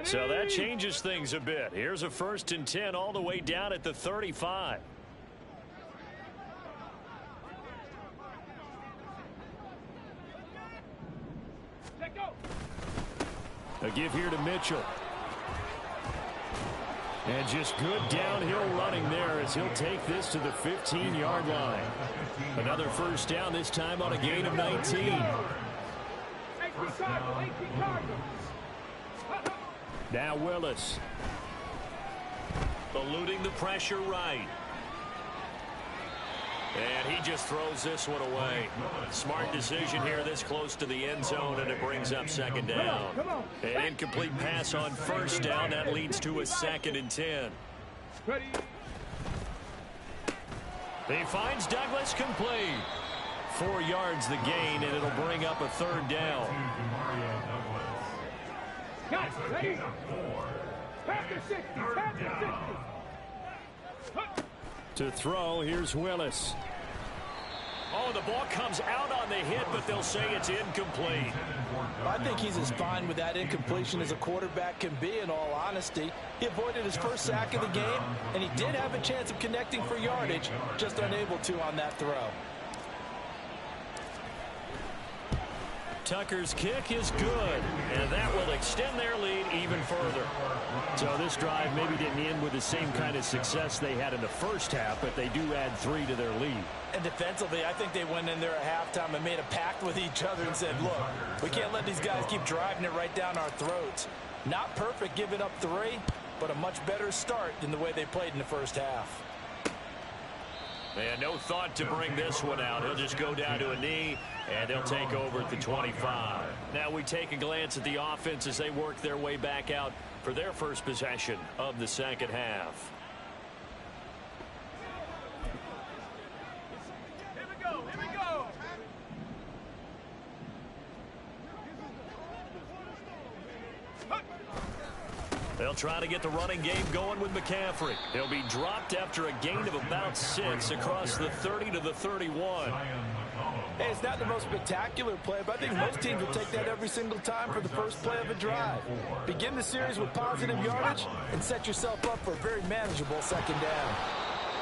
So that changes things a bit. Here's a 1st and 10 all the way down at the 35. A give here to Mitchell. And just good downhill running there as he'll take this to the 15-yard line. Another 1st down, this time on a gain of 19. Now Willis. Eluding the pressure right. And he just throws this one away. Smart decision here this close to the end zone, and it brings up 2nd down. An incomplete pass on 1st down. That leads to a 2nd and 10. He finds Douglas complete. 4 yards the gain, and it'll bring up a 3rd down. To throw, here's Willis. Oh, the ball comes out on the hit, but they'll say it's incomplete. I think he's as fine with that incompletion as a quarterback can be, in all honesty. He avoided his 1st sack of the game, and he did have a chance of connecting for yardage, just unable to on that throw. Tucker's kick is good, and that will extend their lead even further. So this drive maybe didn't end with the same kind of success they had in the 1st half, but they do add 3 to their lead. And defensively, I think they went in there at halftime and made a pact with each other and said, look, we can't let these guys keep driving it right down our throats. Not perfect giving up 3, but a much better start than the way they played in the 1st half. And no thought to bring this one out. He'll just go down to a knee, and they'll take over at the 25. Now we take a glance at the offense as they work their way back out for their 1st possession of the 2nd half. Here we go. Here we go. They'll try to get the running game going with McCaffrey. He'll be dropped after a gain of about 6 across the 30 to the 31. Hey, it's not the most spectacular play, but I think most teams will take that every single time for the 1st play of a drive. Begin the series with positive yardage and set yourself up for a very manageable 2nd down.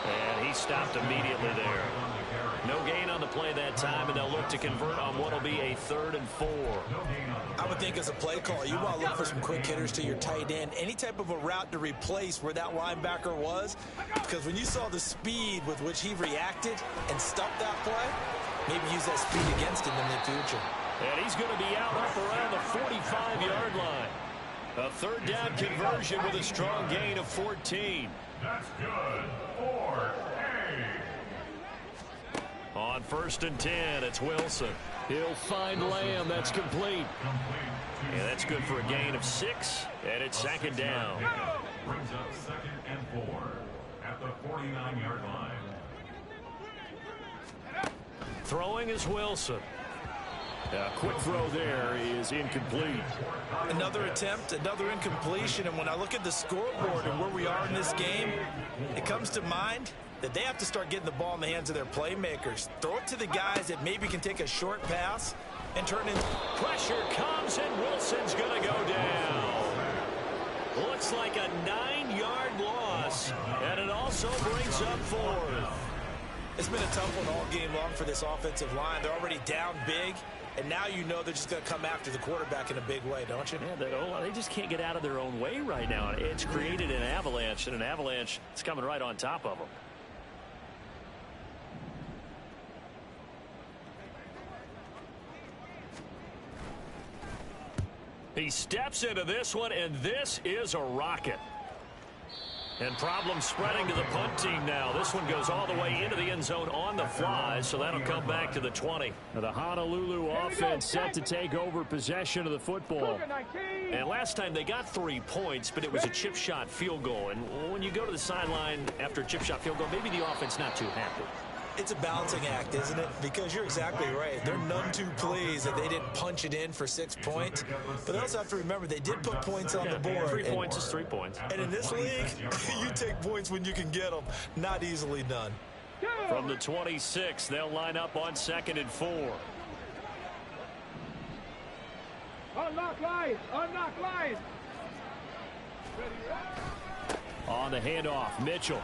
And he stopped immediately there. No gain on the play that time, and they'll look to convert on what will be a 3rd and 4. I would think as a play caller, you want to look for some quick hitters to your tight end. Any type of a route to replace where that linebacker was. Because when you saw the speed with which he reacted and stopped that play, maybe use that speed against him in the future. And he's going to be out up around the 45-yard line. A 3rd down conversion with a strong gain of 14. That's good. 4A. On 1st and 10, it's Wilson. He'll find Lamb. That's complete. And that's good for a gain of 6, and it's 2nd down. Brings up 2nd and 4 at the 49-yard line. Throwing is Wilson. A quick throw there is incomplete. Another attempt, another incompletion, and when I look at the scoreboard and where we are in this game, it comes to mind that they have to start getting the ball in the hands of their playmakers. Throw it to the guys that maybe can take a short pass and turn in. Pressure comes, and Wilson's going to go down. Looks like a 9-yard loss, and it also brings up 4th. It's been a tough one all game long for this offensive line. They're already down big, and now you know they're just going to come after the quarterback in a big way, don't you? Yeah, they just can't get out of their own way right now. It's created an avalanche, and an avalanche is coming right on top of them. He steps into this one, and this is a rocket. And problems spreading to the punt team now. This one goes all the way into the end zone on the fly, so that'll come back to the 20. The Honolulu offense set to take over possession of the football. And last time they got 3 points, but it was a chip shot field goal. And when you go to the sideline after a chip shot field goal, maybe the offense not too happy. It's a balancing act, isn't it? Because you're exactly right. They're none too pleased that they didn't punch it in for 6 points. But they also have to remember they did put points on the board. 3 points is 3 points. And in this league, you take points when you can get them. Not easily done. From the 26, they'll line up on 2nd and 4. Unlock lines! Unlock lines! On the handoff, Mitchell.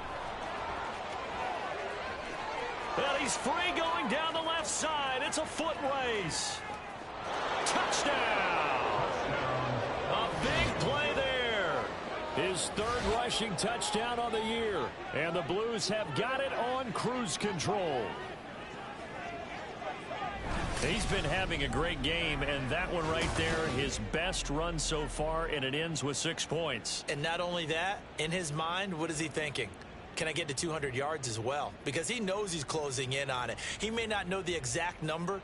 And he's free going down the left side. It's a foot race. Touchdown! A big play there. His third rushing touchdown on the year. And the Blues have got it on cruise control. He's been having a great game, and that one right there, his best run so far, and it ends with 6 points. And not only that, in his mind, what is he thinking? Can I get to 200 yards as well? Because he knows he's closing in on it. He may not know the exact number,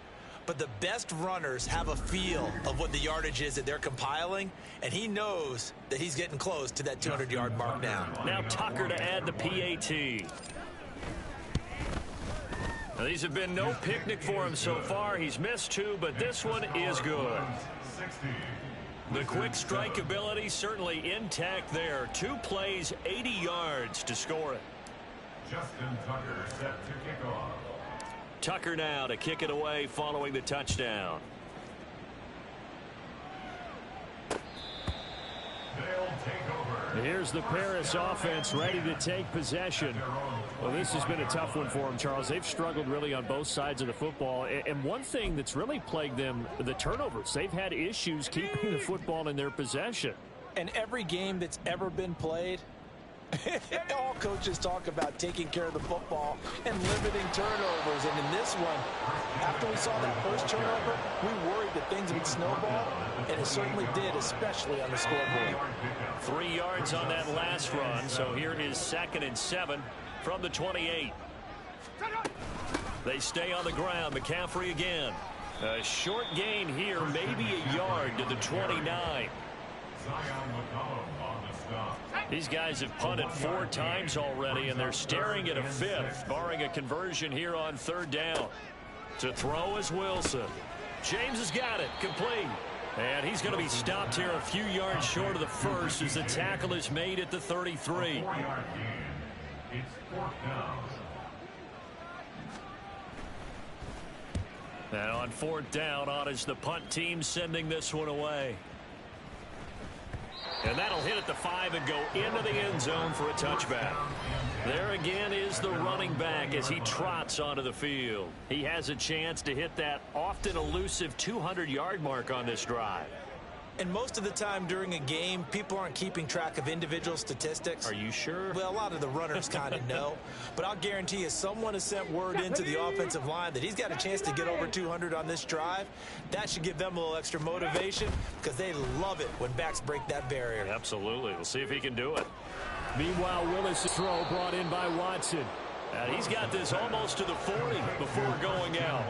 but the best runners have a feel of what the yardage is that they're compiling, and he knows that he's getting close to that 200-yard mark now. Now Tucker to add the PAT. Now, these have been no picnic for him so far. He's missed 2, but this one is good. The quick strike ability certainly intact there. 2 plays, 80 yards to score it. Justin Tucker set to kick off. Tucker now to kick it away following the touchdown. They'll take over. Here's the Paris offense ready to take possession. Well, this has been a tough one for them, Charles. They've struggled really on both sides of the football. And one thing that's really plagued them, the turnovers. They've had issues keeping the football in their possession. And every game that's ever been played, all coaches talk about taking care of the football and limiting turnovers. And in this one, after we saw that first turnover, we worried that things would snowball, and it certainly did, especially on the scoreboard. 3 yards on that last run, so here is 2nd and 7 from the 28. They stay on the ground. McCaffrey again. A short gain here, maybe a yard to the 29. These guys have punted 4 times already, and they're staring at a 5th, barring a conversion here on 3rd down. To throw is Wilson. James has got it, complete. And he's going to be stopped here a few yards short of the first as the tackle is made at the 33. It's 4th down. And on 4th down, on is the punt team sending this one away. And that'll hit at the 5 and go into the end zone for a touchback. There again is the running back as he trots onto the field. He has a chance to hit that often elusive 200-yard mark on this drive. And most of the time during a game, people aren't keeping track of individual statistics. Are you sure? Well, a lot of the runners kind of know. But I'll guarantee you, someone has sent word into the offensive line that he's got a chance to get over 200 on this drive. That should give them a little extra motivation because they love it when backs break that barrier. Absolutely. We'll see if he can do it. Meanwhile, Willis' throw brought in by Watson. And he's got this almost to the 40 before going out.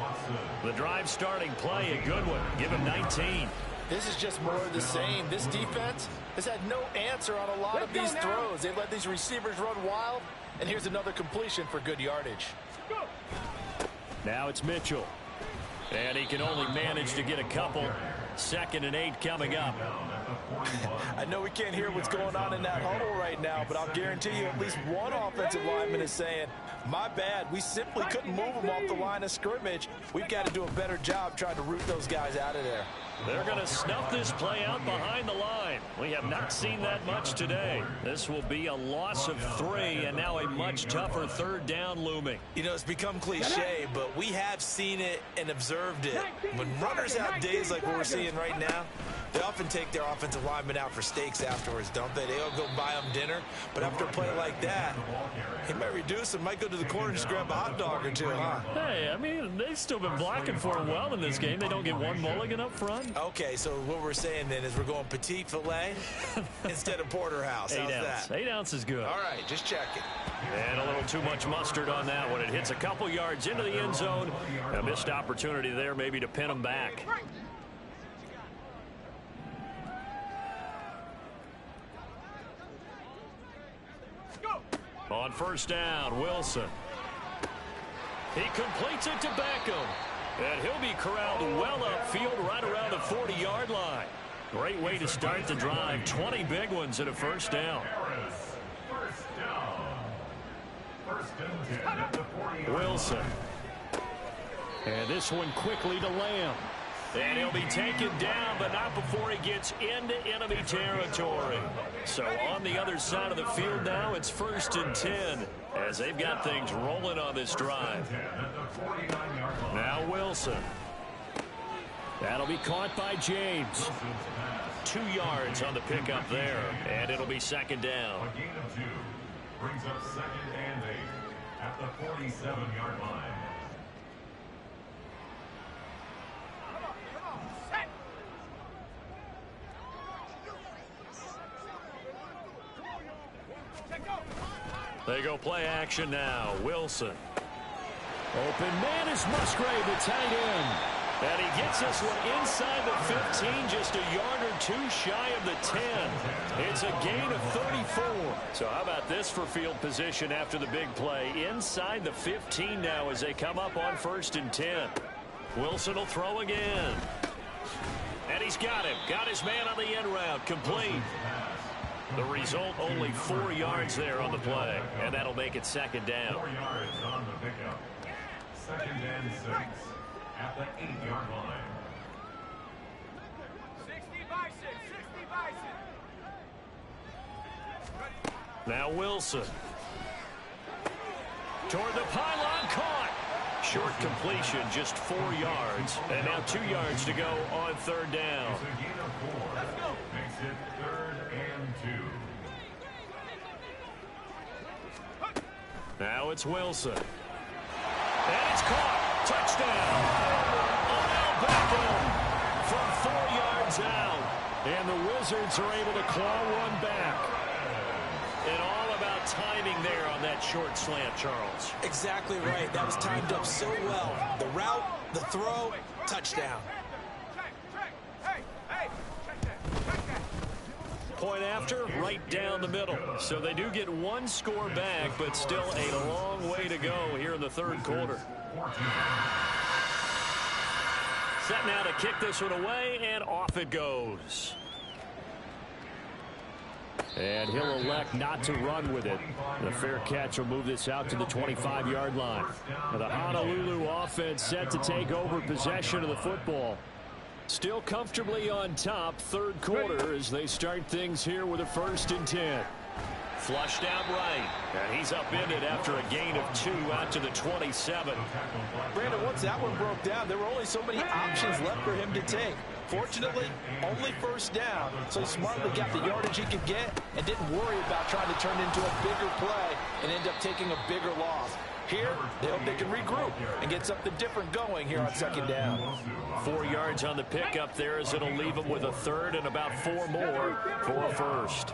The drive starting play, a good one. Give him 19. This is just more of the same. This defense has had no answer on a lot of these throws. They let these receivers run wild, and here's another completion for good yardage. Now it's Mitchell. And he can only manage to get a couple. 2nd and 8 coming up. I know we can't hear what's going on in that huddle right now, but I'll guarantee you at least one offensive lineman is saying, my bad, we simply couldn't move them off the line of scrimmage. We've got to do a better job trying to root those guys out of there. They're going to snuff this play out behind the line. We have not seen that much today. This will be a loss of 3, and now a much tougher 3rd down looming. You know, it's become cliche, but we have seen it and observed it. When runners have days like what we're seeing right now, they often take their offensive linemen out for steaks afterwards, don't they? They'll go buy them dinner, but after a play like that, he might reduce and might go to the corner and just grab a hot dog or 2, huh? Hey, I mean, they've still been blocking for him well in this game. They don't get one mulligan up front. Okay, so what we're saying then is we're going petite filet instead of porterhouse. How's 8 ounce. that? 8 ounce is good. All right, just checking. And a little too much mustard on that one. It hits a couple yards into the end zone. A missed opportunity there maybe to pin him back. On 1st down, Wilson. He completes it to Beckham. And he'll be corralled well upfield right around the 40-yard line. Great way to start the drive. 20 big ones and a 1st down. Wilson. And this one quickly to Lamb. And he'll be taken down, but not before he gets into enemy territory. So on the other side of the field now, it's 1st and 10 as they've got things rolling on this drive. Now Wilson. That'll be caught by James. 2 yards on the pickup there, and it'll be 2nd down. A gain of 2 brings up 2nd and 8 at the 47-yard line. They go play action now. Wilson. Open man is Musgrave, the tight end. And he gets this one inside the 15, just a yard or 2 shy of the 10. It's a gain of 34. So how about this for field position after the big play? Inside the 15 now as they come up on 1st and 10. Wilson will throw again. And he's got him. Got his man on the end route. Complete. The result, only 4 yards there on the play. And that'll make it 2nd down. 4 yards on the pickup. 2nd and 6 at the 8-yard line. 60 by 6, 60 by 6. Now Wilson. Toward the pylon, caught. Short completion, just 4 yards. And now 2 yards to go on 3rd down. It's a gain of 4. Makes it 3rd and 2. Now it's Wilson. And it's caught. Touchdown. Odell Beckham from 4 yards out. And the Wizards are able to claw one back. And all about timing there on that short slant, Charles. Exactly right. That was timed up so well. The route, the throw, touchdown. Point after, right down the middle. So they do get 1 score back, but still a long way to go here in the 3rd quarter. Set now to kick this one away, and off it goes. And he'll elect not to run with it. The fair catch will move this out to the 25-yard line. The Honolulu offense set to take over possession of the football. Still comfortably on top, 3rd quarter as they start things here with a 1st and 10. Flushed out right. And he's upended after a gain of 2 out to the 27. Brandon, once that one broke down, there were only so many options left for him to take. Fortunately, only 1st down, so he smartly got the yardage he could get and didn't worry about trying to turn it into a bigger play and end up taking a bigger loss. Here, they hope they can regroup and get something different going here on 2nd down. 4 yards on the pickup there as it'll leave them with a 3rd and about 4 more for a 1st.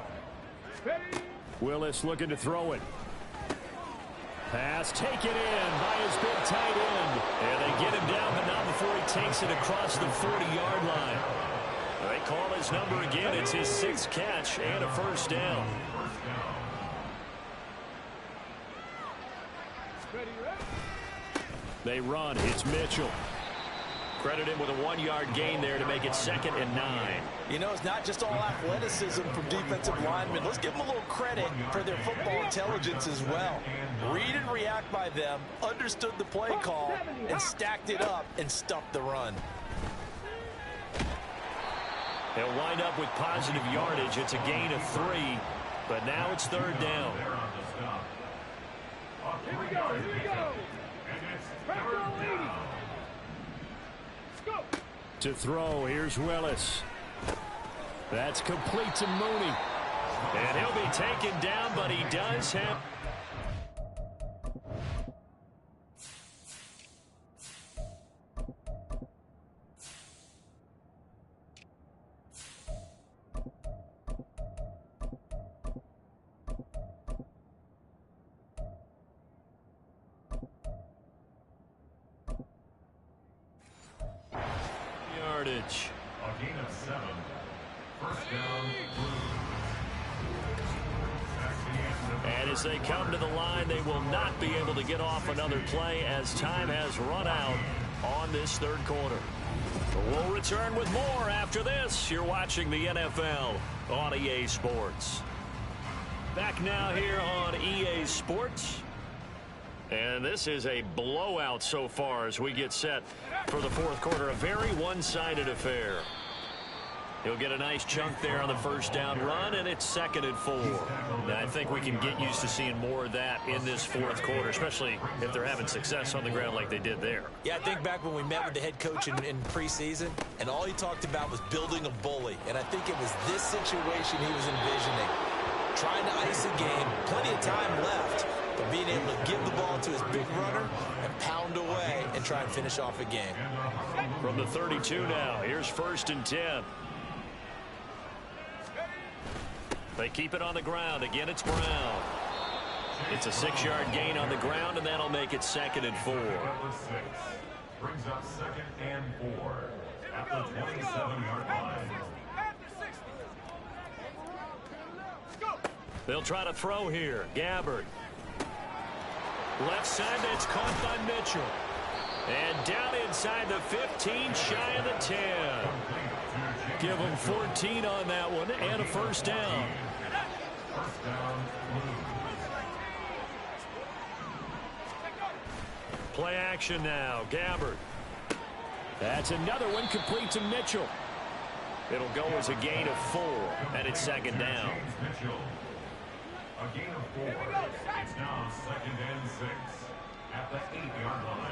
Willis looking to throw it. Pass taken in by his big tight end. And they get him down, but not before he takes it across the 40-yard line. They call his number again. It's his 6th catch and a 1st down. They run. It's Mitchell. Credit him with a 1-yard gain there to make it 2nd and 9. You know, it's not just all athleticism from defensive linemen. Let's give them a little credit for their football intelligence as well. Read and react by them, understood the play call, and stacked it up and stuffed the run. They'll wind up with positive yardage. It's a gain of 3, but now it's 3rd down. Here we go, here we go. Back on 80. Go. To throw, here's Willis. That's complete to Mooney. And he'll be taken down, but he does have... yardage. A gain of 7. 1st down, And as they come to the line, they will not be able to get off another play as time has run out on this 3rd quarter. We'll return with more after this. You're watching the NFL on EA Sports. Back now here on EA Sports. And this is a blowout so far as we get set for the fourth quarter. A very one-sided affair. He'll get a nice chunk there on the first down run, and it's 2nd and 4. Now, I think we can get used to seeing more of that in this fourth quarter, especially if they're having success on the ground like they did there. Yeah, I think back when we met with the head coach in preseason, and all he talked about was building a bully. And I think it was this situation he was envisioning. Trying to ice a game, plenty of time left, but being able to give the ball to his big runner and pound away and try and finish off a game. From the 32 now, here's 1st and 10. They keep it on the ground. Again, it's Brown. It's a 6-yard gain on the ground, and that'll make it 2nd and 4. Brings up 2nd and 4 at the 27-yard line. They'll try to throw here. Gabbard. Left side, that's caught by Mitchell. And down inside the 15, shy of the 10. Give them 14 on that one, and a first down. Play action now. Gabbard. That's another one, complete to Mitchell. It'll go as a gain of 4, and it's 2nd down. A gain of 4. It's now 2nd and 6 at the 8-yard line.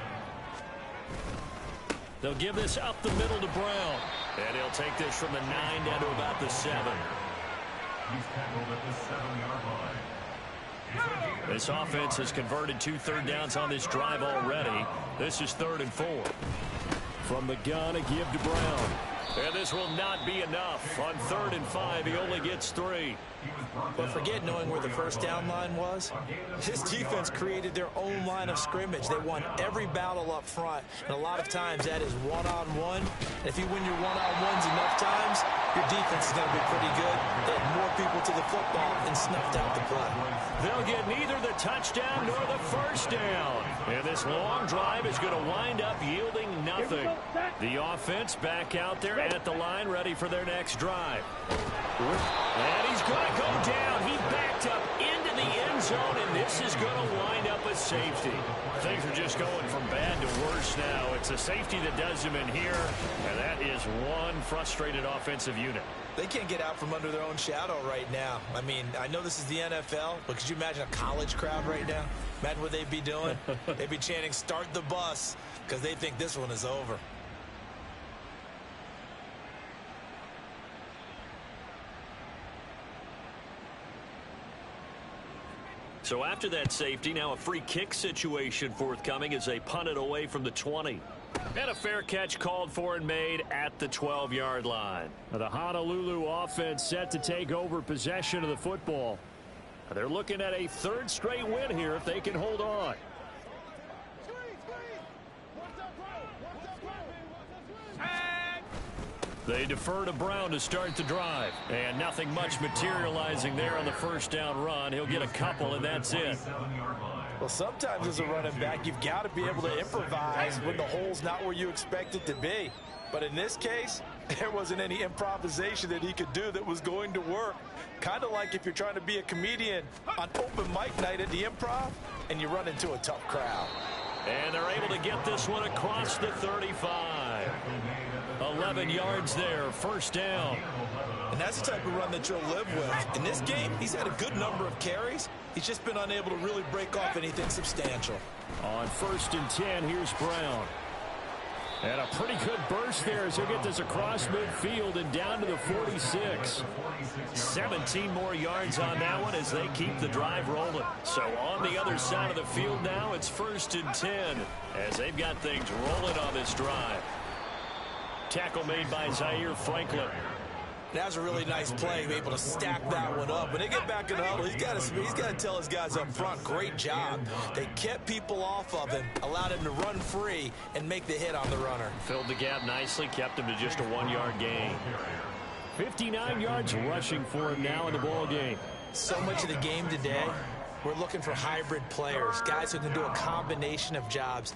They'll give this up the middle to Brown. And he'll take this from the 9 down to about the 7. He's tackled at the 7-yard line. This offense has converted 2 third downs on this drive already. This is 3rd and 4. From the gun, a give to Brown. And this will not be enough. On 3rd and 5, he only gets 3. But forget knowing where the first down line was. This defense created their own line of scrimmage. They won every battle up front, and a lot of times that is one-on-one. And if you win your one-on-ones enough times, your defense is going to be pretty good. They had more people to the football and snuffed out the play. They'll get neither the touchdown nor the first down. And this long drive is going to wind up yielding nothing. The offense back out there at the line, ready for their next drive. And he's going to go down. He backed up into the end zone, and this is going to wind up a safety. Things are just going from bad to worse now. It's a safety that does him in here, and that is one frustrated offensive unit. They can't get out from under their own shadow right now. I mean, I know this is the NFL, but could you imagine a college crowd right now? Imagine what they'd be doing. They'd be chanting, "Start the bus," because they think this one is over. So after that safety, now a free kick situation forthcoming as they punt it away from the 20. And a fair catch called for and made at the 12-yard line. The Honolulu offense set to take over possession of the football. They're looking at a 3rd straight win here if they can hold on. They defer to Brown to start the drive. And nothing much materializing there on the first down run. He'll get a couple, and that's it. Well, sometimes as a running back, you've got to be able to improvise when the hole's not where you expect it to be. But in this case, there wasn't any improvisation that he could do that was going to work. Kind of like if you're trying to be a comedian on open mic night at the Improv and you run into a tough crowd. And they're able to get this one across the 35. 11 yards there, first down. And that's the type of run that you'll live with. In this game, he's had a good number of carries. He's just been unable to really break off anything substantial. On 1st and 10, here's Brown. And a pretty good burst there as he'll get this across midfield and down to the 46. 17 more yards on that one as they keep the drive rolling. So on the other side of the field now, it's 1st and 10 as they've got things rolling on this drive. Tackle made by Zaire Franklin. That was a really nice play, able to stack that one up. When they get back in the huddle, he's got to tell his guys up front, great job. They kept people off of him, allowed him to run free and make the hit on the runner. Filled the gap nicely, kept him to just a 1-yard gain. 59 yards rushing for him now in the ball game. So much of the game today, we're looking for hybrid players, guys who can do a combination of jobs.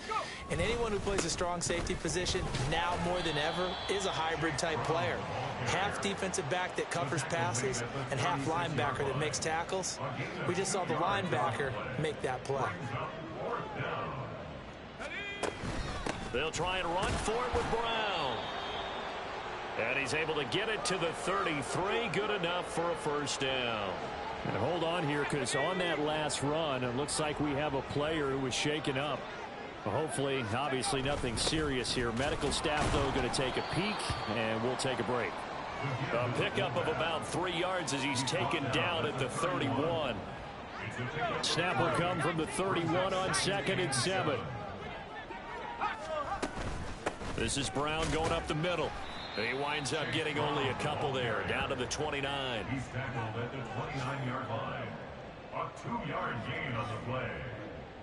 And anyone who plays a strong safety position, now more than ever, is a hybrid type player. Half defensive back that covers passes and half linebacker that makes tackles. We just saw the linebacker make that play. They'll try and run for it with Brown. And he's able to get it to the 33. Good enough for a first down. And hold on here, because on that last run, it looks like we have a player who was shaken up. Hopefully, obviously nothing serious here. Medical staff, though, going to take a peek, and we'll take a break. A pickup of about 3 yards as he's taken down at the 31. Snap will come from the 31 on 2nd and 7. This is Brown going up the middle. He winds up getting only a couple there, down to the 29. He's tackled at the 29-yard line. A 2-yard gain on the play.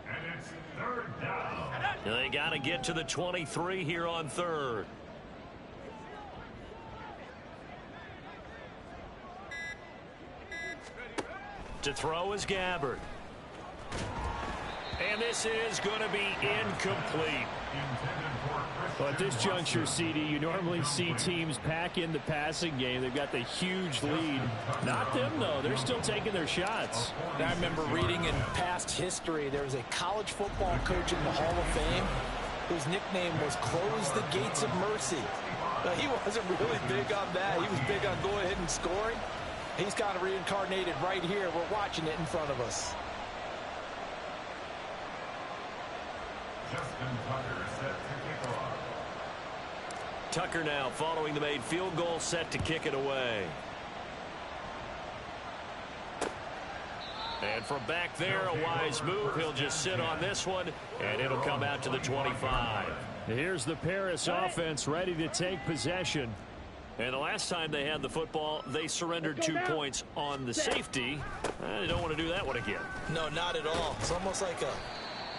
And it's 3rd down. They got to get to the 23 here on 3rd. To throw is Gabbard. And this is going to be incomplete. Well, at this juncture, CD, you normally see teams pack in the passing game. They've got the huge lead. Not them, though. They're still taking their shots. I remember reading in past history, there was a college football coach in the Hall of Fame whose nickname was Close the Gates of Mercy. But he wasn't really big on that. He was big on going ahead and scoring. He's kind of reincarnated right here. We're watching it in front of us. Justin Tucker set to kick off. Tucker now following the made field goal, set to kick it away. And from back there, a wise move. He'll just sit on this one, and it'll come out to the 25. Here's the Paris offense ready to take possession. And the last time they had the football, they surrendered 2 points on the safety. They don't want to do that one again. No, not at all. It's almost like a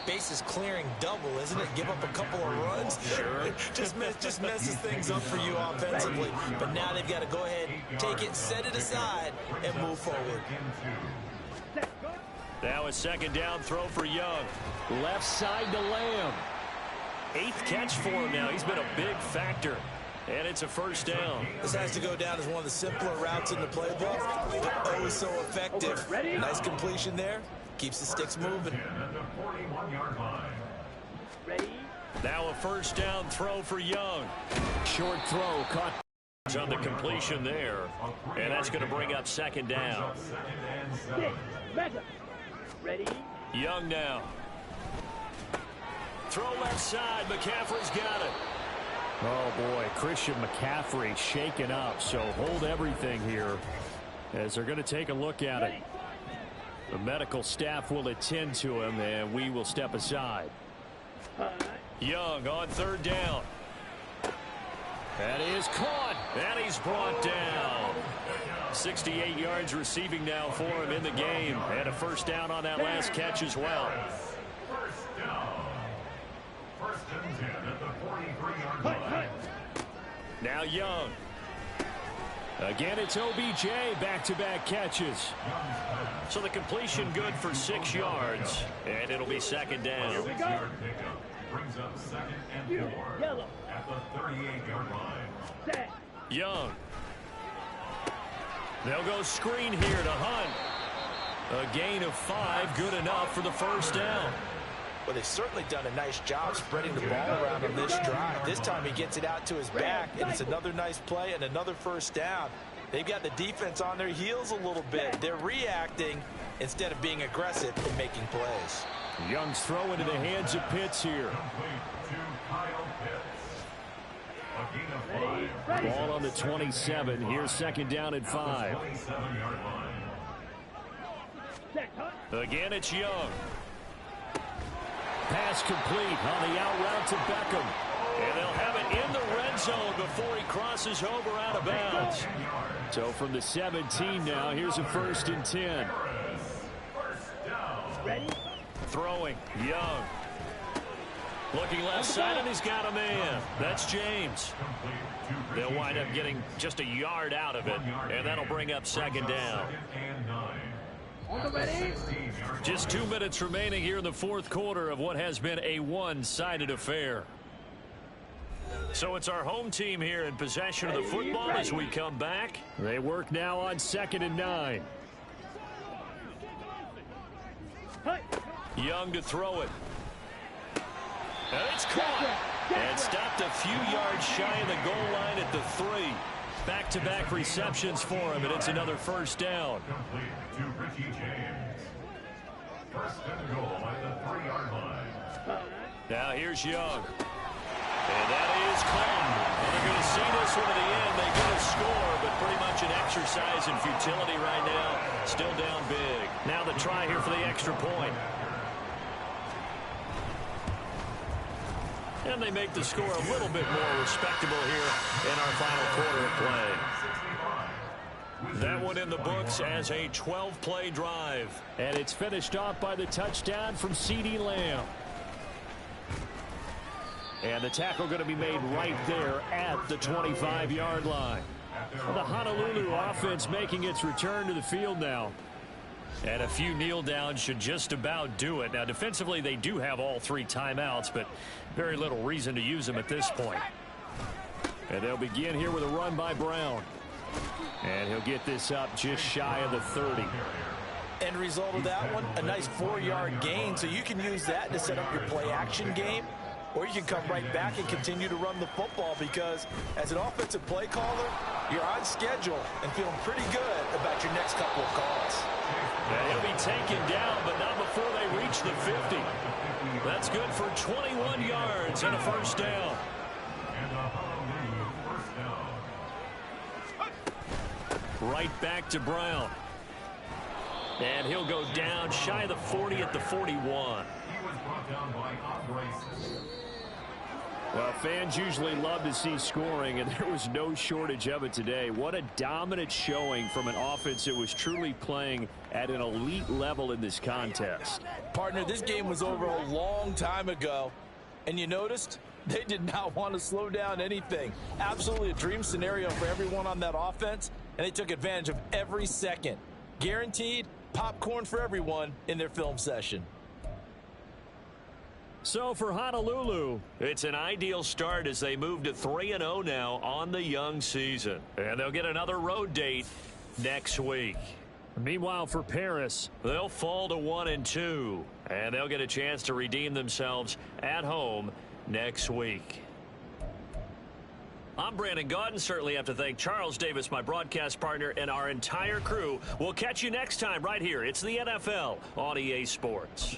bases clearing double, isn't it? Give up a couple of runs. Sure. just messes things up for you offensively. But now they've got to go ahead, take it, set it aside, and move forward. Now a 2nd down throw for Young. Left side to Lamb. 8th catch for him now. He's been a big factor. And it's a first down. This has to go down as one of the simpler routes in the playbook, but oh so effective. Nice completion there. Keeps the sticks moving. Now a first down throw for Young. Short throw caught on the completion there. And that's going to bring up 2nd down. Ready? Young now. Throw left side. McCaffrey's got it. Oh, boy, Christian McCaffrey shaken up, so hold everything here as they're going to take a look at it. The medical staff will attend to him, and we will step aside. Young on 3rd down. That is caught. And he's brought down. 68 yards receiving now for him in the game. And a first down on that last catch as well. First down. 1st and 10 at the 43-yard line. Now Young. Again, it's OBJ, back-to-back catches. So the completion good for 6 yards. And it'll be 2nd down. 6-yard pickup brings up 2nd and 4 at the 38-yard line. Young. They'll go screen here to Hunt. A gain of 5, good enough for the first down. Well, they've certainly done a nice job spreading the ball around on this drive. This time he gets it out to his back, and it's another nice play and another first down. They've got the defense on their heels a little bit. They're reacting instead of being aggressive and making plays. Young's throw into the hands of Pitts here. Ball on the 27. Here's 2nd down and 5. Again, it's Young. Pass complete on the out route to Beckham. And they'll have it in the red zone before he crosses over out of bounds. So from the 17 now, here's a 1st and 10. Ready? Throwing, Young. Looking left side, and he's got a man. That's James. They'll wind up getting just a yard out of it, and that'll bring up 2nd down. Just 2 minutes remaining here in the 4th quarter of what has been a one-sided affair. So it's our home team here in possession of the football as we come back. They work now on 2nd and 9. Young to throw it. And it's caught. And stopped a few yards shy of the goal line at the 3. Back-to-back receptions for him, and it's another first down. Complete to Richie James. First and goal at the 3-yard line. Now here's Young. And that is Clinton. And they're going to see this one to the end. They get a score, but pretty much an exercise in futility right now. Still down big. Now the try here for the extra point. And they make the score a little bit more respectable here in our final quarter of play. That one in the books as a 12-play drive. And it's finished off by the touchdown from CeeDee Lamb. And the tackle going to be made right there at the 25-yard line. The Honolulu offense making its return to the field now. And a few kneel downs should just about do it. Now, defensively, they do have all 3 timeouts, but very little reason to use them at this point. And they'll begin here with a run by Brown. And he'll get this up just shy of the 30. End result of that one, a nice 4-yard gain, so you can use that to set up your play-action game. Or you can come right back and continue to run the football because as an offensive play caller, you're on schedule and feeling pretty good about your next couple of calls. And he'll be taken down, but not before they reach the 50. That's good for 21 yards and a first down. Right back to Brown. And he'll go down shy of the 40 at the 41. He was brought down by operations. Well, fans usually love to see scoring, and there was no shortage of it today. What a dominant showing from an offense that was truly playing at an elite level in this contest. Partner, this game was over a long time ago, and you noticed they did not want to slow down anything. Absolutely a dream scenario for everyone on that offense, and they took advantage of every second. Guaranteed popcorn for everyone in their film session. So for Honolulu, it's an ideal start as they move to 3-0 now on the young season. And they'll get another road date next week. Meanwhile, for Paris, they'll fall to 1-2. And they'll get a chance to redeem themselves at home next week. I'm Brandon Gaudin. Certainly have to thank Charles Davis, my broadcast partner, and our entire crew. We'll catch you next time right here. It's the NFL on EA Sports.